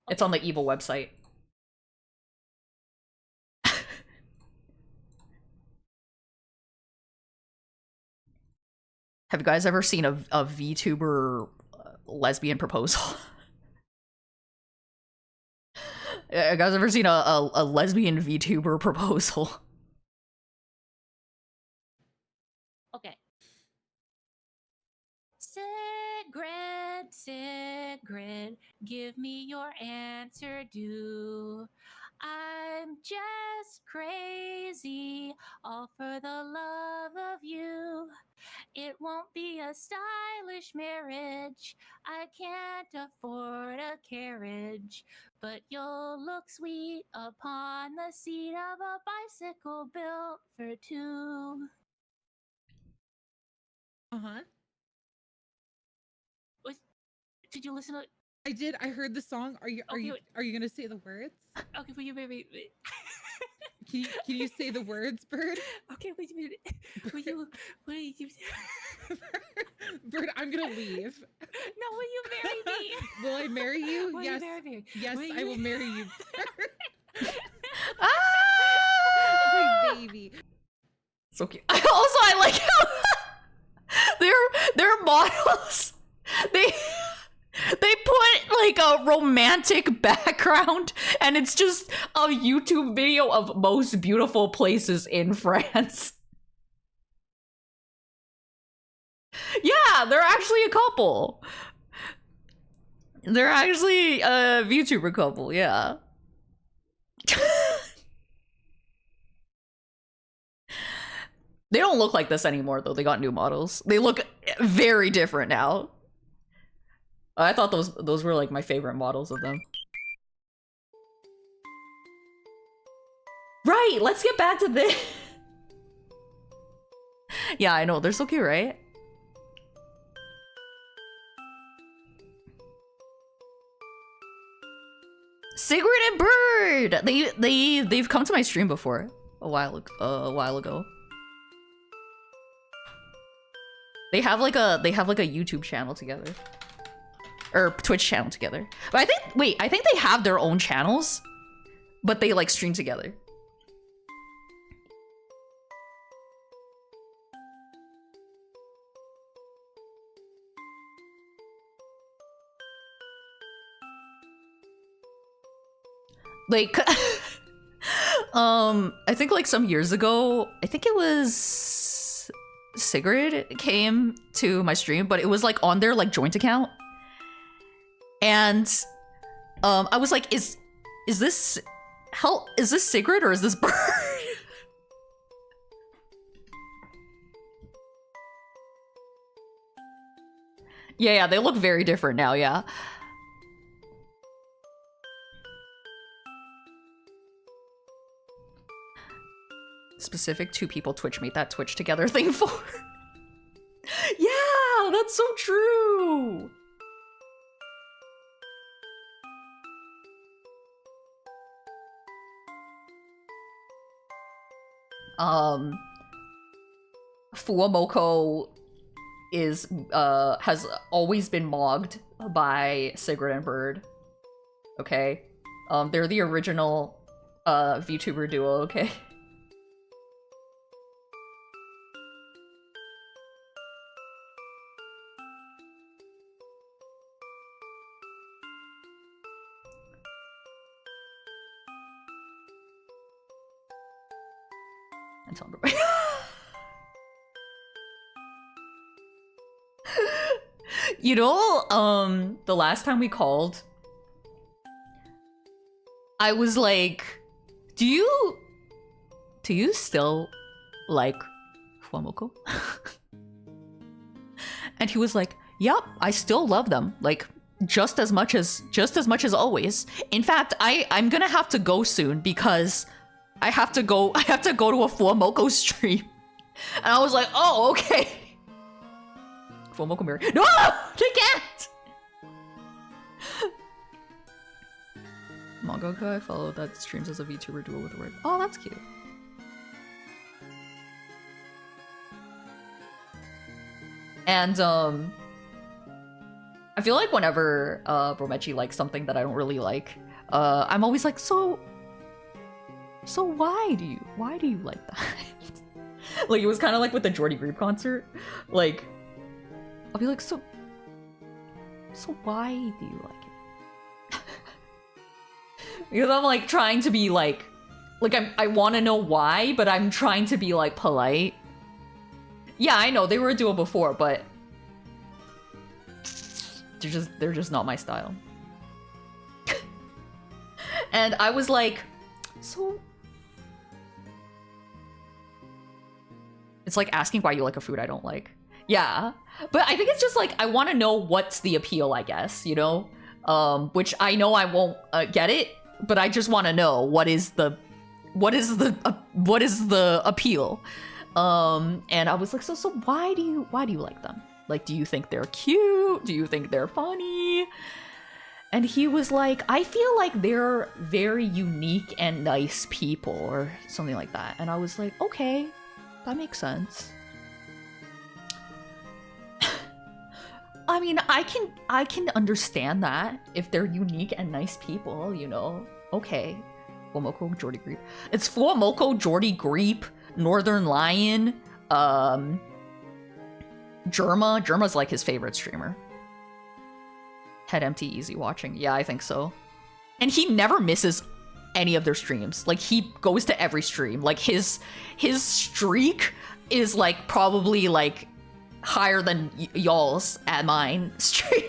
It's on the evil website. Have you guys ever seen a VTuber lesbian proposal? Have you guys ever seen a lesbian VTuber proposal?
Okay. Sigrid, give me your answer due. I'm just crazy, all for the love of you. It won't be a stylish marriage. I can't afford a carriage, but you'll look sweet upon the seat of a bicycle built for two.
Uh-huh.
Did you listen to?
I did. I heard the song. Are you gonna say the words?
Okay, wait.
Can you say the words, Bird?
Okay, wait a minute. Wait.
Bird, I'm gonna leave.
No, will you marry me?
Will I marry you?
Will
Yes.
you marry me?
Yes, I will marry you.
Ah!
My baby.
So cute. Also, I like how their models. They put like a romantic background, and it's just a YouTube video of most beautiful places in France. Yeah, they're actually a couple. They're actually a VTuber couple, yeah. They don't look like this anymore, though. They got new models. They look very different now. I thought those were like my favorite models of them. Right, let's get back to this. Yeah, I know, they're so cute, right? Sigrid and Bird! They've come to my stream before a while ago. They have like a YouTube channel together. Or Twitch channel together. But I think they have their own channels, but they like stream together. Like I think like some years ago, I think it was Sigrid came to my stream, but it was like on their like joint account. And I was like, is this Sigrid or is this Bird? Yeah, they look very different now, yeah. Specific two people Twitch made that Twitch together thing for. Yeah, that's so true. Fuamoko is has always been mogged by Sigrid and Bird. Okay? They're the original VTuber duo, okay? And Tom Brady. You know, the last time we called, I was like, do you still like Fuamoko? And he was like, yep, I still love them, like just as much as always. In fact, I'm gonna have to go soon because I have to go to a Fuamoko stream. And I was like, oh, okay. Fuamoko Mirror. No! They can't! Mangaka I follow that streams as a VTuber duo with a word. Oh, that's cute. And, I feel like whenever, Mametchi likes something that I don't really like, I'm always like, so why do you like that? Like, it was kind of like with the Jordy Grieve concert. Like, I'll be like, so why do you like it? Because I'm like trying to be like I want to know why, but I'm trying to be like polite. Yeah, I know they were a duo before, but they're just not my style. And I was like, so it's like asking why you like a food I don't like. Yeah, but I think it's just like I want to know what's the appeal, I guess, you know, which I know I won't get it, but I just want to know what is the appeal. And I was like, so why do you like them? Like, do you think they're cute? Do you think they're funny? And he was like, I feel like they're very unique and nice people, or something like that. And I was like, okay, that makes sense. I mean, I can understand that if they're unique and nice people, you know. Okay. Fuamoko, Jordy Greep. It's Fuamoko, Jordy Greep, Northern Lion, Germa. Germa's like his favorite streamer. Head empty, easy watching. Yeah, I think so. And he never misses any of their streams. Like, he goes to every stream. Like, his streak is like probably like higher than y'all's at mine stream.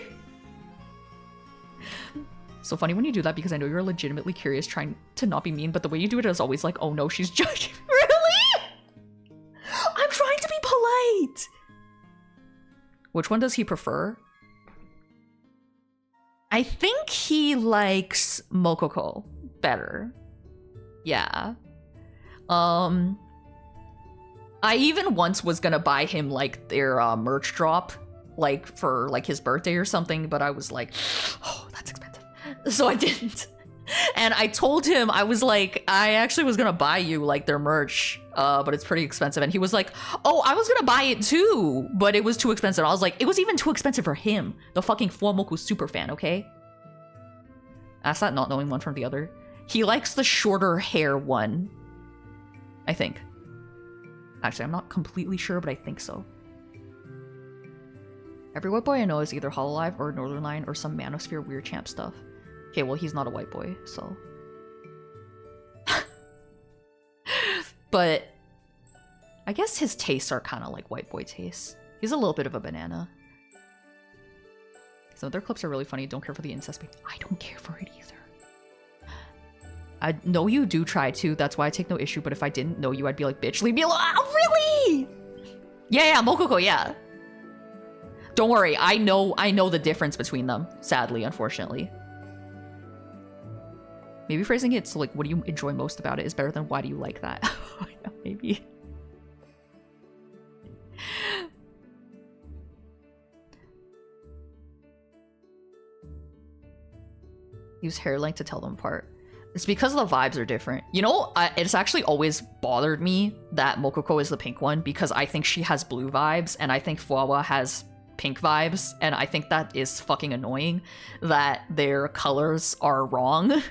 So funny when you do that, because I know you're legitimately curious, trying to not be mean, but the way you do it is always like, oh no, she's judging. Really? I'm trying to be polite. Which one does he prefer? I think he likes Mokoko better. Yeah. I even once was gonna buy him like their merch drop, like for like his birthday or something, but I was like, oh, that's expensive. So I didn't. And I told him, I was like, I actually was gonna buy you like their merch, but it's pretty expensive. And he was like, oh, I was gonna buy it too, but it was too expensive. I was like, it was even too expensive for him, the fucking Fuamoku super fan, okay? That's that not knowing one from the other. He likes the shorter hair one, I think. Actually, I'm not completely sure, but I think so. Every white boy I know is either Hololive or Northern Lion or some Manosphere weird champ stuff. Okay, well, he's not a white boy, so... But... I guess his tastes are kind of like white boy tastes. He's a little bit of a banana. Some of their clips are really funny. Don't care for the incest, but I don't care for it either. I know you do try to, that's why I take no issue, but if I didn't know you, I'd be like, bitch, leave me alone. Oh, really? Yeah, Mokoko, yeah. Don't worry, I know the difference between them, sadly, unfortunately. Maybe phrasing it so like, what do you enjoy most about it is better than why do you like that? Maybe. Use hair length to tell them apart. It's because the vibes are different. You know, it's actually always bothered me that Mokoko is the pink one, because I think she has blue vibes and I think Fuawa has pink vibes, and I think that is fucking annoying that their colors are wrong.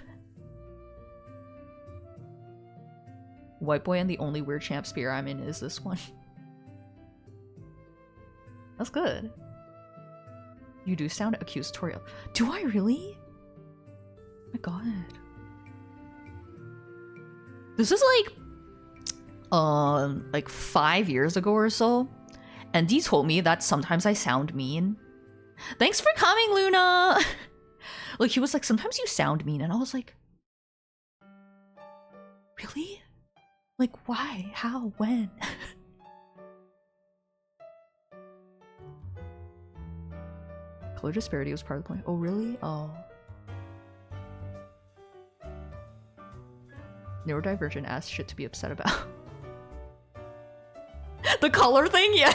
White boy and the only weird champ spear I'm in is this one. That's good. You do sound accusatorial. Do I really? Oh my god. This is like 5 years ago or so, and Dee told me that sometimes I sound mean. Thanks for coming, Luna! Like, he was like, sometimes you sound mean, and I was like, really? Like, why? How? When? Color disparity was part of the point. Oh, really? Oh. Neurodivergent ass shit to be upset about. The color thing? Yeah.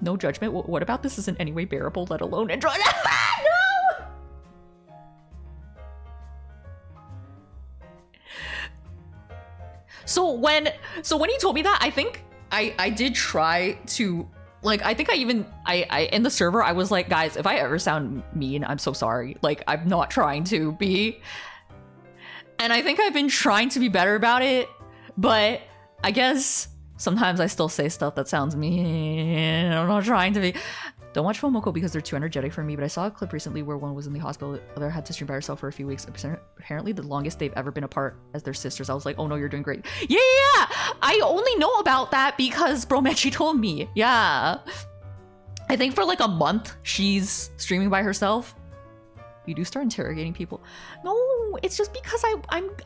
No judgment. What about this is in any way bearable, let alone enjoy? No! So when he told me that, I think I did try to, like, I think I in the server I was like, guys, if I ever sound mean, I'm so sorry. Like, I'm not trying to be. And I think I've been trying to be better about it, but I guess sometimes I still say stuff that sounds mean. I'm not trying to be. Don't watch Momoko because they're too energetic for me, but I saw a clip recently where one was in the hospital, the other had to stream by herself for a few weeks. Apparently the longest they've ever been apart as their sisters. I was like, oh no, you're doing great. Yeah! I only know about that because Mametchi told me. Yeah. I think for like a month she's streaming by herself. You do start interrogating people. No, it's just because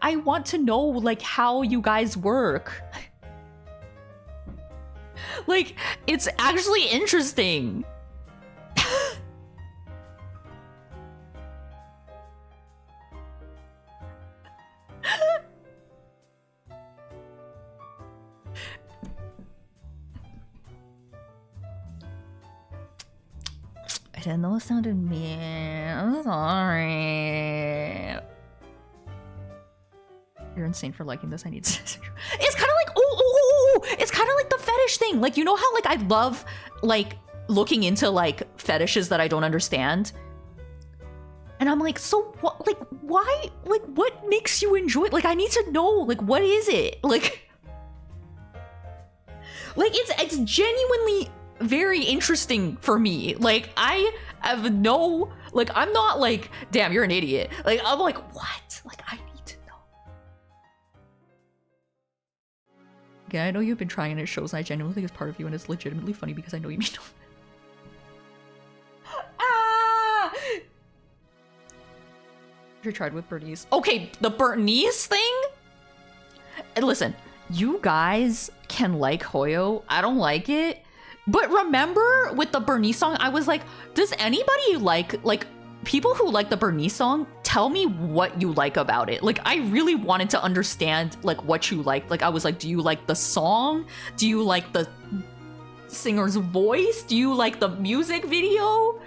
I want to know like how you guys work. Like, it's actually interesting. didn't know it sounded mean. I'm sorry. You're insane for liking this. I need to. It's kind of like it's kind of like the fetish thing. Like, you know how like I love like looking into like fetishes that I don't understand. And I'm like, so what? Like, why? Like, what makes you enjoy it? Like, I need to know. Like, what is it? Like it's genuinely very interesting for me. Like, I have no. Like, I'm not like, damn, you're an idiot. Like, I'm like, what? Like, I need to know. Yeah, I know you've been trying and it shows. I genuinely think it's part of you and it's legitimately funny because I know you mean no. Ah! You tried with Bernice. Okay, the Bernice thing? And listen, you guys can like Hoyo. I don't like it. But remember with the Bernice song, I was like, does anybody like people who like the Bernice song, tell me what you like about it. Like, I really wanted to understand like what you like. Like, I was like, do you like the song? Do you like the singer's voice? Do you like the music video?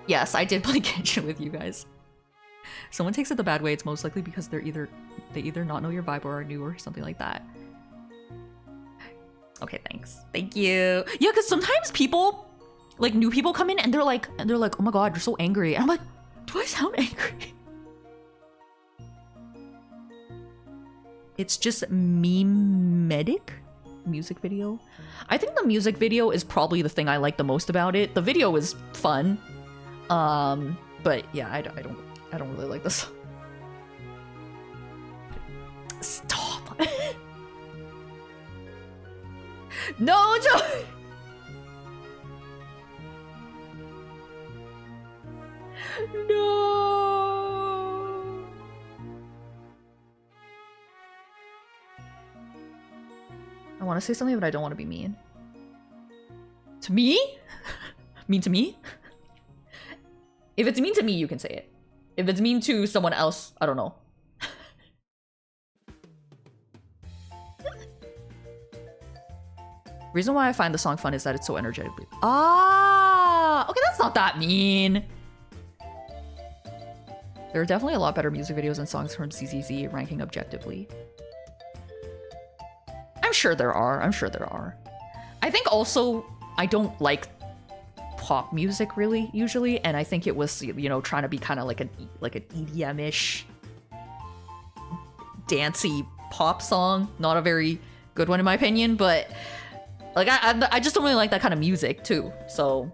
Yes, I did play Genshin with you guys. If someone takes it the bad way, it's most likely because they either not know your vibe or are new or something like that. Okay, thanks. Thank you. Yeah, because sometimes people, like new people come in and they're like, oh my god, you're so angry. And I'm like, do I sound angry? It's just memedic music video. I think the music video is probably the thing I like the most about it. The video is fun. But yeah, I don't really like this. Stop. No, Joe. No. I want to say something, but I don't want to be mean. To me? Mean to me? If it's mean to me, you can say it. If it's mean to someone else, I don't know. Reason why I find the song fun is that it's so energetic. Ah, okay, that's not that mean. There are definitely a lot better music videos and songs from ZZZ ranking objectively. I'm sure there are. I'm sure there are. I think also I don't like pop music really usually, and I think it was, you know, trying to be kind of like an EDM-ish dancey pop song. Not a very good one in my opinion, but like I just don't really like that kind of music too. So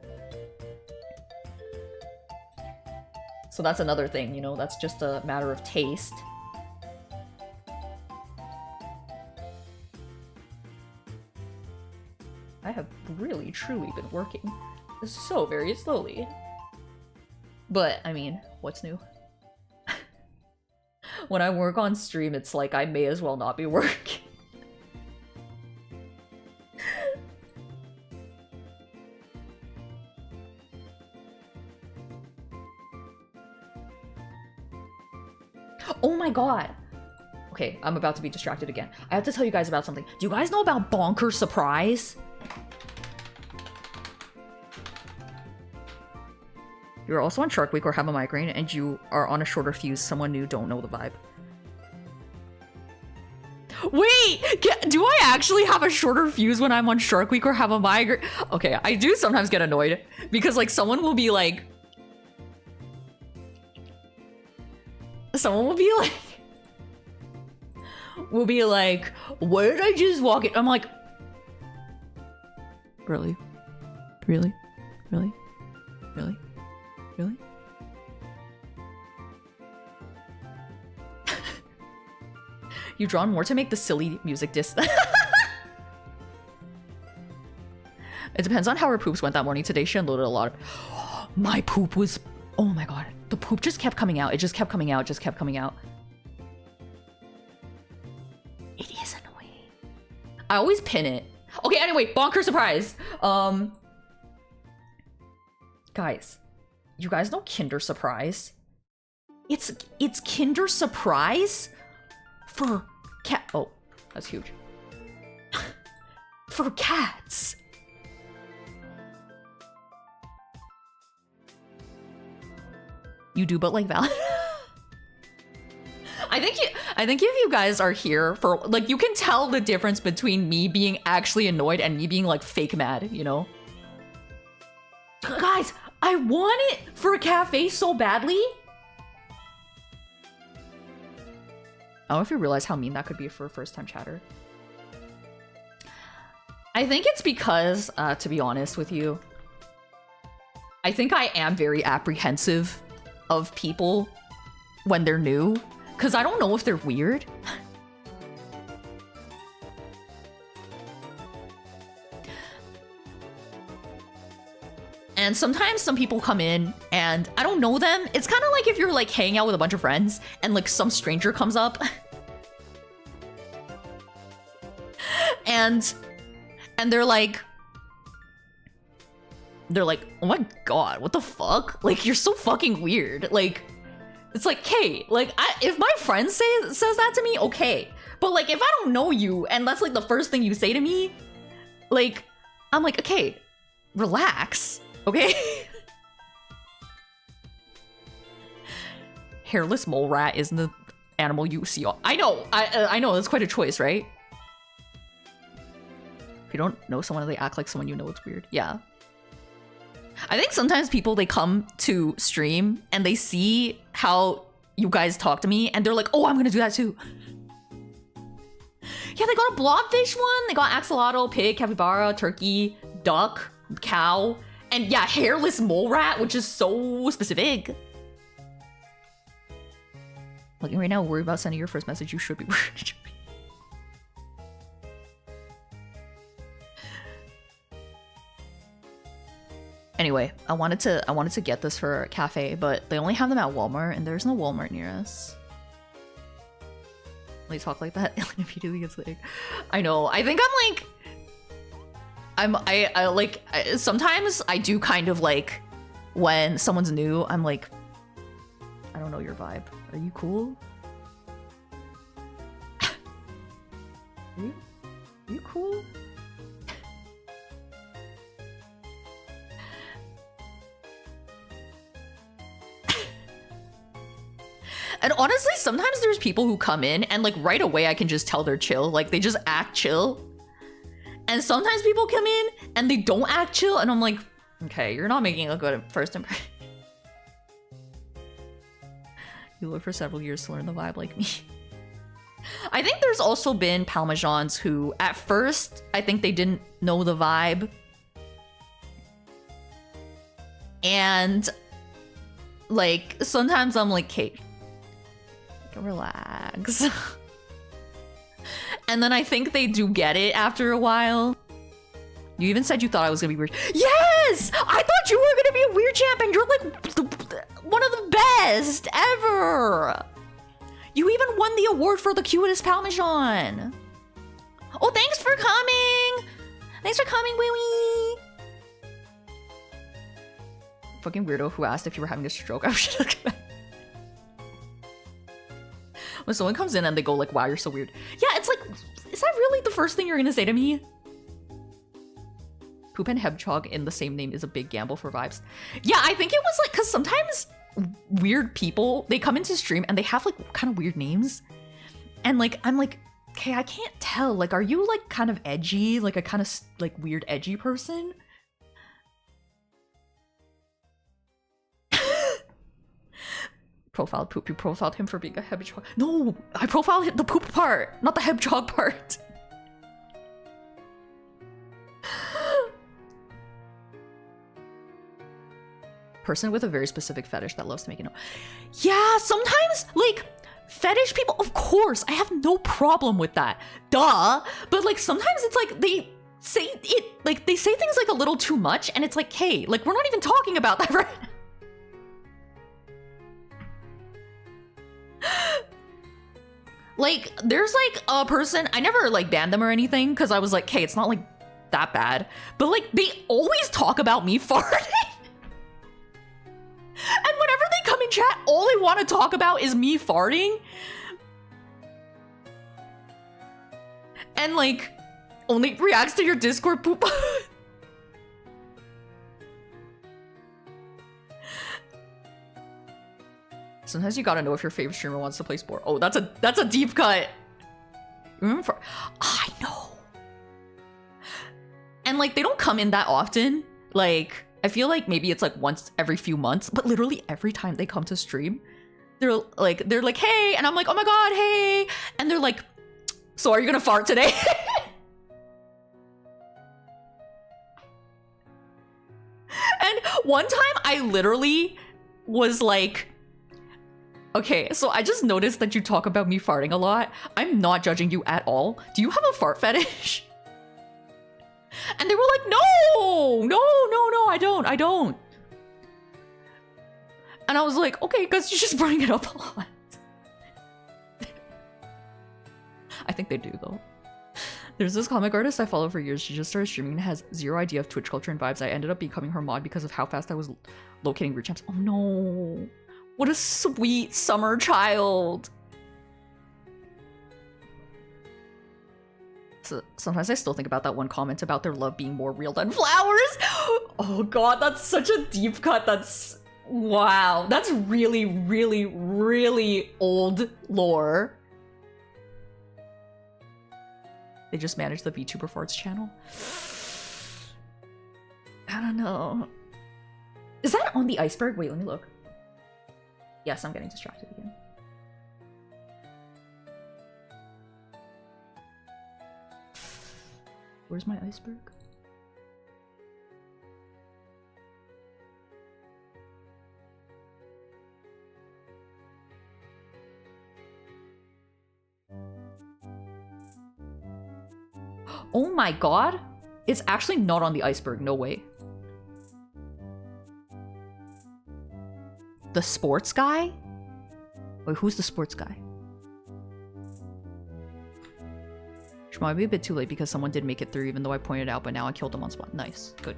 that's another thing, you know, that's just a matter of taste. I have really truly been working so very slowly. But I mean, what's new? When I work on stream, it's like I may as well not be working. Oh my god. Okay, I'm about to be distracted again. I have to tell you guys about something. Do you guys know about Bonker Surprise? You're also on Shark Week or have a migraine and you are on a shorter fuse. Someone new, don't know the vibe. Wait! Do I actually have a shorter fuse when I'm on Shark Week or have a migraine? Okay, I do sometimes get annoyed because like someone will be like... will be like, where did I just walk in? I'm like, really? Really? Really? Really? Really? You drawn more to make the silly music disc. It depends on how her poops went that morning. Today she unloaded a lot of... My poop was... Oh my god. The poop just kept coming out. It just kept coming out. Just kept coming out. It is annoying. I always pin it. Okay, anyway, Bonker Surprise. Guys. You guys know Kinder Surprise? It's Kinder Surprise for cat. Oh, that's huge. For cats. You do, but like valid. I think if you guys are here for like, you can tell the difference between me being actually annoyed and me being like fake mad, you know? Guys, I want it for a cafe so badly. I don't know if you realize how mean that could be for a first-time chatter. I think it's because, to be honest with you, I think I am very apprehensive of people when they're new, because I don't know if they're weird. And sometimes some people come in and I don't know them. It's kind of like if you're like hanging out with a bunch of friends and like some stranger comes up and they're like, oh my god, what the fuck? Like, you're so fucking weird. Like, it's like, hey, like, if my friend says that to me, okay. But like, if I don't know you and that's like the first thing you say to me, like, I'm like, okay, relax, okay? Hairless mole rat isn't the animal you see all— I know, I know, that's quite a choice, right? If you don't know someone and they act like someone you know, it's weird. Yeah. I think sometimes people, they come to stream and they see how you guys talk to me and they're like, oh, I'm gonna do that too. Yeah, they got a blobfish one, they got axolotl, pig, capybara, turkey, duck, cow, and yeah, hairless mole rat, which is so specific. Looking right now, worry about sending your first message, you should be worried. Anyway, I wanted to get this for a cafe, but they only have them at Walmart, and there's no Walmart near us. They talk like that. If you do, it's like, I know. I think I'm like, I like, sometimes I do kind of like, when someone's new, I'm like, I don't know your vibe. Are you cool? Are you cool? And honestly, sometimes there's people who come in and like right away I can just tell they're chill. Like they just act chill. And sometimes people come in and they don't act chill and I'm like, okay, you're not making a good first impression. You live for several years to learn the vibe like me. I think there's also been Parmesans who at first, I think they didn't know the vibe. And like, sometimes I'm like, Kate, relax. And then I think they do get it after a while. You even said you thought I was gonna be weird. Yes! I thought you were gonna be a weird champ and you're like one of the best ever! You even won the award for the cutest Parmesan. Oh, thanks for coming! Thanks for coming, Willy! Fucking weirdo who asked if you were having a stroke. I was like, when someone comes in and they go like, wow, you're so weird. Yeah, it's like, is that really the first thing you're gonna say to me? Poop and Hedgehog in the same name is a big gamble for vibes. Yeah, I think it was like, because sometimes weird people, they come into stream and they have like kind of weird names. And like, I'm like, okay, I can't tell. Like, are you like kind of edgy? Like a kind of like weird edgy person? Profiled Poop. You profiled him for being a hedgehog. No, I profiled the poop part, not the hedgehog part. Person with a very specific fetish that loves to make it know. Yeah, sometimes like fetish people, of course, I have no problem with that. Duh. But like sometimes it's like they say it, like they say things like a little too much and it's like, hey, like we're not even talking about that right now. Like, there's like a person, I never like banned them or anything because I was like, hey, it's not like that bad. But like, they always talk about me farting. And whenever they come in chat, all they want to talk about is me farting. And like, only reacts to your Discord poop. Sometimes you gotta know if your favorite streamer wants to play sport. Oh, that's a deep cut. Remember? I know. And like they don't come in that often. Like I feel like maybe it's like once every few months, but literally every time they come to stream, they're like, hey, and I'm like, oh my god, hey, and they're like, so are you gonna fart today? And one time I literally was like, okay, so I just noticed that you talk about me farting a lot. I'm not judging you at all. Do you have a fart fetish? And they were like, no, I don't. And I was like, okay, because you just bring it up a lot. I think they do, though. There's this comic artist I follow for years. She just started streaming and has zero idea of Twitch culture and vibes. I ended up becoming her mod because of how fast I was locating root champs. Oh no. What a sweet summer child. So sometimes I still think about that one comment about their love being more real than flowers. Oh god, that's such a deep cut. That's... wow. That's really, really, really old lore. They just managed the VTuber Farts channel. I don't know. Is that on the iceberg? Wait, let me look. Yes, I'm getting distracted again. Where's my iceberg? Oh my god! It's actually not on the iceberg, no way. The sports guy? Wait, who's the sports guy? Which might be a bit too late because someone did make it through even though I pointed out, but now I killed them on spot. Nice. Good.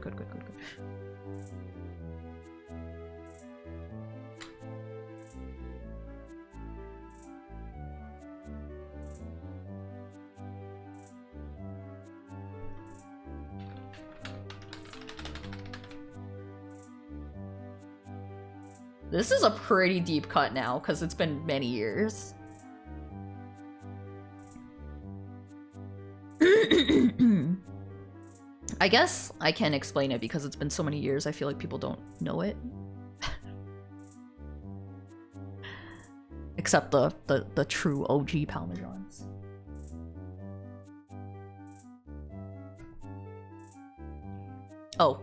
This is a pretty deep cut now, because it's been many years. I guess I can explain it because it's been so many years, I feel like people don't know it. Except the true OG Parmesans. Oh.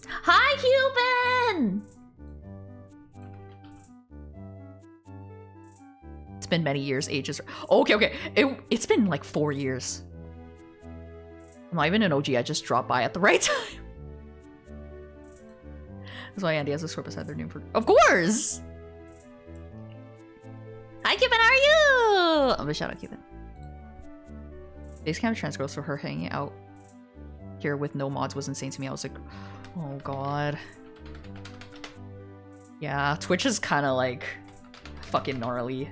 Hi, Cuban! It's been many years, ages. Okay. It's been like 4 years. I'm not even an OG, I just dropped by at the right time. That's why Andy has a script beside their name for— Of course! Hi, Kevin, how are you? I'm gonna shout out Kevin. Basecamp trans girl, so her hanging out here with no mods was insane to me. I was like, oh god. Yeah, Twitch is kind of like fucking gnarly.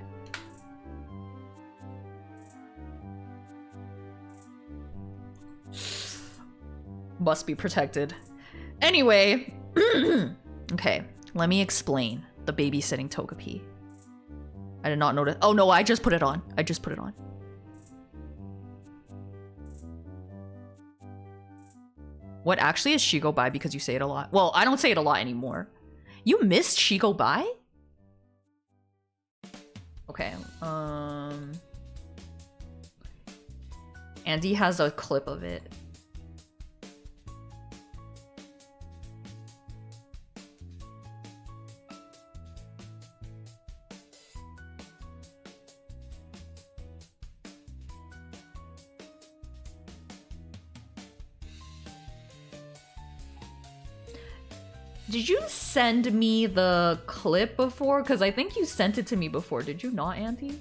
Must be protected. Anyway, okay, let me explain the babysitting Togepi. I did not notice. Oh no, I just put it on. What actually is She Go By because you say it a lot? Well, I don't say it a lot anymore. You missed She Go By? Okay, Andy has a clip of it. Did you send me the clip before? Because I think you sent it to me before. Did you not, Auntie?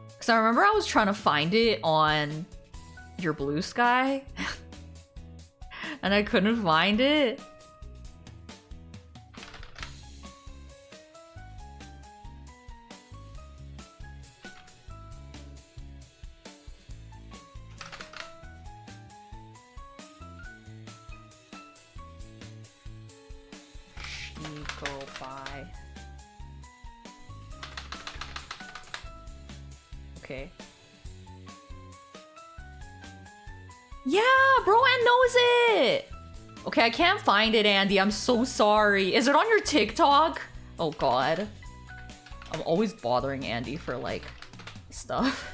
Because I remember I was trying to find it on your Blue Sky. And I couldn't find it. Nico, bye. Okay. Yeah, bro, and knows it! Okay, I can't find it, Andy. I'm so sorry. Is it on your TikTok? Oh god. I'm always bothering Andy for, like, stuff.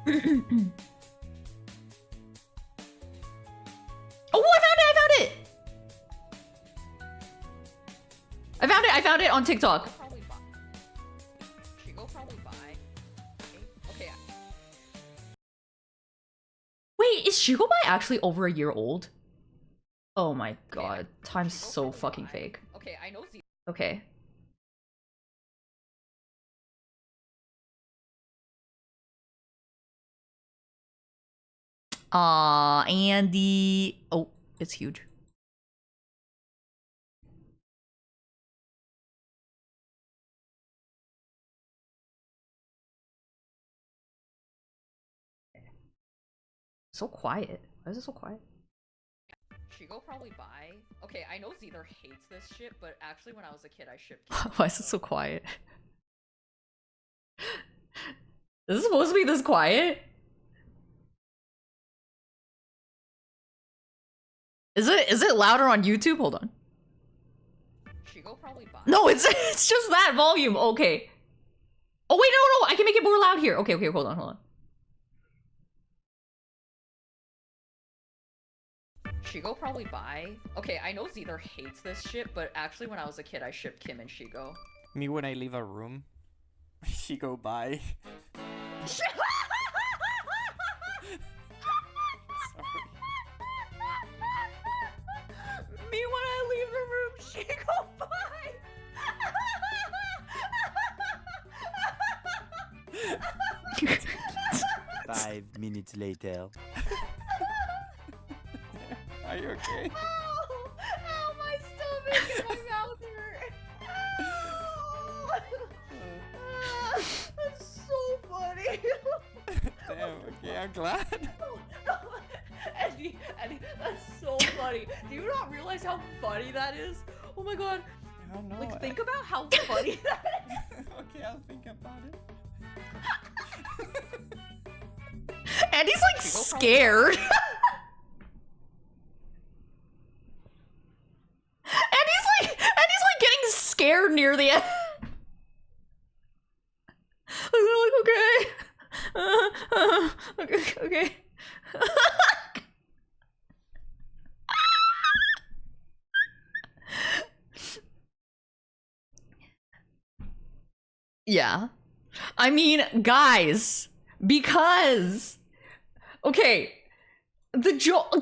Oh, I found it! I found it on TikTok. Okay. Wait, is Shigobai actually over a year old? Oh my god, time's so fucking fake. Okay, I know. Okay. Andy. Oh, it's huge. So quiet. Why is it so quiet? Shigo probably bi. Okay, I know Zeether hates this shit, but actually when I was a kid I shipped. Why is it so quiet? Is it supposed to be this quiet? Is it louder on YouTube? Hold on. Shigo probably bi. No, it's just that volume. Okay. Oh wait, no, I can make it more loud here. Okay, hold on. Shigo probably bi. Okay, I know Zeether hates this shit, but actually when I was a kid I shipped Kim and Shigo.
Me when I leave a room, Shigo bi.
Me when I leave the room, Shigo bi.
5 minutes later.
Are you okay?
Ow, my stomach and my mouth hurt. That's so funny.
Damn, okay, I'm glad.
Eddie, that's so funny. Do you not realize how funny that is? Oh my god.
I don't know.
Like, think about how funny that is.
Okay, I'll think about it.
Andy's like scared. Andy's like getting scared near the end. Okay. Yeah. I mean, guys, because okay, the joke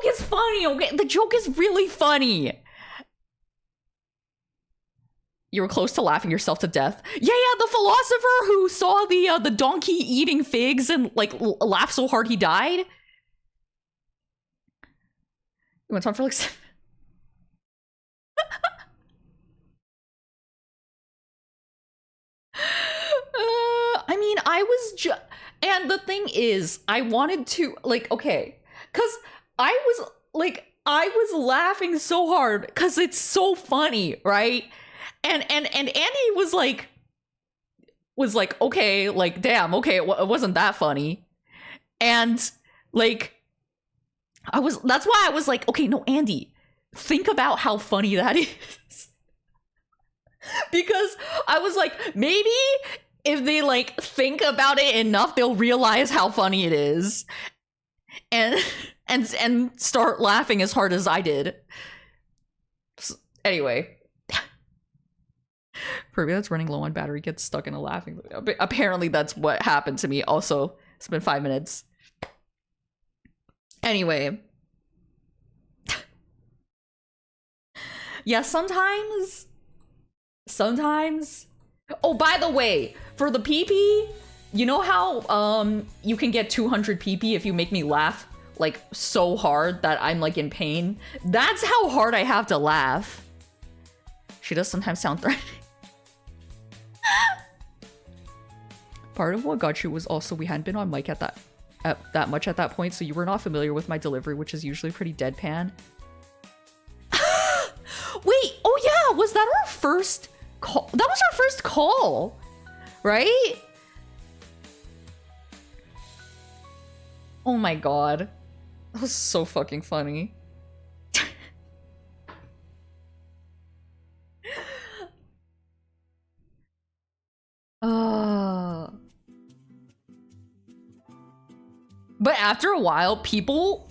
is funny, okay? The joke is really funny. You were close to laughing yourself to death. Yeah, the philosopher who saw the donkey eating figs and like laughed so hard he died. You went on for like I mean, I was just, and the thing is, I wanted to, like, okay, because I was laughing so hard because it's so funny, right? And Andy was like, okay, like, damn, okay, it wasn't that funny. And like, that's why I was like, okay, no, Andy, think about how funny that is. Because I was like, maybe if they like think about it enough, they'll realize how funny it is, and start laughing as hard as I did. So, anyway, Furby that's running low on battery gets stuck in a laughing. Apparently, that's what happened to me. Also, it's been 5 minutes. Anyway, yeah, sometimes. Oh, by the way, for the PP, you know how you can get 200 PP if you make me laugh like so hard that I'm like in pain? That's how hard I have to laugh. She does sometimes sound threatening. Part of what got you was also we hadn't been on mic at that that much at that point, so you were not familiar with my delivery, which is usually pretty deadpan. Wait, oh yeah, was that our first call? That was our first call, right? Oh my god. That was so fucking funny. But after a while, people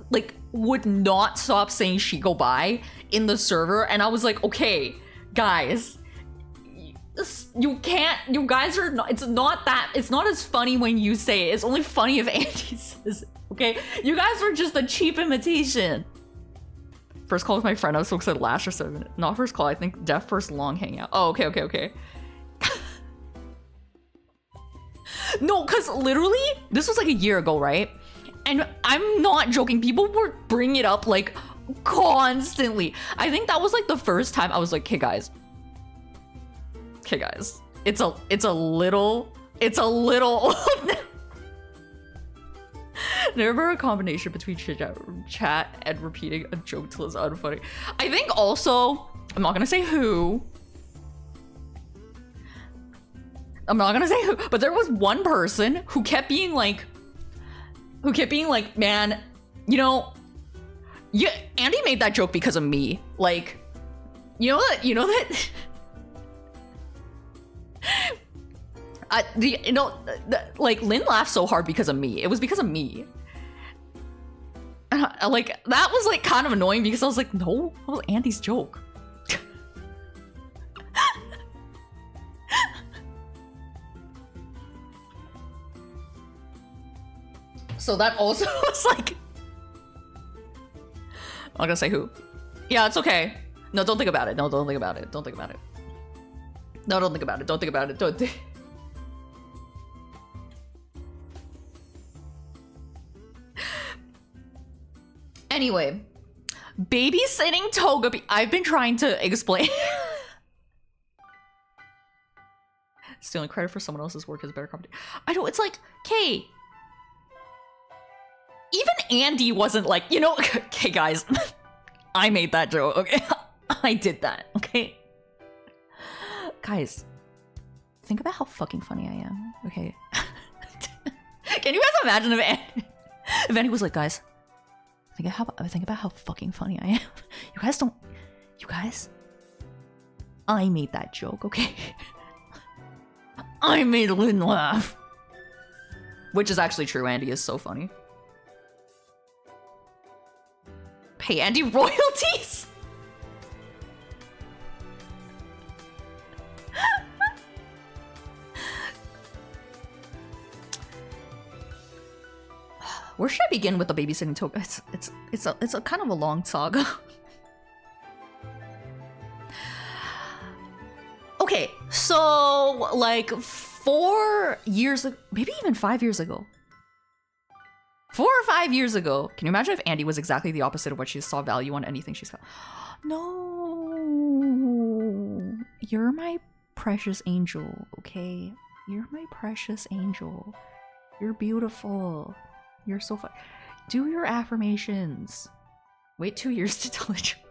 like would not stop saying Shigo bye in the server, and I was like, okay, guys, you can't, you guys are not, it's not as funny when you say it. It's only funny if Andy says it, okay? You guys were just a cheap imitation. First call with my friend, I was so excited last or 7 minutes. Not first call, I think Def first long hangout. Oh, okay. No, because literally, this was like a year ago, right? And I'm not joking, people were bringing it up like constantly. I think that was like the first time I was like, okay guys, it's a little never a combination between chat and repeating a joke till it's unfunny. I think also, I'm not gonna say who, but there was one person who kept being like, man, you know, Andy made that joke because of me. Like, you know that like Lynn laughed so hard because of me. It was because of me. Like that was like kind of annoying because I was like, no, that was Andy's joke. So that also was like, I'm not gonna say who. Yeah, it's okay. No, don't think about it. No, don't think about it. Don't think about it. No, don't think about it. Don't think about it. Don't think. Anyway, babysitting Togepi. I've been trying to explain. Stealing credit for someone else's work is better company. I know, it's like, okay. Even Andy wasn't like, you know, okay guys, I made that joke, okay? I did that, okay? Guys, think about how fucking funny I am, okay? Can you guys imagine if Andy was like, guys, think about how fucking funny I am. You guys, I made that joke, okay? I made Lynn laugh. Which is actually true, Andy is so funny. Pay Andy royalties? Where should I begin with the babysitting token? It's a kind of a long saga. Okay, so like 4 years ago, maybe even 5 years ago. 4 or 5 years ago. Can you imagine if Andy was exactly the opposite of what she saw value on anything she saw? No. You're my precious angel, okay? You're my precious angel. You're beautiful. You're so fun. Do your affirmations. Wait 2 years to tell the truth.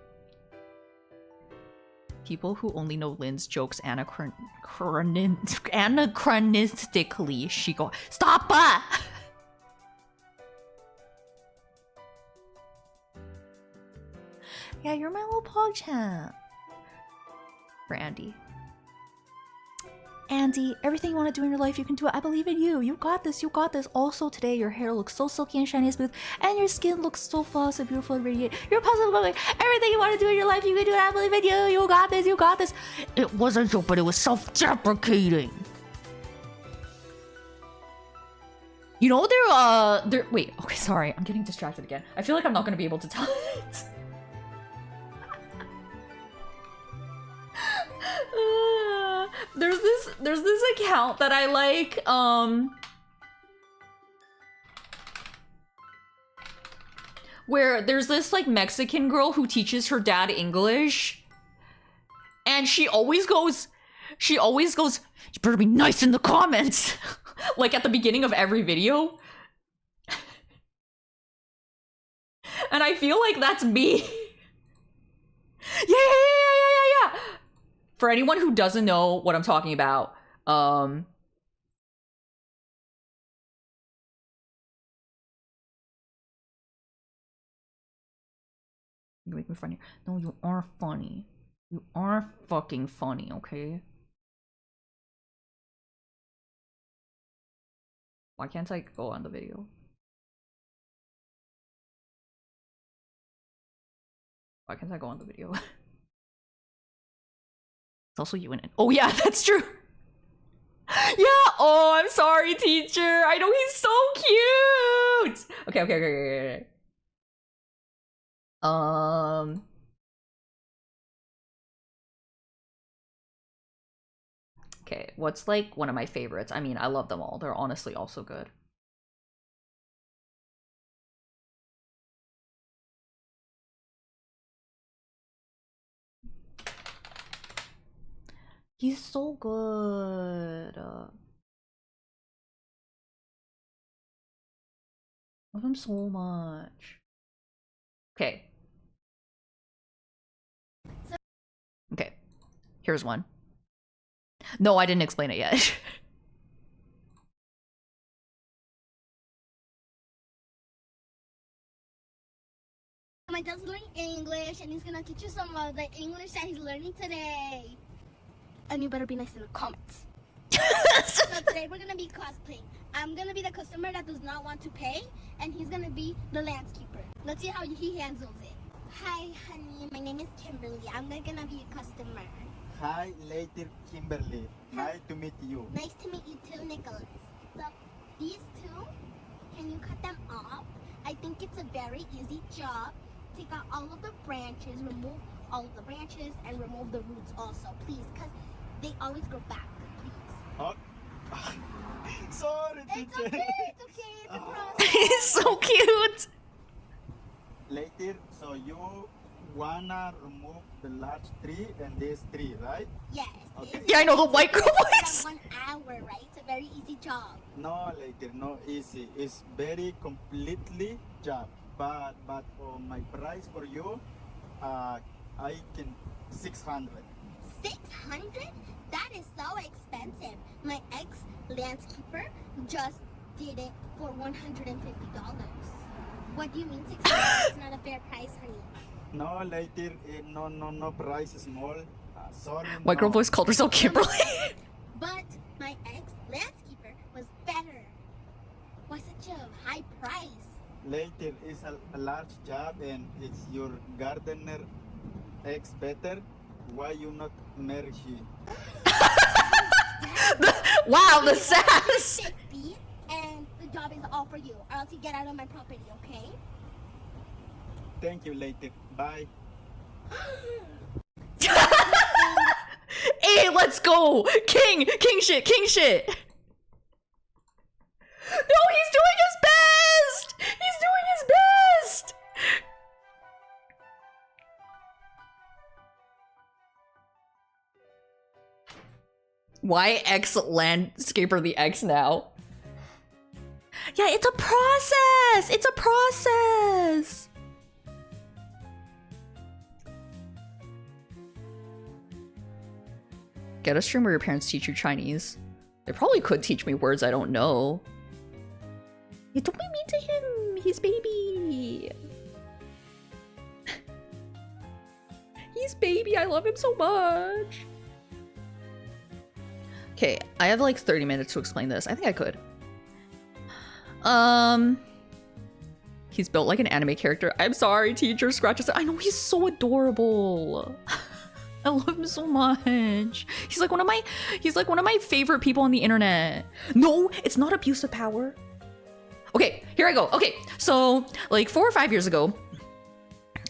People who only know Lynn's jokes anachronistically, she go, stop! Yeah, you're my little PogChamp. For Andy. Andy, everything you want to do in your life, you can do it. I believe in you. You got this. You got this. Also, today, your hair looks so silky and shiny and smooth, and your skin looks so flawless and beautiful and radiant. You're positive. Everything you want to do in your life, you can do it. I believe in you. You got this. You got this. It wasn't a joke, but it was self-deprecating. You know, wait, okay, sorry. I'm getting distracted again. I feel like I'm not going to be able to tell it. There's this account that I like, where there's this like Mexican girl who teaches her dad English, and she always goes, you better be nice in the comments. Like at the beginning of every video. And I feel like that's me. Yeah. For anyone who doesn't know what I'm talking about, you make me funny. No, you are funny. You are fucking funny, okay? Why can't I go on the video? Why can't I go on the video? It's also you in it. Oh yeah, that's true. Yeah. Oh, I'm sorry, teacher. I know he's so cute. Okay. Okay, what's like one of my favorites? I mean, I love them all. They're honestly all so good. He's so good. Love him so much. Okay. Okay. Here's one. No, I didn't explain it yet.
My dad's learning English and he's gonna teach you some of the English that he's learning today. And you better be nice in the comments. So today we're gonna be cosplaying. I'm gonna be the customer that does not want to pay, and he's gonna be the landscaper. Let's see how he handles it. Hi, honey. My name is Kimberly. I'm not gonna be a customer.
Hi, later Kimberly. Nice to meet you.
Nice to meet you too, Nicholas. So these two, can you cut them off? I think it's a very easy job. Take out all of the branches, remove all of the branches, and remove the roots also, please, because they always grow back, please.
Oh. Sorry,
It's
teacher.
okay, it's a process.
He's so cute.
Later, so you wanna remove the large tree and this tree, right?
Yes.
Okay.
Yeah, I know the white girl
It's
voice.
1 hour, right? It's a very easy job.
No, later, no easy. It's very completely job. But for my price for you, I can 600.
600? That is so expensive. My ex-landscaper just did it for $150. What do you mean 600? It's not a fair price, honey.
No, later, no price is small. Sorry.
White girl
no.
voice called herself Kimberly.
But my ex-landscaper was better. Why such a high price?
Later is a large job and it's your gardener ex better. Why you not marry she?
Wow, the sass.
50, and the job is all for you, or else you get out of my property, okay?
Thank you later. Bye.
Hey, let's go. King shit. No, he's doing his best. He's doing his best. Why ex-landscaper the X now? Yeah, it's a process. It's a process. Get a stream where your parents teach you Chinese. They probably could teach me words I don't know. Yeah, don't be mean to him. He's baby. He's baby. I love him so much. Okay, I have like 30 minutes to explain this. I think I could. He's built like an anime character. I'm sorry, teacher. Scratches. I know he's so adorable. I love him so much. He's like one of my favorite people on the internet. No, it's not abuse of power. Okay, here I go. Okay, so like 4 or 5 years ago,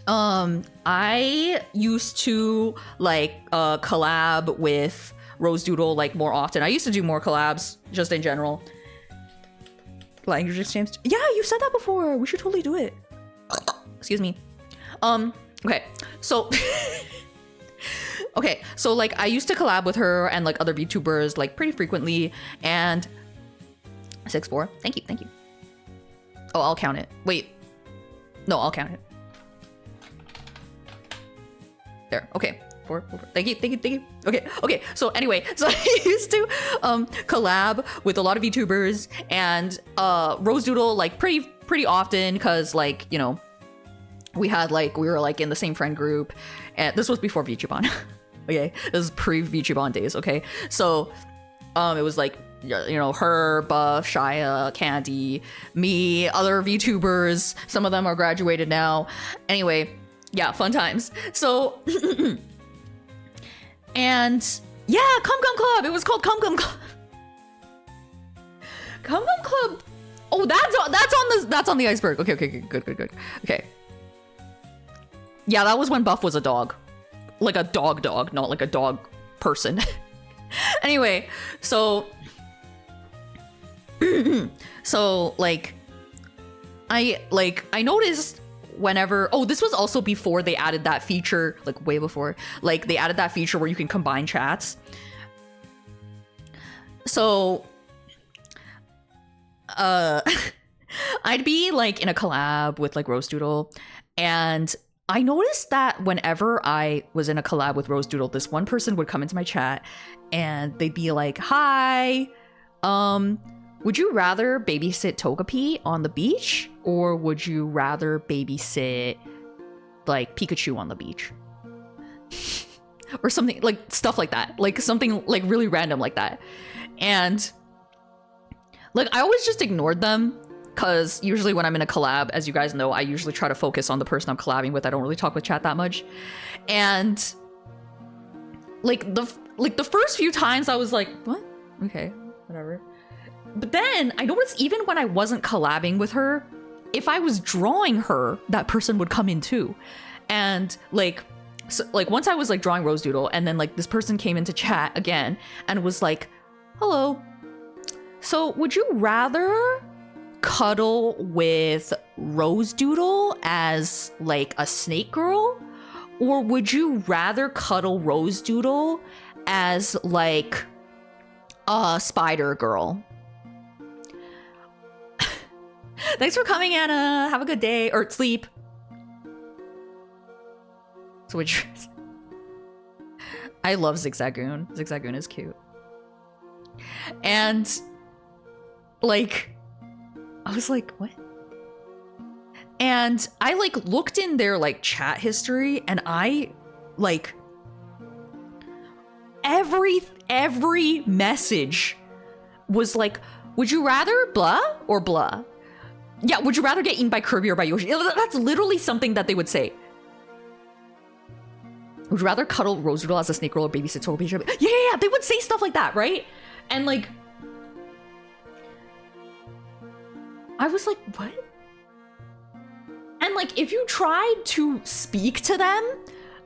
I used to like collab with Rose Doodle like more often. I used to do more collabs just in general. Language exchange. Yeah, you said that before. We should totally do it. Excuse me. Okay, so okay, so like I used to collab with her and like other VTubers like pretty frequently, and 6'4". Thank you. Oh, I'll count it. Wait. No, I'll count it. There. Okay. Four. Thank you. Okay. So anyway, so I used to collab with a lot of VTubers and Rose Doodle like pretty often because like, you know, we were like in the same friend group, and this was before VTubon. Okay, this is pre VTubon days. Okay, so it was like, you know, her, Buff, Shia, Candy, me, other VTubers. Some of them are graduated now. Anyway, yeah, fun times. So, and yeah, Cum Cum Club. It was called Cum Cum Club. Cum Cum Club. Oh, that's on the iceberg. Okay, good. Okay. Yeah, that was when Buff was a dog. Like a dog, not like a dog person. Anyway, so so like I noticed whenever, oh, this was also before they added that feature, like way before, like they added that feature where you can combine chats. So I'd be like in a collab with like Rose Doodle, and I noticed that whenever I was in a collab with Rose Doodle, this one person would come into my chat and they'd be like, "Hi, would you rather babysit Togepi on the beach, or would you rather babysit like Pikachu on the beach?" Or something like stuff like that, like something like really random like that. And like I always just ignored them, because usually when I'm in a collab, as you guys know, I usually try to focus on the person I'm collabing with. I don't really talk with chat that much. And like the first few times I was like, what? Okay, whatever. But then I noticed even when I wasn't collabing with her, if I was drawing her, that person would come in too. And like, so, like once I was like drawing Rose Doodle, and then like this person came into chat again and was like, "Hello, so would you rather cuddle with Rose Doodle as like a snake girl, or would you rather cuddle Rose Doodle as like a spider girl?" Thanks for coming, Anna. Have a good day or sleep. So which I love Zigzagoon. Zigzagoon is cute. And like I was like, what? And I like looked in their like chat history, and I like every message was like, "Would you rather blah or blah?" Yeah, would you rather get eaten by Kirby or by Yoshi? That's literally something that they would say. Would you rather cuddle Rose Doodle as a snake girl or babysit Togepi? Yeah, they would say stuff like that, right? And like, I was like, what? And like, if you tried to speak to them,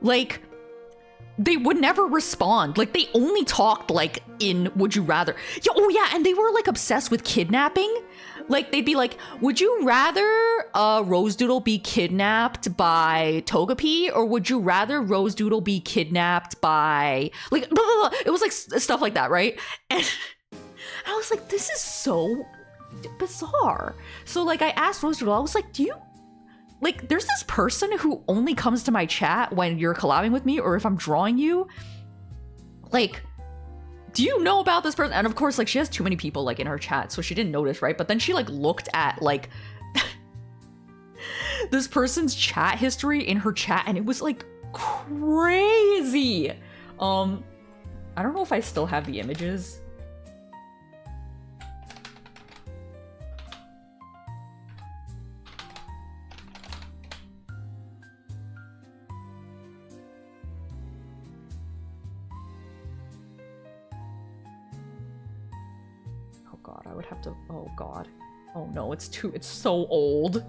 like, they would never respond. Like, they only talked like in would you rather. Yeah, oh yeah, and they were like obsessed with kidnapping. Like, they'd be like, would you rather Rose Doodle be kidnapped by Togepi, or would you rather Rose Doodle be kidnapped by like blah, blah, blah. It was like stuff like that, right? And I was like, this is so bizarre. So like I asked Rose Doodle, I was like, do you like, there's this person who only comes to my chat when you're collabing with me or if I'm drawing you, like, do you know about this person? And of course, like, she has too many people like in her chat, so she didn't notice, right? But then she like looked at like this person's chat history in her chat, and it was like crazy. I don't know if I still have the images. God, I would have to, oh God. Oh no, it's so old.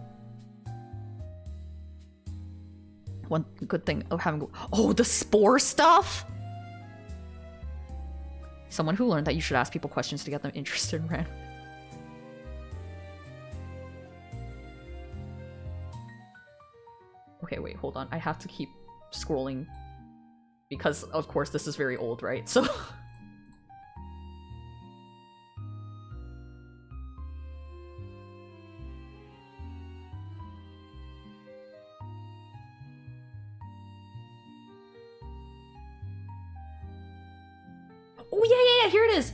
One good thing of having, oh, the spore stuff? Someone who learned that you should ask people questions to get them interested in random. Okay, wait, hold on. I have to keep scrolling because, of course, this is very old, right? So... Oh yeah, here it is.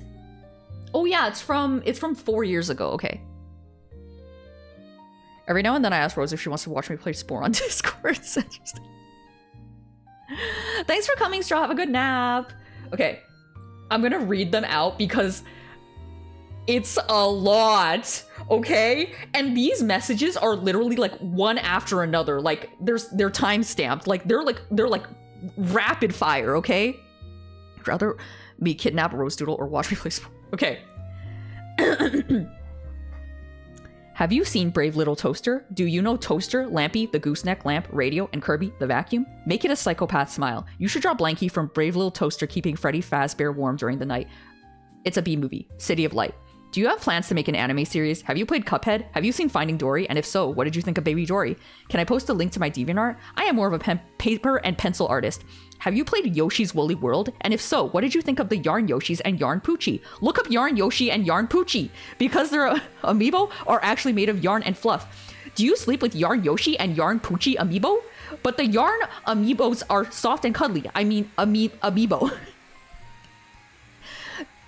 Oh yeah, it's from 4 years ago. Okay. Every now and then I ask Rose if she wants to watch me play Spore on Discord. It's interesting. Thanks for coming, Straw. Have a good nap. Okay. I'm gonna read them out because it's a lot. Okay? And these messages are literally like one after another. Like they're time stamped. Like they're like rapid fire, okay? I'd rather me kidnap Rose Doodle or watch me play Spore. Okay. Have you seen Brave Little Toaster? Do you know Toaster, Lampy, the Gooseneck Lamp, Radio, and Kirby, the Vacuum? Make it a psychopath smile. You should draw Blanky from Brave Little Toaster keeping Freddy Fazbear warm during the night. It's a B-movie, City of Light. Do you have plans to make an anime series? Have you played Cuphead? Have you seen Finding Dory? And if so, what did you think of Baby Dory? Can I post a link to my DeviantArt? I am more of a paper and pencil artist. Have you played Yoshi's Woolly World? And if so, what did you think of the Yarn Yoshis and Yarn Poochie? Look up Yarn Yoshi and Yarn Poochie, because their amiibo are actually made of yarn and fluff. Do you sleep with Yarn Yoshi and Yarn Poochie amiibo? But the yarn amiibos are soft and cuddly. I mean, amiibo.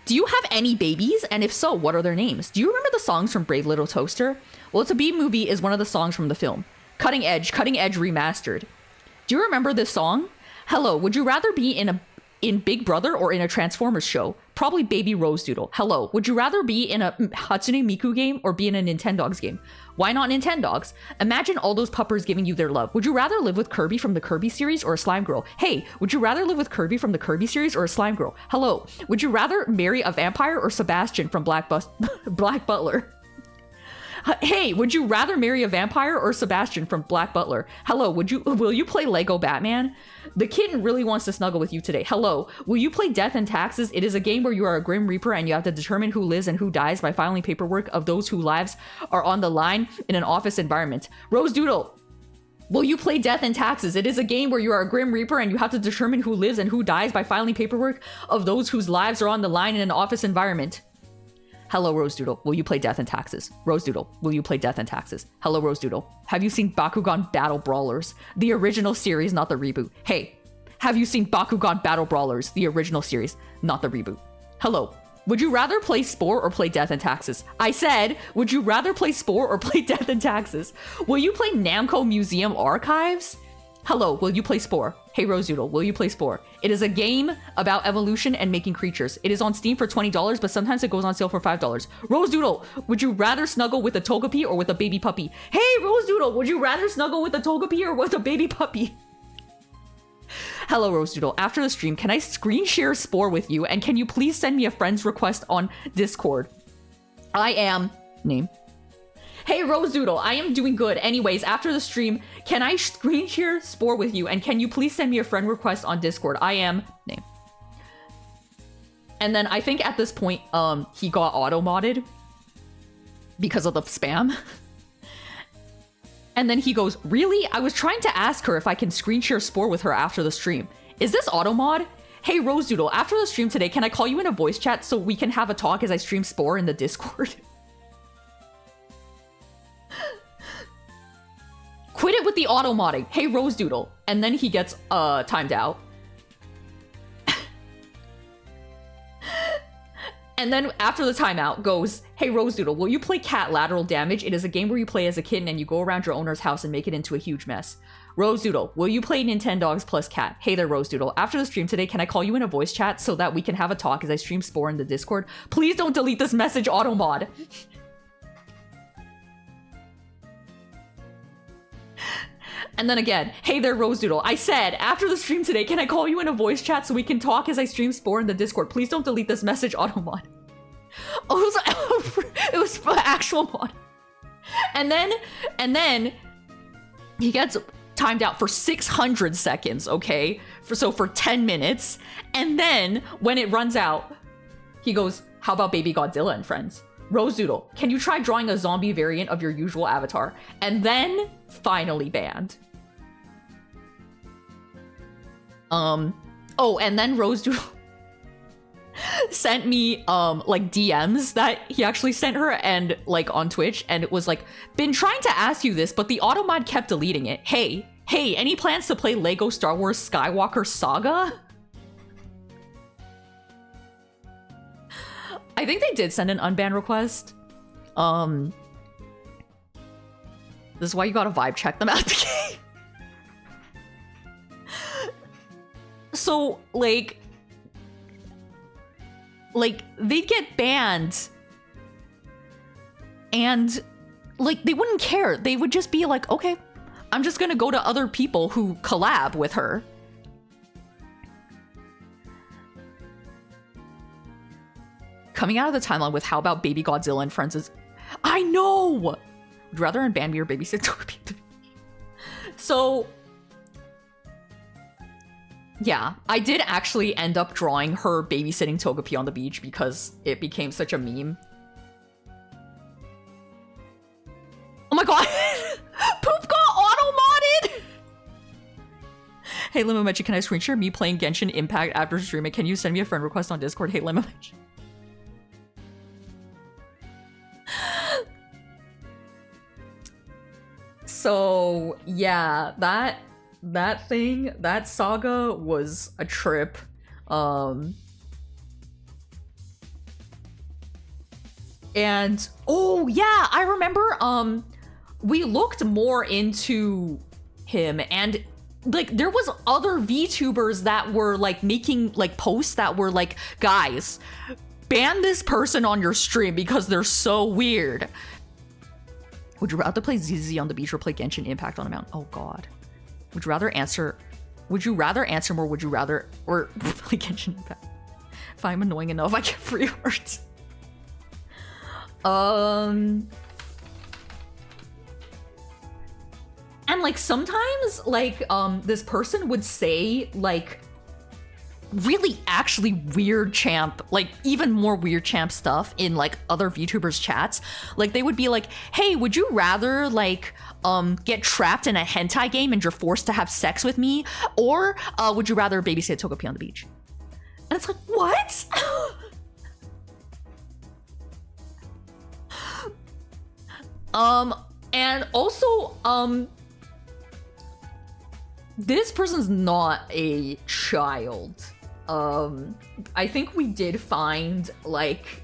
Do you have any babies? And if so, what are their names? Do you remember the songs from Brave Little Toaster? Well, It's a Bee Movie is one of the songs from the film. Cutting Edge Remastered. Do you remember this song? Hello, would you rather be in Big Brother or in a Transformers show? Probably Baby Rose Doodle. Hello, would you rather be in a Hatsune Miku game or be in a Nintendogs game? Why not Nintendogs? Imagine all those puppers giving you their love. Would you rather live with Kirby from the Kirby series or a slime girl? Hey, would you rather live with Kirby from the Kirby series or a slime girl? Hello, would you rather marry a vampire or Sebastian from Black Butler? Hey, would you rather marry a vampire or Sebastian from Black Butler? Hello, will you play Lego Batman? The kitten really wants to snuggle with you today. Hello, will you play Death and Taxes? It is a game where you are a Grim Reaper and you have to determine who lives and who dies by filing paperwork of those whose lives are on the line in an office environment. Rose Doodle, will you play Death and Taxes? It is a game where you are a Grim Reaper and you have to determine who lives and who dies by filing paperwork of those whose lives are on the line in an office environment. Hello, Rose Doodle. Will you play Death and Taxes? Rose Doodle. Will you play Death and Taxes? Hello, Rose Doodle. Have you seen Bakugan Battle Brawlers? The original series, not the reboot. Hey, have you seen Bakugan Battle Brawlers? The original series, not the reboot. Hello. Would you rather play Spore or play Death and Taxes? I said, would you rather play Spore or play Death and Taxes? Will you play Namco Museum Archives? Hello, will you play Spore? Hey, Rose Doodle, will you play Spore? It is a game about evolution and making creatures. It is on Steam for $20, but sometimes it goes on sale for $5. Rose Doodle, would you rather snuggle with a Togepi or with a baby puppy? Hey, Rose Doodle, would you rather snuggle with a Togepi or with a baby puppy? Hello, Rose Doodle. After the stream, can I screen share Spore with you? And can you please send me a friend's request on Discord? I am... Name. Hey, Rose Doodle, I am doing good. Anyways, after the stream, can I screen share Spore with you? And can you please send me a friend request on Discord? I am... Name. And then I think at this point, he got auto-modded because of the spam. And then he goes, really? I was trying to ask her if I can screen share Spore with her after the stream. Is this auto-mod? Hey, Rose Doodle, after the stream today, can I call you in a voice chat so we can have a talk as I stream Spore in the Discord? Quit it with the auto-modding. Hey, Rose Doodle. And then he gets timed out. And then after the timeout goes, hey, Rose Doodle, will you play Cat Lateral Damage? It is a game where you play as a kitten and you go around your owner's house and make it into a huge mess. Rose Doodle, will you play Nintendogs plus Cat? Hey there, Rose Doodle. After the stream today, can I call you in a voice chat so that we can have a talk as I stream Spore in the Discord? Please don't delete this message, auto-mod. And then again, hey there, Rose Doodle. I said, after the stream today, can I call you in a voice chat so we can talk as I stream Spore in the Discord? Please don't delete this message, auto-mod. Oh, it was actual mod. And then he gets timed out for 600 seconds, okay? For 10 minutes. And then when it runs out, he goes, how about Baby Godzilla and Friends? Rose Doodle, can you try drawing a zombie variant of your usual avatar? And then finally banned. Oh, and then Rose Doodle sent me like DMs that he actually sent her and like on Twitch, and it was like, been trying to ask you this, but the automod kept deleting it. Hey, any plans to play Lego Star Wars Skywalker Saga? I think they did send an unban request. This is why you gotta vibe check them out the game. So, like, they'd get banned. And, like, they wouldn't care. They would just be like, okay, I'm just gonna go to other people who collab with her. Coming out of the timeline with how about Baby Godzilla and Friends is... I know! Would you rather unban me or babysit Togepi? So... yeah, I did actually end up drawing her babysitting Togepi on the beach because it became such a meme. Oh my god! Poop got auto-modded! Hey Mametchi, can I screen share me playing Genshin Impact after streaming? Can you send me a friend request on Discord? Hey Mametchi. So yeah, that thing, that saga was a trip. And oh yeah, I remember we looked more into him, and like there was other VTubers that were like making like posts that were like, guys, ban this person on your stream because they're so weird. Would you rather play ZZ on the beach or play Genshin Impact on a mountain? Oh god. Would you rather answer more? Would you rather or play Genshin Impact? If I'm annoying enough, I get free hearts. And like sometimes like this person would say like really actually weird champ, like even more weird champ stuff in like other VTubers chats. Like they would be like, hey, would you rather like get trapped in a hentai game and you're forced to have sex with me, or would you rather babysit Togepi on the beach? And it's like, what? And also this person's not a child. I think we did find like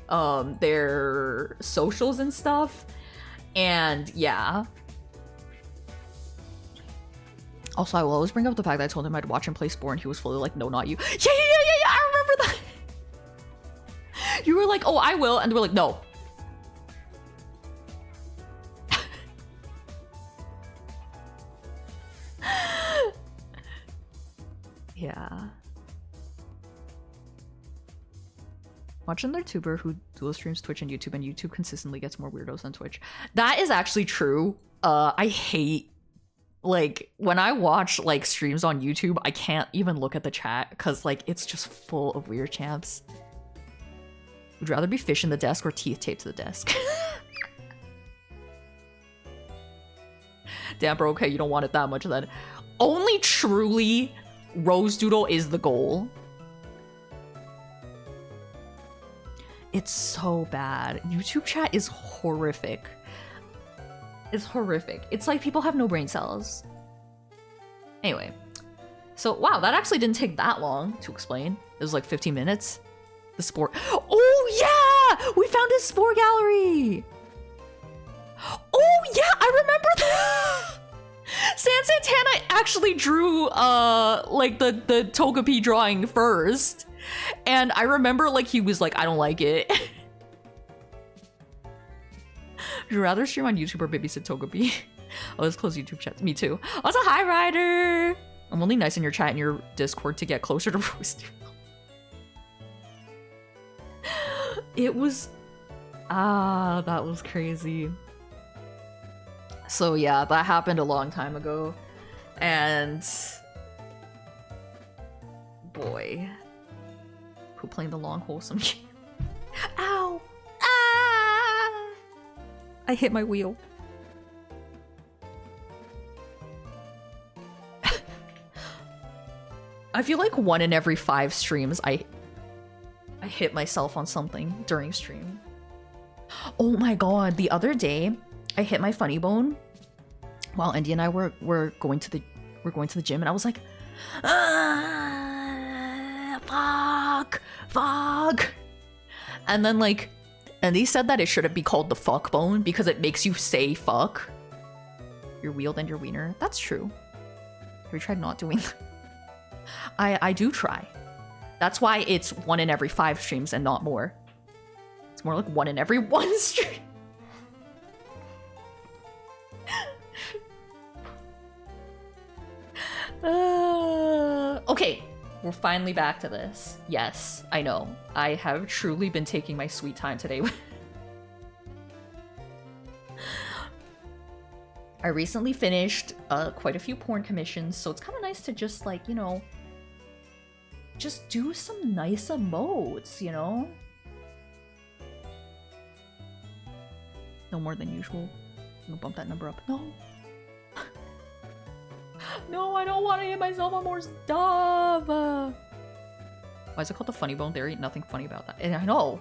their socials and stuff, and yeah. Also, I will always bring up the fact that I told him I'd watch him play Spore and he was fully like, no, not you. Yeah, I remember that. You were like, oh, I will, and they were like, no. Yeah. Watching their tuber who dual streams Twitch and YouTube consistently gets more weirdos than Twitch. That is actually true. I hate, like, when I watch, like, streams on YouTube, I can't even look at the chat because, like, it's just full of weird champs. Would you rather be fish in the desk or teeth taped to the desk? Damn, bro, okay, you don't want it that much then. Only truly Rose Doodle is the goal. It's so bad. YouTube chat is horrific. It's horrific. It's like people have no brain cells. Anyway. So, wow, that actually didn't take that long to explain. It was like 15 minutes. The Spore. Oh, yeah! We found his Spore gallery! Oh, yeah! I remember that! San Santana actually drew, like, the Togepi drawing first. And I remember, like, he was like, I don't like it. Would you rather stream on YouTube or babysit Togepi? Oh, let's close YouTube chat. Me too. Also, hi, Ryder! I'm only nice in your chat and your Discord to get closer to Rose. It was... ah, that was crazy. So yeah, that happened a long time ago. And... boy. Who playing the long, wholesome game? Ow! Ah! I hit my wheel. I feel like 1 in every 5 streams I hit myself on something during stream. Oh my god, the other day I hit my funny bone while Andy and I were going to the gym, and I was like, fuck. And then like, and they said that it shouldn't be called the fuck bone because it makes you say fuck. Your wheeled and your wiener. That's true. Have you tried not doing that? I do try. That's why it's 1 in every 5 streams and not more. It's more like 1 in every 1 stream. Okay, we're finally back to this. Yes, I know. I have truly been taking my sweet time today. I recently finished quite a few porn commissions, so it's kind of nice to just like, you know, just do some nice emotes, you know? No more than usual. I'm gonna bump that number up. No. No, I don't want to hit myself on more stuff. Why is it called the funny bone? There ain't nothing funny about that. And I know.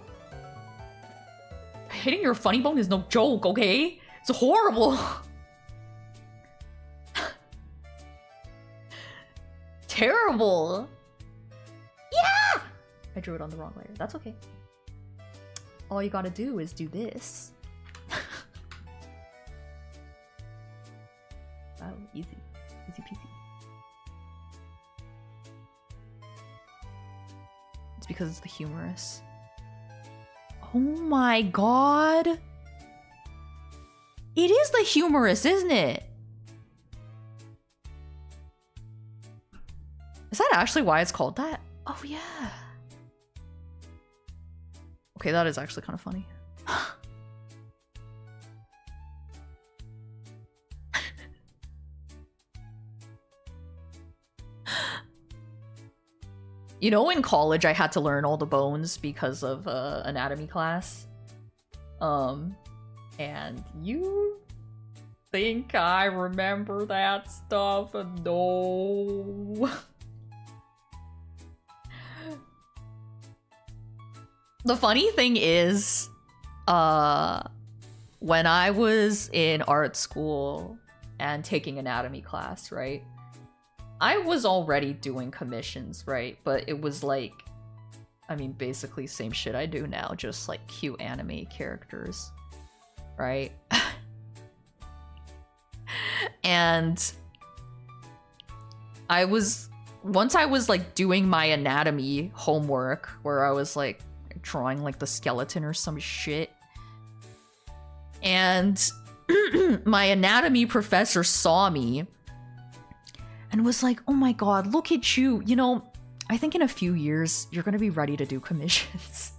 Hitting your funny bone is no joke, okay? It's horrible. Terrible. Yeah! I drew it on the wrong layer. That's okay. All you gotta do is do this. Oh, easy. Easy peasy. It's because it's the humorous. Oh my god! It is the humorous, isn't it? Is that actually why it's called that? Oh yeah. Okay, that is actually kind of funny. You know, in college I had to learn all the bones because of anatomy class. And you think I remember that stuff? No. The funny thing is, when I was in art school and taking anatomy class, right? I was already doing commissions, right? But it was like, I mean, basically same shit I do now, just like cute anime characters, right? And once I was like doing my anatomy homework, where I was like drawing like the skeleton or some shit, and my anatomy professor saw me and was like, oh my god, look at you. You know, I think in a few years, you're gonna be ready to do commissions.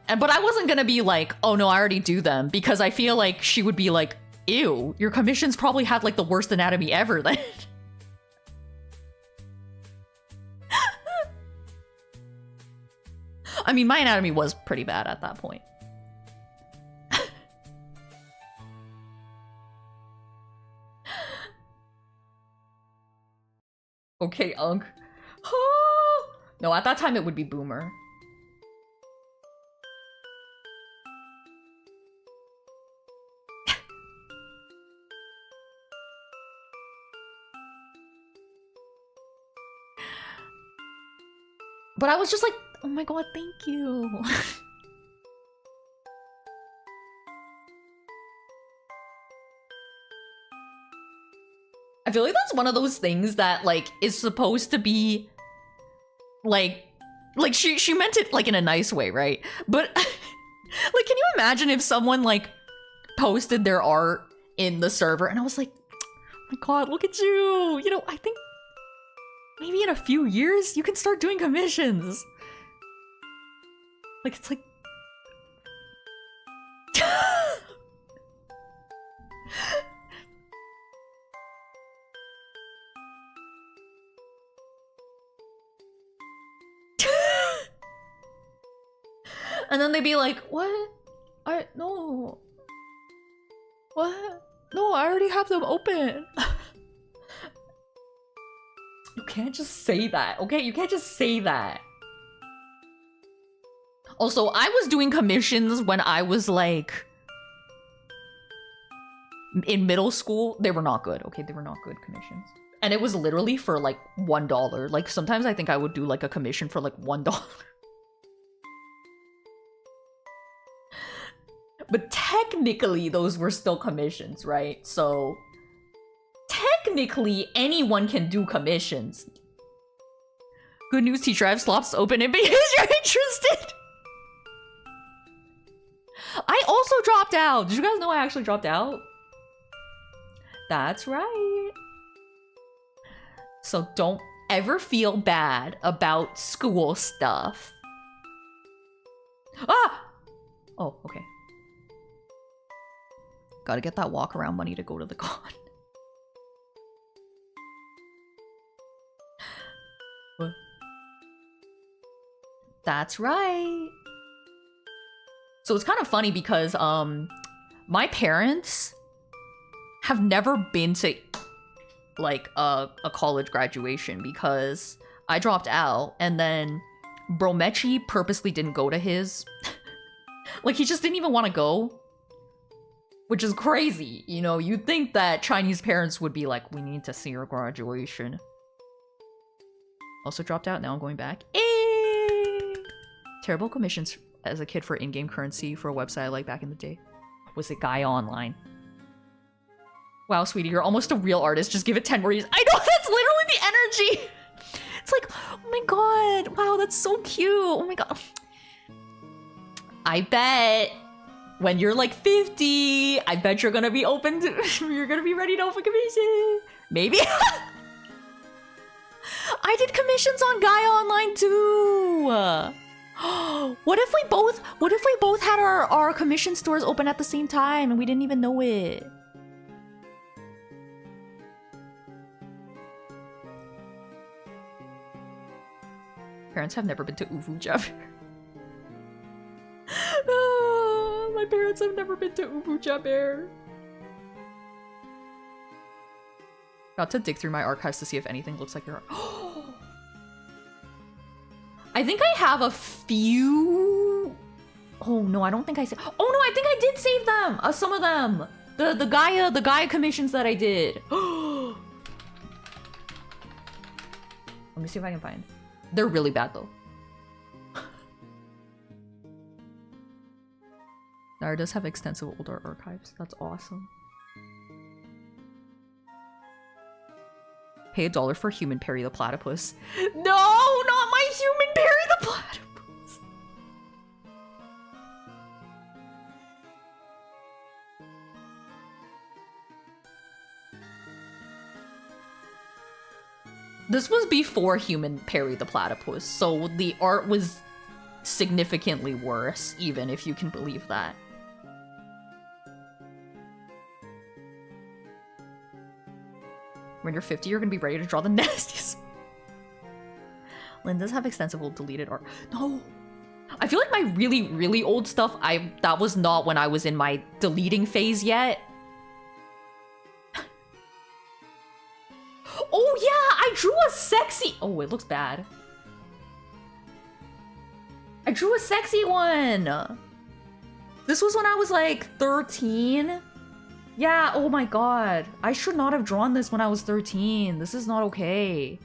But I wasn't gonna be like, oh no, I already do them, because I feel like she would be like, ew, your commissions probably had like the worst anatomy ever then. I mean, my anatomy was pretty bad at that point. Okay, Unk. No, at that time it would be Boomer. But I was just like, oh my god, thank you. I feel like that's one of those things that like is supposed to be like she meant it like in a nice way, right? But like, can you imagine if someone like posted their art in the server and I was like, oh my god, look at you. You know, I think maybe in a few years you can start doing commissions. Like, it's like and then they'd be like, what? No. What? No, I already have them open. You can't just say that, okay? You can't just say that. Also, I was doing commissions when I was like in middle school. They were not good, okay? They were not good commissions. And it was literally for like $1. Like sometimes I think I would do like a commission for like $1. But technically, those were still commissions, right? So technically, anyone can do commissions. Good news, teacher. I have slots open in case you're interested. I also dropped out. Did you guys know I actually dropped out? That's right. So don't ever feel bad about school stuff. Ah! Oh, okay. Gotta get that walk around money to go to the con. What? That's right. So it's kind of funny because my parents have never been to like a college graduation because I dropped out, and then Mametchi purposely didn't go to his. Like, he just didn't even want to go, which is crazy. You know, you'd think that Chinese parents would be like, we need to see your graduation. Also dropped out, now I'm going back. Terrible commissions as a kid for in-game currency for a website I liked back in the day. Was it Gaia Online? Wow, sweetie, you're almost a real artist. Just give it 10 more years. I know, that's literally the energy. It's like, oh my god, wow, that's so cute. Oh my god. I bet when you're like 50, I bet you're gonna be open to, you're gonna be ready to open commission. Maybe. I did commissions on Gaia Online too. What if we both had our commission stores open at the same time and we didn't even know it? Parents have never been to Uvu Jabber. My parents have never been to Uvu Jabber. Got to dig through my archives to see if anything looks like your. I think I have a few. Oh no, I don't think I saved. Oh no, I think I did save them. Some of them. The Gaia commissions that I did. Let me see if I can find. They're really bad though. Nara does have extensive older archives. That's awesome. Pay $1 for human Perry the Platypus. No, not my human Perry the Platypus. This was before human Perry the Platypus, so the art was significantly worse, even if you can believe that. When you're 50, you're gonna be ready to draw the nastiest. Linda's have extensive old deleted art. No! I feel like my really, really old stuff, that was not when I was in my deleting phase yet. Oh yeah, I drew a sexy... Oh, it looks bad. I drew a sexy one! This was when I was like 13. Yeah, oh my god. I should not have drawn this when I was 13. This is not okay.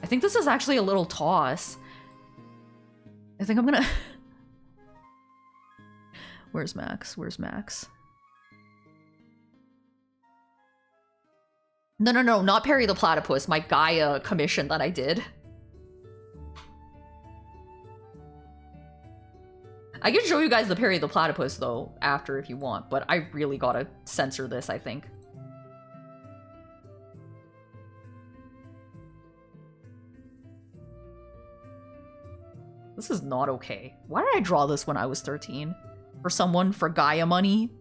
I think this is actually a little toss. I think I'm gonna... Where's Max? Where's Max? No, not Perry the Platypus. My Gaia commission that I did. I can show you guys the Perry the Platypus, though, after if you want, but I really gotta censor this, I think. This is not okay. Why did I draw this when I was 13? For someone for Gaia money?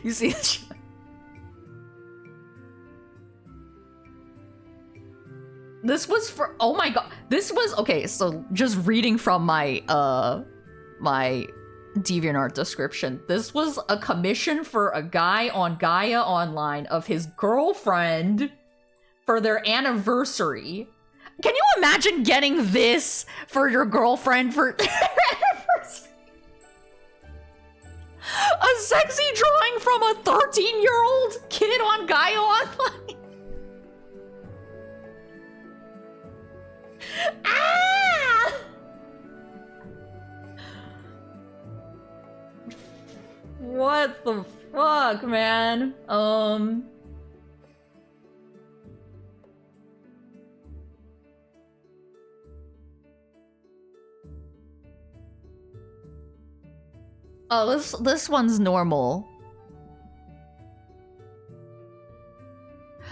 You see this? This was for, oh my god, this was, okay, so just reading from my, my DeviantArt description, this was a commission for a guy on Gaia Online of his girlfriend for their anniversary. Can you imagine getting this for your girlfriend for their anniversary? A sexy drawing from a 13-year-old kid on Gaia Online? Ah! What the fuck, man? Oh, this one's normal.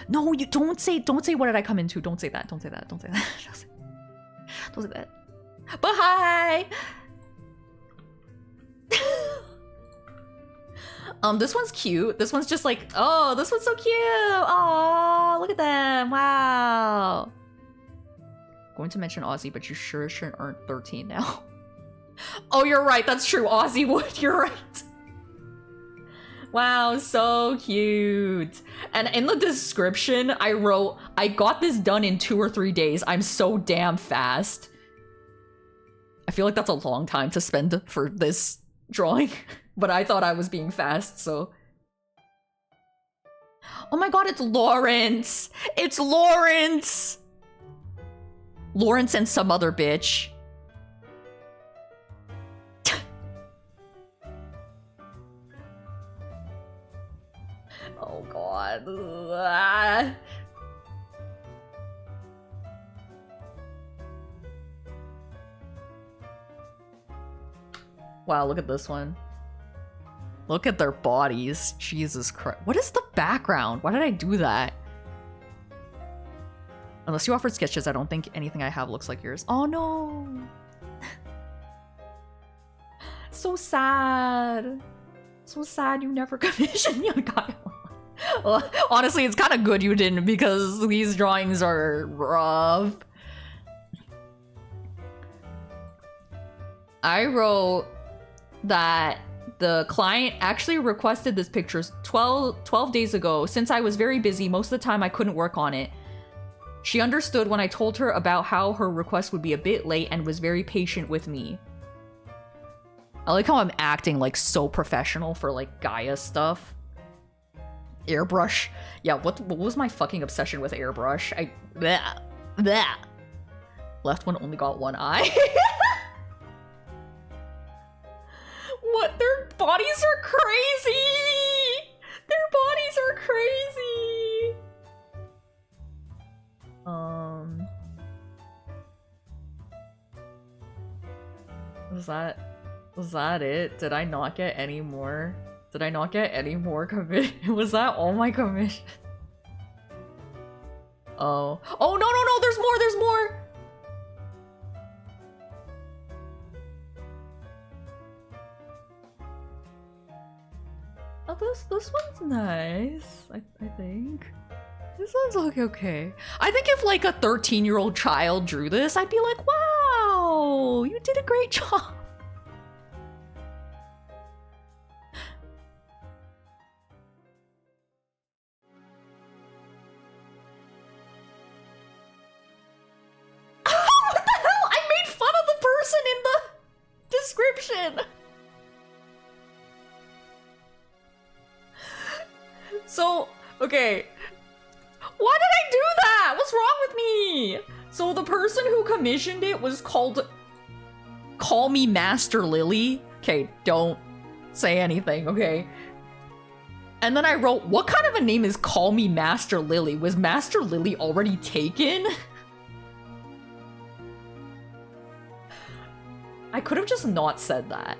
No, you don't say what did I come into? Don't say that. Don't say that. Don't say that. Don't say that. But hi. This one's cute. This one's just like, oh, this one's so cute. Oh, look at them. Wow. Going to mention Aussie, but you sure shouldn't earn 13 now. Oh, you're right. That's true. Aussie would. You're right. Wow, so cute. And in the description, I wrote, I got this done in 2 or 3 days. I'm so damn fast. I feel like that's a long time to spend for this drawing, but I thought I was being fast, so. Oh my god, it's Lawrence! It's Lawrence! Lawrence and some other bitch. Oh god. Ah. Wow, look at this one. Look at their bodies. Jesus Christ. What is the background? Why did I do that? Unless you offered sketches, I don't think anything I have looks like yours. Oh no. So sad. So sad you never commissioned young guy. Well, honestly, it's kind of good you didn't because these drawings are rough. I wrote that the client actually requested this picture 12 days ago. Since I was very busy, most of the time I couldn't work on it. She understood when I told her about how her request would be a bit late and was very patient with me. I like how I'm acting like so professional for like Gaia stuff. Airbrush. Yeah, what was my fucking obsession with airbrush? Bleh. Left one only got one eye. What? Their bodies are crazy! Their bodies are crazy! Was that it? Did I not get any more? Did I not get any more commission? Was that all my commission? Oh. Oh, no, there's more, there's more! Oh, this one's nice, I think. This one's okay. I think if like a 13-year-old child drew this, I'd be like, wow, you did a great job. What the hell? I made fun of the person in the description. So, okay. Why did I do that? What's wrong with me? So the person who commissioned it was called Call Me Master Lily. Okay, don't say anything, okay? And then I wrote, what kind of a name is Call Me Master Lily? Was Master Lily already taken? I could have just not said that.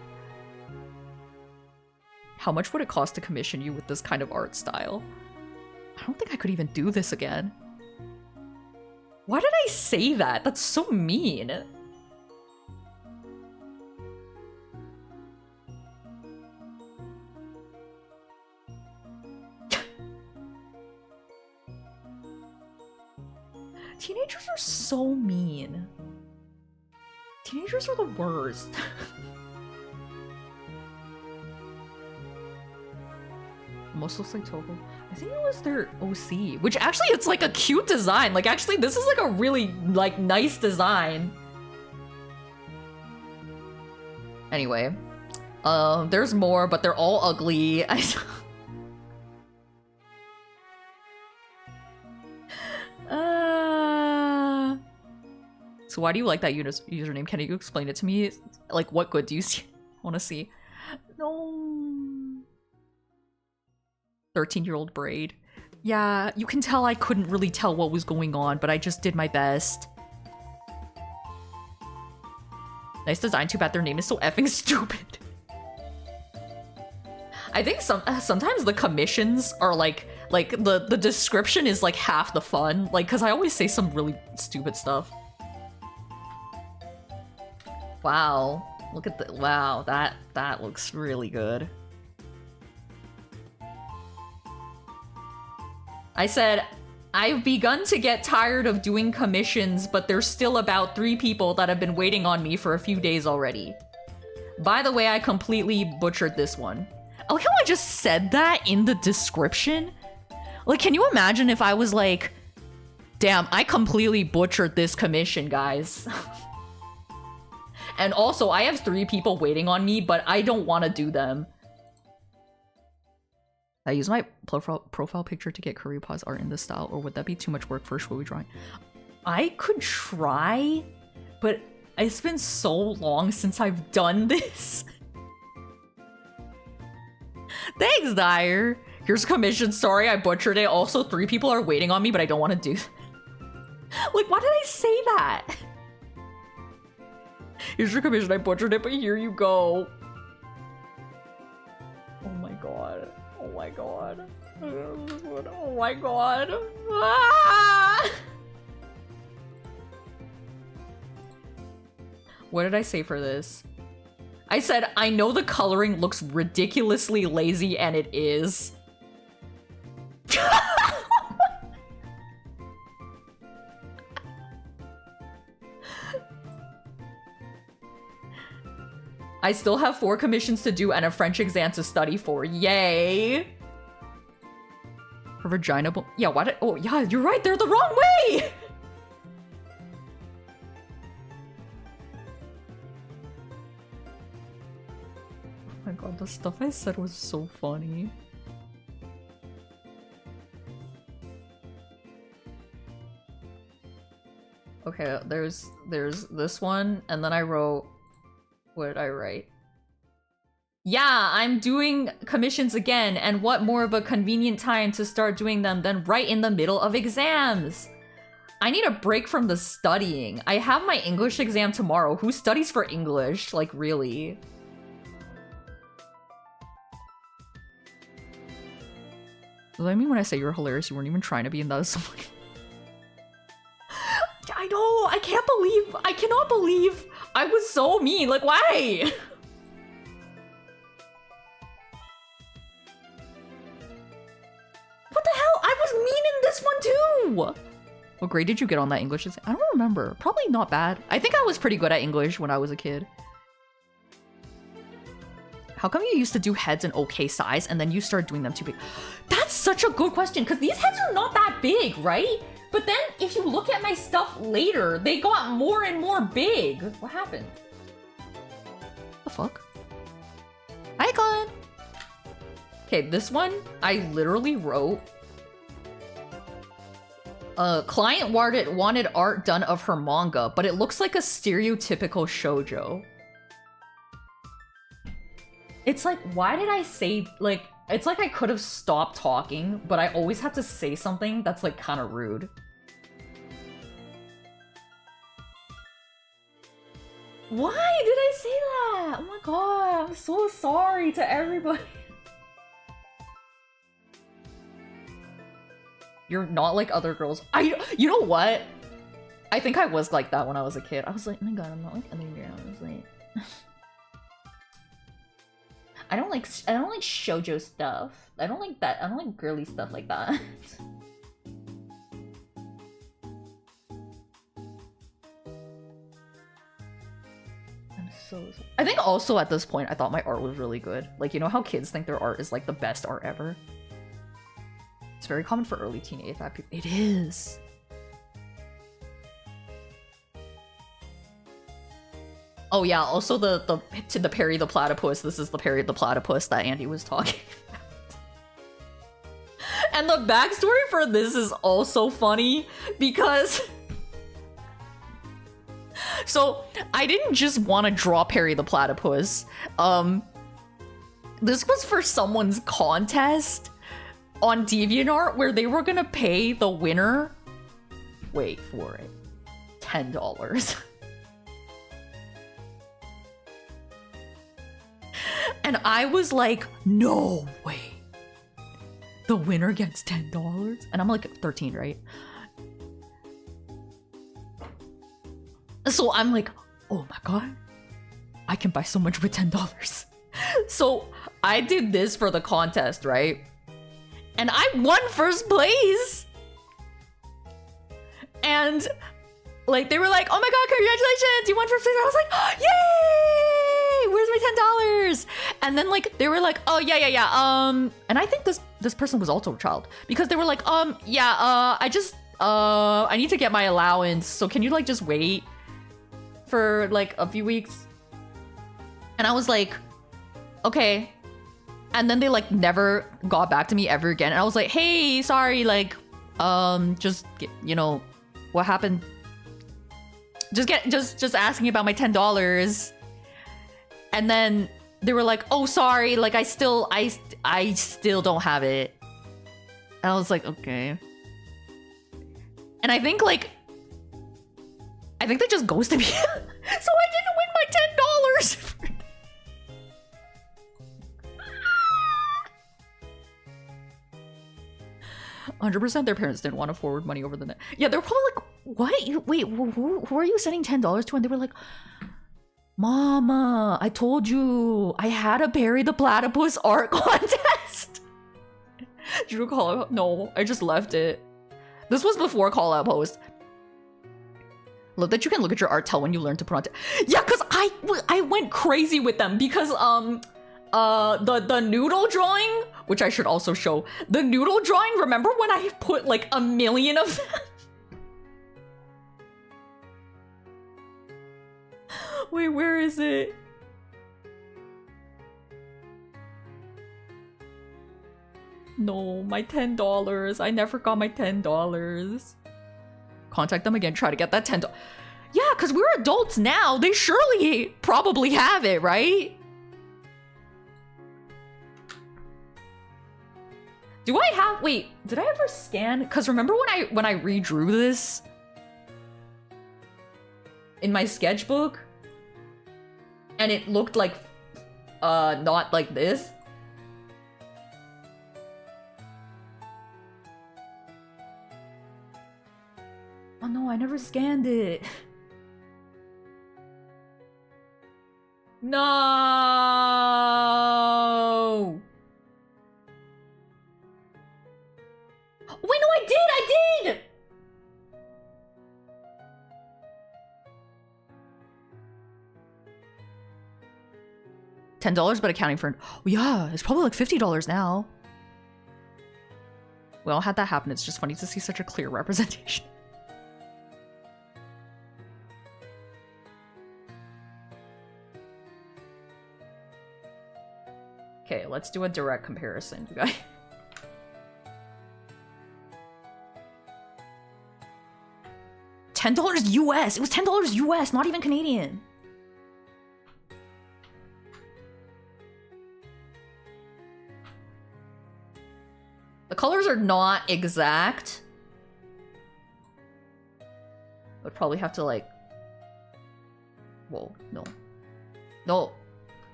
How much would it cost to commission you with this kind of art style? I don't think I could even do this again. Why did I say that? That's so mean. Teenagers are so mean. Teenagers are the worst. Almost looks like Togo. I think it was their OC, which actually it's like a cute design. Like actually this is like a really like nice design. Anyway, there's more, but they're all ugly. So why do you like that username? Can you explain it to me? Like, what good do you see? Want to see? No. 13-year-old braid. Yeah, you can tell I couldn't really tell what was going on, but I just did my best. Nice design, too bad their name is so effing stupid. I think sometimes the commissions are like the description is like half the fun. Like, cause I always say some really stupid stuff. Wow. Look at the wow, that looks really good. I said, I've begun to get tired of doing commissions, but there's still about 3 people that have been waiting on me for a few days already. By the way, I completely butchered this one. I like how I just said that in the description. Like, can you imagine if I was like, damn, I completely butchered this commission, guys. And also, I have 3 people waiting on me, but I don't want to do them. I use my profile picture to get CurryPaw's art in this style, or would that be too much work for a showy drawing? I could try, but it's been so long since I've done this. Thanks, Dyer. Here's a commission. Sorry, I butchered it. Also, 3 people are waiting on me, but I don't want to do. Like, why did I say that? Here's your commission. I butchered it, but here you go. Oh my god. Oh my god. Oh my god. Ah! What did I say for this? I said, I know the coloring looks ridiculously lazy, and it is. I still have 4 commissions to do and a French exam to study for. Yay! Her vagina. Yeah, why did. Oh, yeah, you're right. They're the wrong way! Oh my god, the stuff I said was so funny. Okay, there's this one, and then I wrote. What did I write? Yeah, I'm doing commissions again, and what more of a convenient time to start doing them than right in the middle of exams? I need a break from the studying. I have my English exam tomorrow. Who studies for English? Like, really? What do I mean when I say you're hilarious? You weren't even trying to be in that song. I know! I cannot believe I was so mean. Like, why? What the hell? I was mean in this one too! What grade did you get on that English exam? I don't remember. Probably not bad. I think I was pretty good at English when I was a kid. How come you used to do heads in okay size and then you started doing them too big? That's such a good question, because these heads are not that big, right? But then, if you look at my stuff later, they got more and more big. What happened? The fuck? Icon! Okay, this one, I literally wrote... client wanted art done of her manga, but it looks like a stereotypical shoujo. It's like, why did I say, like... It's like I could have stopped talking, but I always have to say something that's like kind of rude. Why did I say that? Oh my god, I'm so sorry to everybody. You're not like other girls. You know what? I think I was like that when I was a kid. I was like, oh my god, I'm not like other girls. Like... I don't like shoujo stuff. I don't like that. I don't like girly stuff like that. I think also at this point I thought my art was really good. Like, you know how kids think their art is like the best art ever? It's very common for early teen AFAB people. It is. Oh yeah, also the Perry the Platypus. This is the Perry the Platypus that Andy was talking about. And the backstory for this is also funny because So I didn't just want to draw Perry the Platypus. This was for someone's contest on DeviantArt where they were gonna pay the winner. Wait for it. $10. And I was like, no way. The winner gets $10? And I'm like 13, right? So I'm like, oh my god. I can buy so much with $10. So I did this for the contest, right? And I won first place. And like they were like, oh my god, congratulations, you won first place. I was like, oh, yay! Where's my $10? And then like they were like, oh yeah. And I think this person was also a child because they were like, I need to get my allowance. So can you like just wait for like a few weeks? And I was like, okay. And then they like never got back to me ever again. And I was like, hey, sorry, like, just you know, what happened? Just asking about my $10. And then they were like, oh, sorry, like I still don't have it. And I was like, okay. And I think they just ghosted me. So I didn't win my $10. 100% their parents didn't want to forward money over the net. Yeah, they're probably like, what? Wait, who are you sending $10 to? And they were like, Mama, I told you I had a Perry the Platypus art contest. Did you call out? No, I just left it. This was before call out post. Look that you can look at your art, tell when you learn to pronounce it. Yeah, because I went crazy with them because the noodle drawing, which I should also show. The noodle drawing, remember when I put like 1 million of them? Wait, where is it? No, my $10. I never got my $10. Contact them again, try to get that $10. Yeah, because we're adults now. They surely probably have it, right? Do I have, wait, did I ever scan? Because remember when I redrew this in my sketchbook and it looked like not like this? Oh no, I never scanned it. No. Wait, no, I did! $10, but accounting for... Oh, yeah, it's probably like $50 now. Well, had that happen, it's just funny to see such a clear representation. Okay, let's do a direct comparison, you guys. $10 US! It was $10 US, not even Canadian! The colors are not exact. Would probably have to like... Whoa, no. No.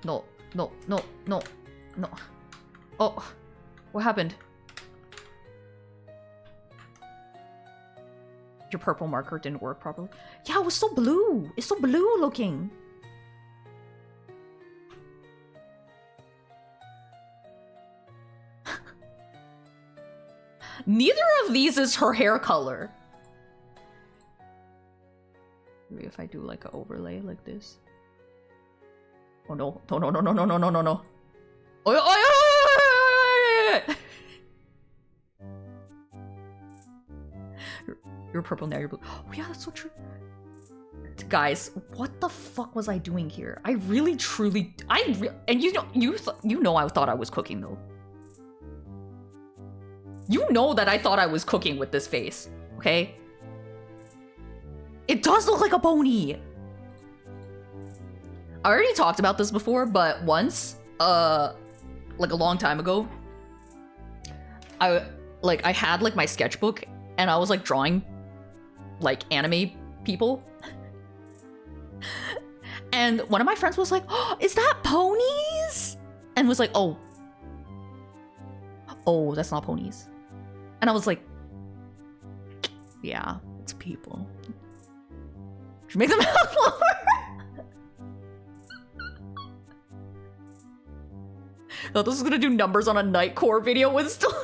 No. No. No. No. No. Oh. What happened? Your purple marker didn't work properly. Yeah, it was so blue. It's so blue looking. Neither of these is her hair color. Maybe if I do like an overlay like this. Oh no. No, no, no, no, no, no, no, no, no. Oh, oh, oh, oh, you're purple now, you're blue. Oh yeah, that's so true. Guys, what the fuck was I doing here? I really, truly, and you know I thought I was cooking though. You know that I thought I was cooking with this face, okay? It does look like a pony. I already talked about this before, but once, like a long time ago, I had like my sketchbook and I was like drawing like anime people. And one of my friends was like, "Oh, is that ponies?" And was like, "Oh, that's not ponies." And I was like, "Yeah, it's people." Should make them mouth lower. Thought this was gonna do numbers on a Nightcore video with still.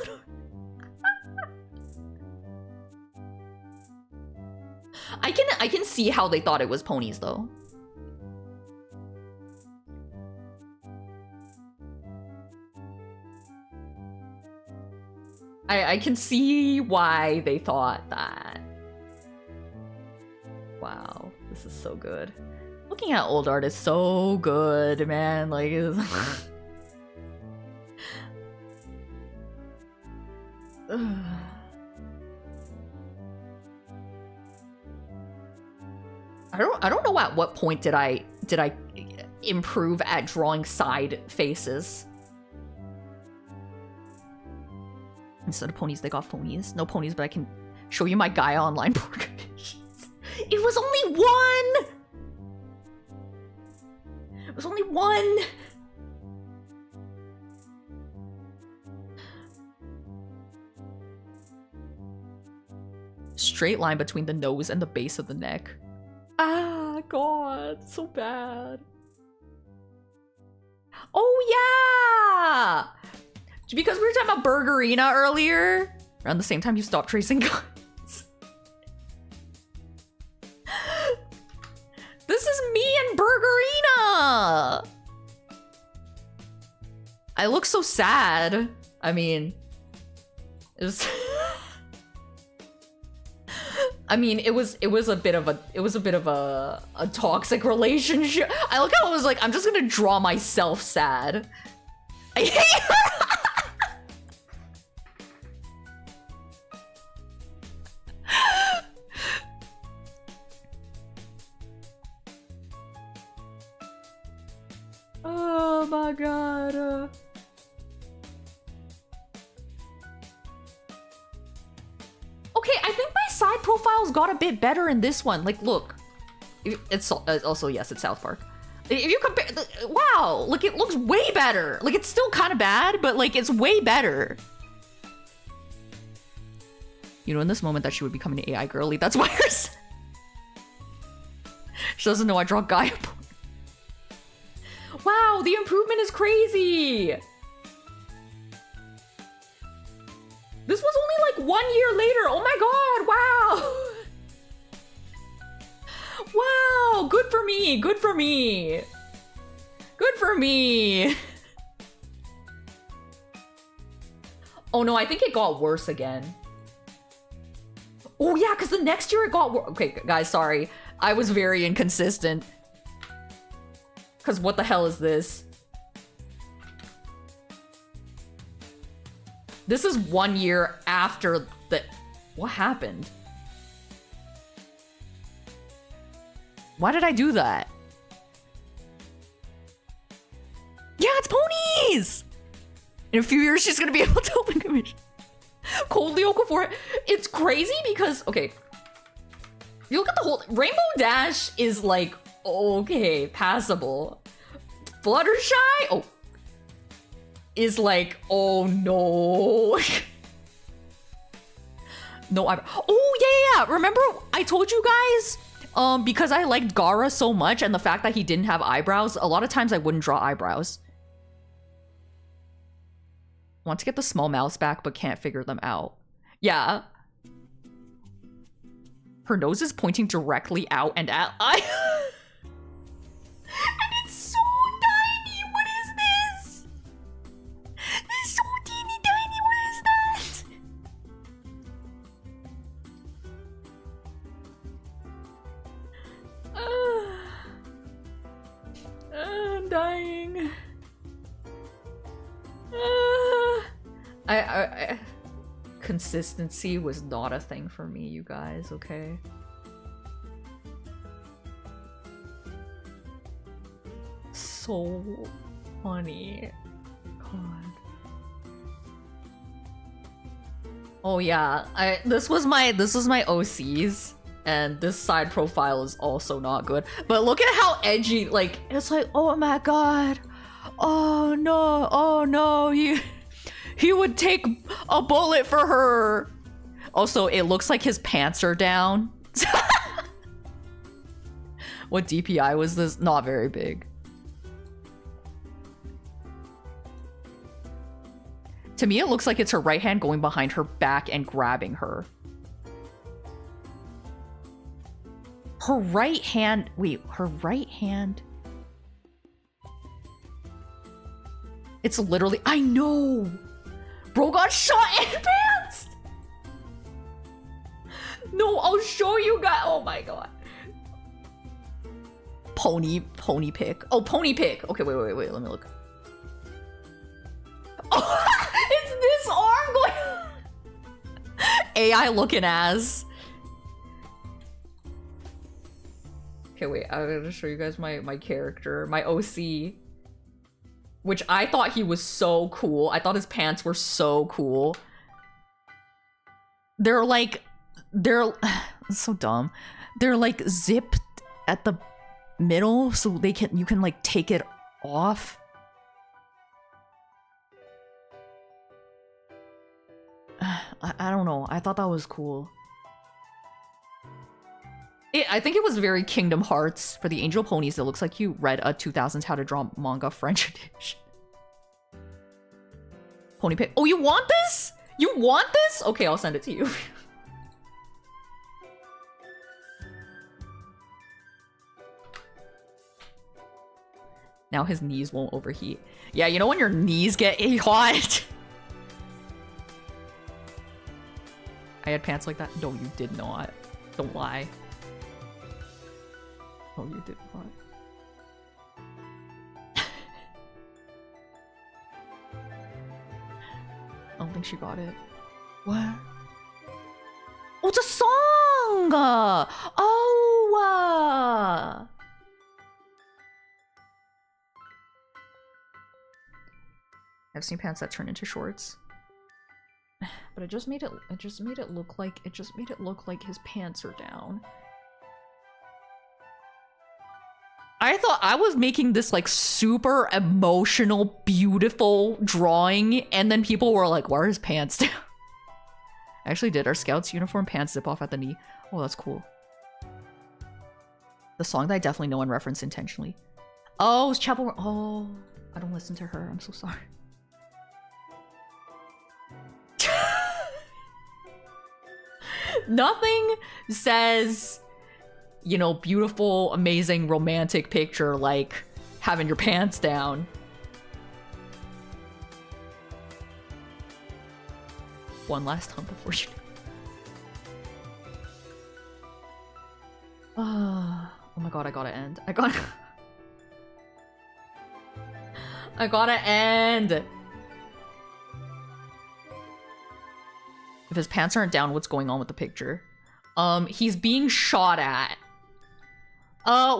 I can see how they thought it was ponies though. I can see why they thought that. Wow, this is so good. Looking at old art is so good, man. Like, it's... I don't know at what point did I improve at drawing side faces. Instead of ponies, they got phonies. No ponies, but I can show you my Gaia Online board. It was only one! It was only one! Straight line between the nose and the base of the neck. Ah, God, so bad. Oh, yeah! Because we were talking about Burgerina earlier. Around the same time you stopped tracing guns. This is me and Burgerina! I look so sad. I mean, it was... I mean, it was a bit of a toxic relationship. I look how it was like, I'm just gonna draw myself sad. I hate her! Oh my god. Okay, I think my side profiles got a bit better in this one. Like, look. It's also, yes, it's South Park. If you compare... Wow! Like, it looks way better. Like, it's still kind of bad, but, like, it's way better. You know, in this moment that she would become an AI girly, that's why her... She doesn't know I draw Gaia. Wow, the improvement is crazy! This was only like 1 year later. Oh my god, wow! Wow, good for me, good for me. Good for me. Oh no, I think it got worse again. Oh yeah, because the next year it got worse. Okay, guys, sorry. I was very inconsistent. Because what the hell is this? This is 1 year after the... What happened? Why did I do that? Yeah, it's ponies! In a few years, she's gonna be able to open commission. Cold Lyoko for it. It's crazy because... Okay. You look at the whole... Rainbow Dash is like... Okay, passable. Fluttershy? Oh. Is like, oh no. No eyebrow. Oh yeah. Remember I told you guys, because I liked Gaara so much and the fact that he didn't have eyebrows, a lot of times I wouldn't draw eyebrows. Want to get the small mouse back, but can't figure them out. Yeah. Her nose is pointing directly out and at eye. And it's so tiny. What is this? It's so teeny tiny. What is that? I'm dying. Consistency was not a thing for me, you guys, okay? So funny. God. Oh yeah, this was my OCs, and this side profile is also not good. But look at how edgy, like, it's like, oh my god, oh no, he would take a bullet for her. Also, it looks like his pants are down. What DPI was this? Not very big. To me, it looks like it's her right hand going behind her back and grabbing her. Her right hand... Wait, her right hand... It's literally... I know! Bro got shot and pantsed! No, I'll show you guys... Oh my god. Pony pick. Oh, pony pick. Okay, wait, let me look. Oh, it's this arm going... AI looking as... Okay, wait, I'm gonna show you guys my character, my OC. Which I thought he was so cool. I thought his pants were so cool. They're like... It's so dumb. They're like zipped at the middle so you can like take it off. I don't know. I thought that was cool. I think it was very Kingdom Hearts. For the Angel Ponies, it looks like you read a 2000s How to Draw Manga French edition. Pony pick. Oh, you want this? You want this? Okay, I'll send it to you. Now his knees won't overheat. Yeah, you know when your knees get hot? I had pants like that? No, you did not. Don't lie. Oh, you did not. I don't think she got it. What? Oh, it's a song! Oh! I've seen pants that turn into shorts. But it just made it look like his pants are down. I thought I was making this like super emotional, beautiful drawing, and then people were like, why are his pants down? I actually did. Our scout's uniform pants zip off at the knee. Oh, that's cool. The song that I definitely know and reference intentionally. Oh, it's Chapel. Oh, I don't listen to her. I'm so sorry. Nothing says, you know, beautiful, amazing, romantic picture like having your pants down. One last time before you... Oh my god, I gotta end. I gotta end! If his pants aren't down, what's going on with the picture? He's being shot at.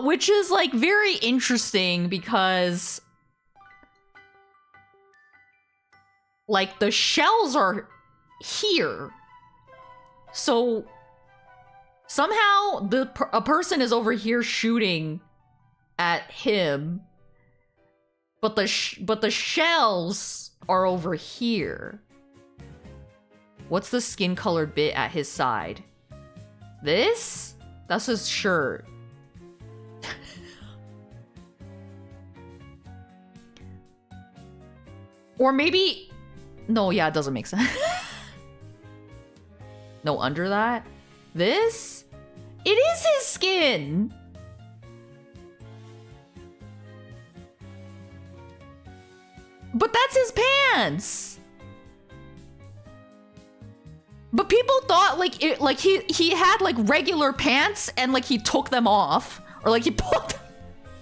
Which is, like, very interesting because... like, the shells are here. So... somehow, a person is over here shooting at him. But the shells are over here. What's the skin-colored bit at his side? This? That's his shirt. Or maybe... no, yeah, it doesn't make sense. No, under that? This? It is his skin! But that's his pants! But people thought like he had like regular pants and like he took them off or like he pulled them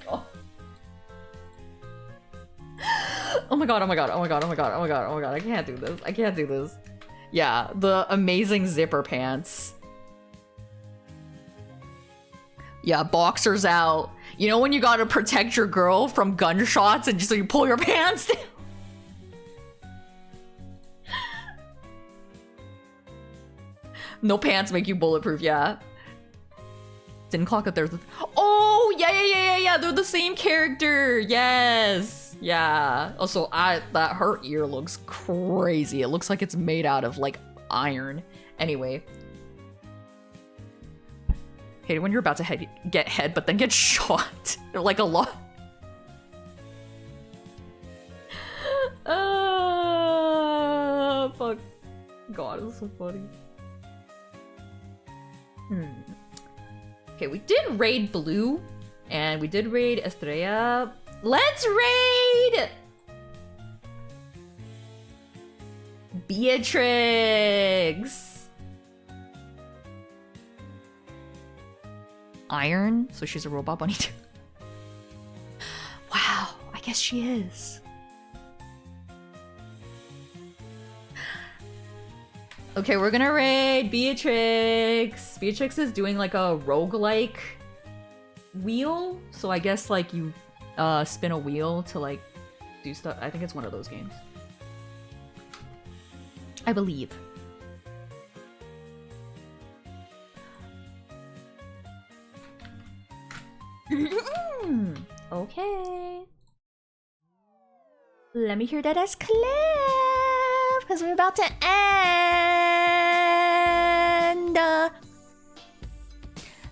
off. Oh my god, oh my god, oh my god, oh my god, oh my god, oh my god, I can't do this. I can't do this. Yeah, the amazing zipper pants. Yeah, boxers out. You know when you gotta protect your girl from gunshots and so you pull your pants down? No pants make you bulletproof, yeah. Didn't clock up there. Oh, yeah. They're the same character. Yes. Yeah. Also, her ear looks crazy. It looks like it's made out of like iron. Anyway. Hate it when you're about to get head, but then get shot. They're like a lot. Fuck. God, it's so funny. Okay, we did raid Blue, and we did raid Estrella. Let's raid Beatrix. Iron, so she's a robot bunny too. Wow, I guess she is. Okay, we're gonna raid Beatrix. Beatrix is doing like a roguelike wheel. So I guess like you spin a wheel to like do stuff. I think it's one of those games. I believe. Okay. Let me hear that as clap, because we're about to end.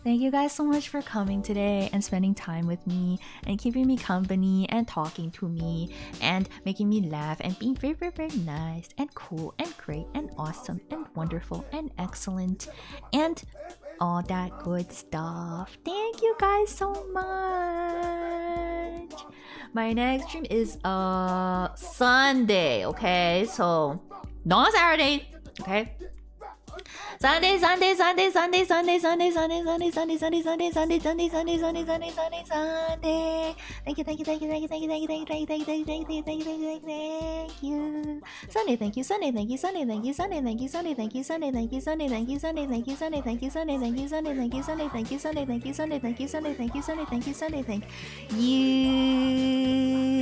Thank you guys so much for coming today and spending time with me and keeping me company and talking to me and making me laugh and being very, very, very nice and cool and great and awesome and wonderful and excellent and all that good stuff. Thank you guys so much. My next stream is Sunday, okay? So not Saturday, okay? Sunday. Thank you.